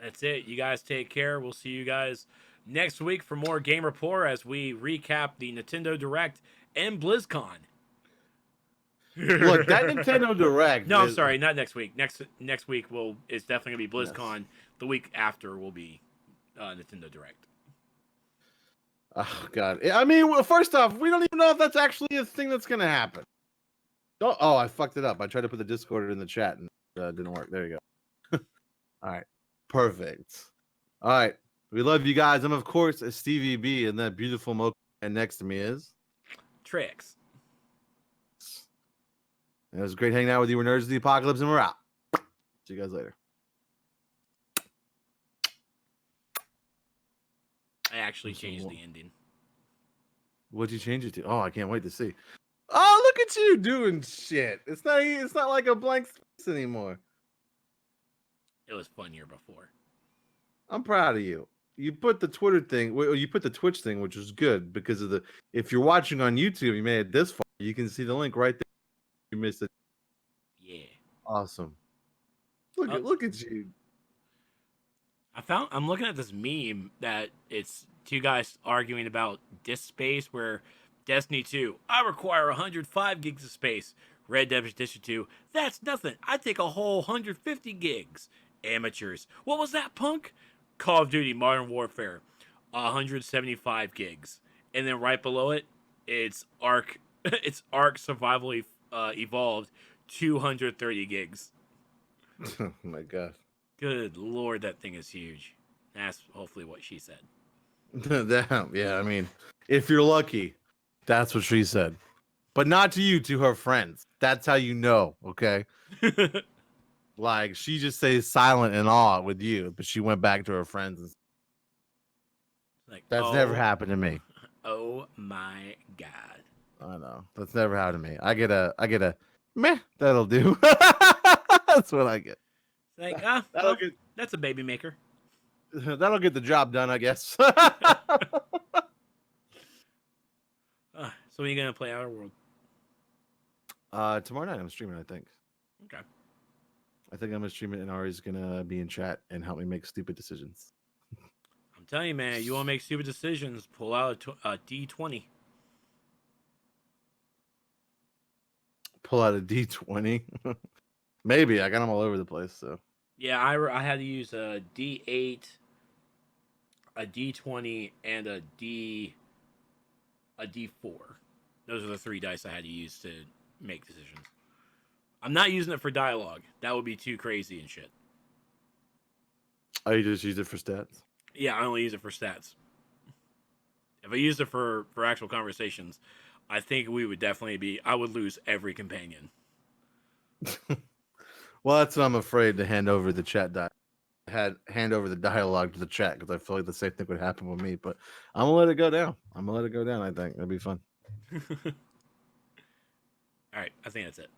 That's it. You guys take care. We'll see you guys next week for more Game Report as we recap the Nintendo Direct and BlizzCon. Look, that Nintendo Direct. No, I'm sorry, not next week. Next week it's definitely gonna be BlizzCon. Yes. The week after will be Nintendo Direct. Oh God! I mean, well, first off, we don't even know if that's actually a thing that's gonna happen. Oh, I fucked it up. I tried to put the Discord in the chat and it didn't work. There you go. All right, perfect. All right, we love you guys. I'm of course a Stevie B, and that beautiful mocha next to me is Trix. It was great hanging out with you. We're Nerds of the Apocalypse, and we're out. See you guys later. I actually changed the ending. What'd you change it to? Oh, I can't wait to see. Oh, look at you doing shit. It's not like a blank space anymore. It was funnier before. I'm proud of you. You put the Twitter thing, you put the Twitch thing, which was good because of if you're watching on YouTube, you made it this far, you can see the link right there. You missed it. Yeah. Awesome. Look at you. I'm looking at this meme that it's two guys arguing about disk space where Destiny 2, I require 105 gigs of space. Red Dead Redemption 2, that's nothing. I take a whole 150 gigs. Amateurs. What was that, punk? Call of Duty Modern Warfare, 175 gigs. And then right below it, it's Ark Survival Evolved, 230 gigs. Oh my god. Good lord, that thing is huge. That's hopefully what she said. Damn, yeah, I mean, if you're lucky, that's what she said. But not to you, to her friends. That's how you know, okay? Like, she just stays silent and awe with you, but she went back to her friends. And Like, that's never happened to me. Oh my god. I know. That's never happened to me. I get a meh, that'll do. That's what I get. Like, that's a baby maker. That'll get the job done, I guess. So when are you gonna play Outer World? Tomorrow night I'm streaming, I think. Okay. I think I'm gonna stream it, and Ari's gonna be in chat and help me make stupid decisions. I'm telling you, man, you want to make stupid decisions, pull out a D20. Pull out a D20. Maybe I got them all over the place. So Yeah, I had to use a D8, a D20, and a D4. Those are the 3 dice I had to use to make decisions. I'm not using it for dialogue. That would be too crazy and shit. Oh, you just use it for stats? Yeah, I only use it for stats. If I used it for actual conversations, I think we would definitely I would lose every companion. Well, that's what I'm afraid to hand over the hand over the dialogue to the chat, because I feel like the same thing would happen with me. But I'm gonna let it go down. I think that'd be fun. All right, I think that's it.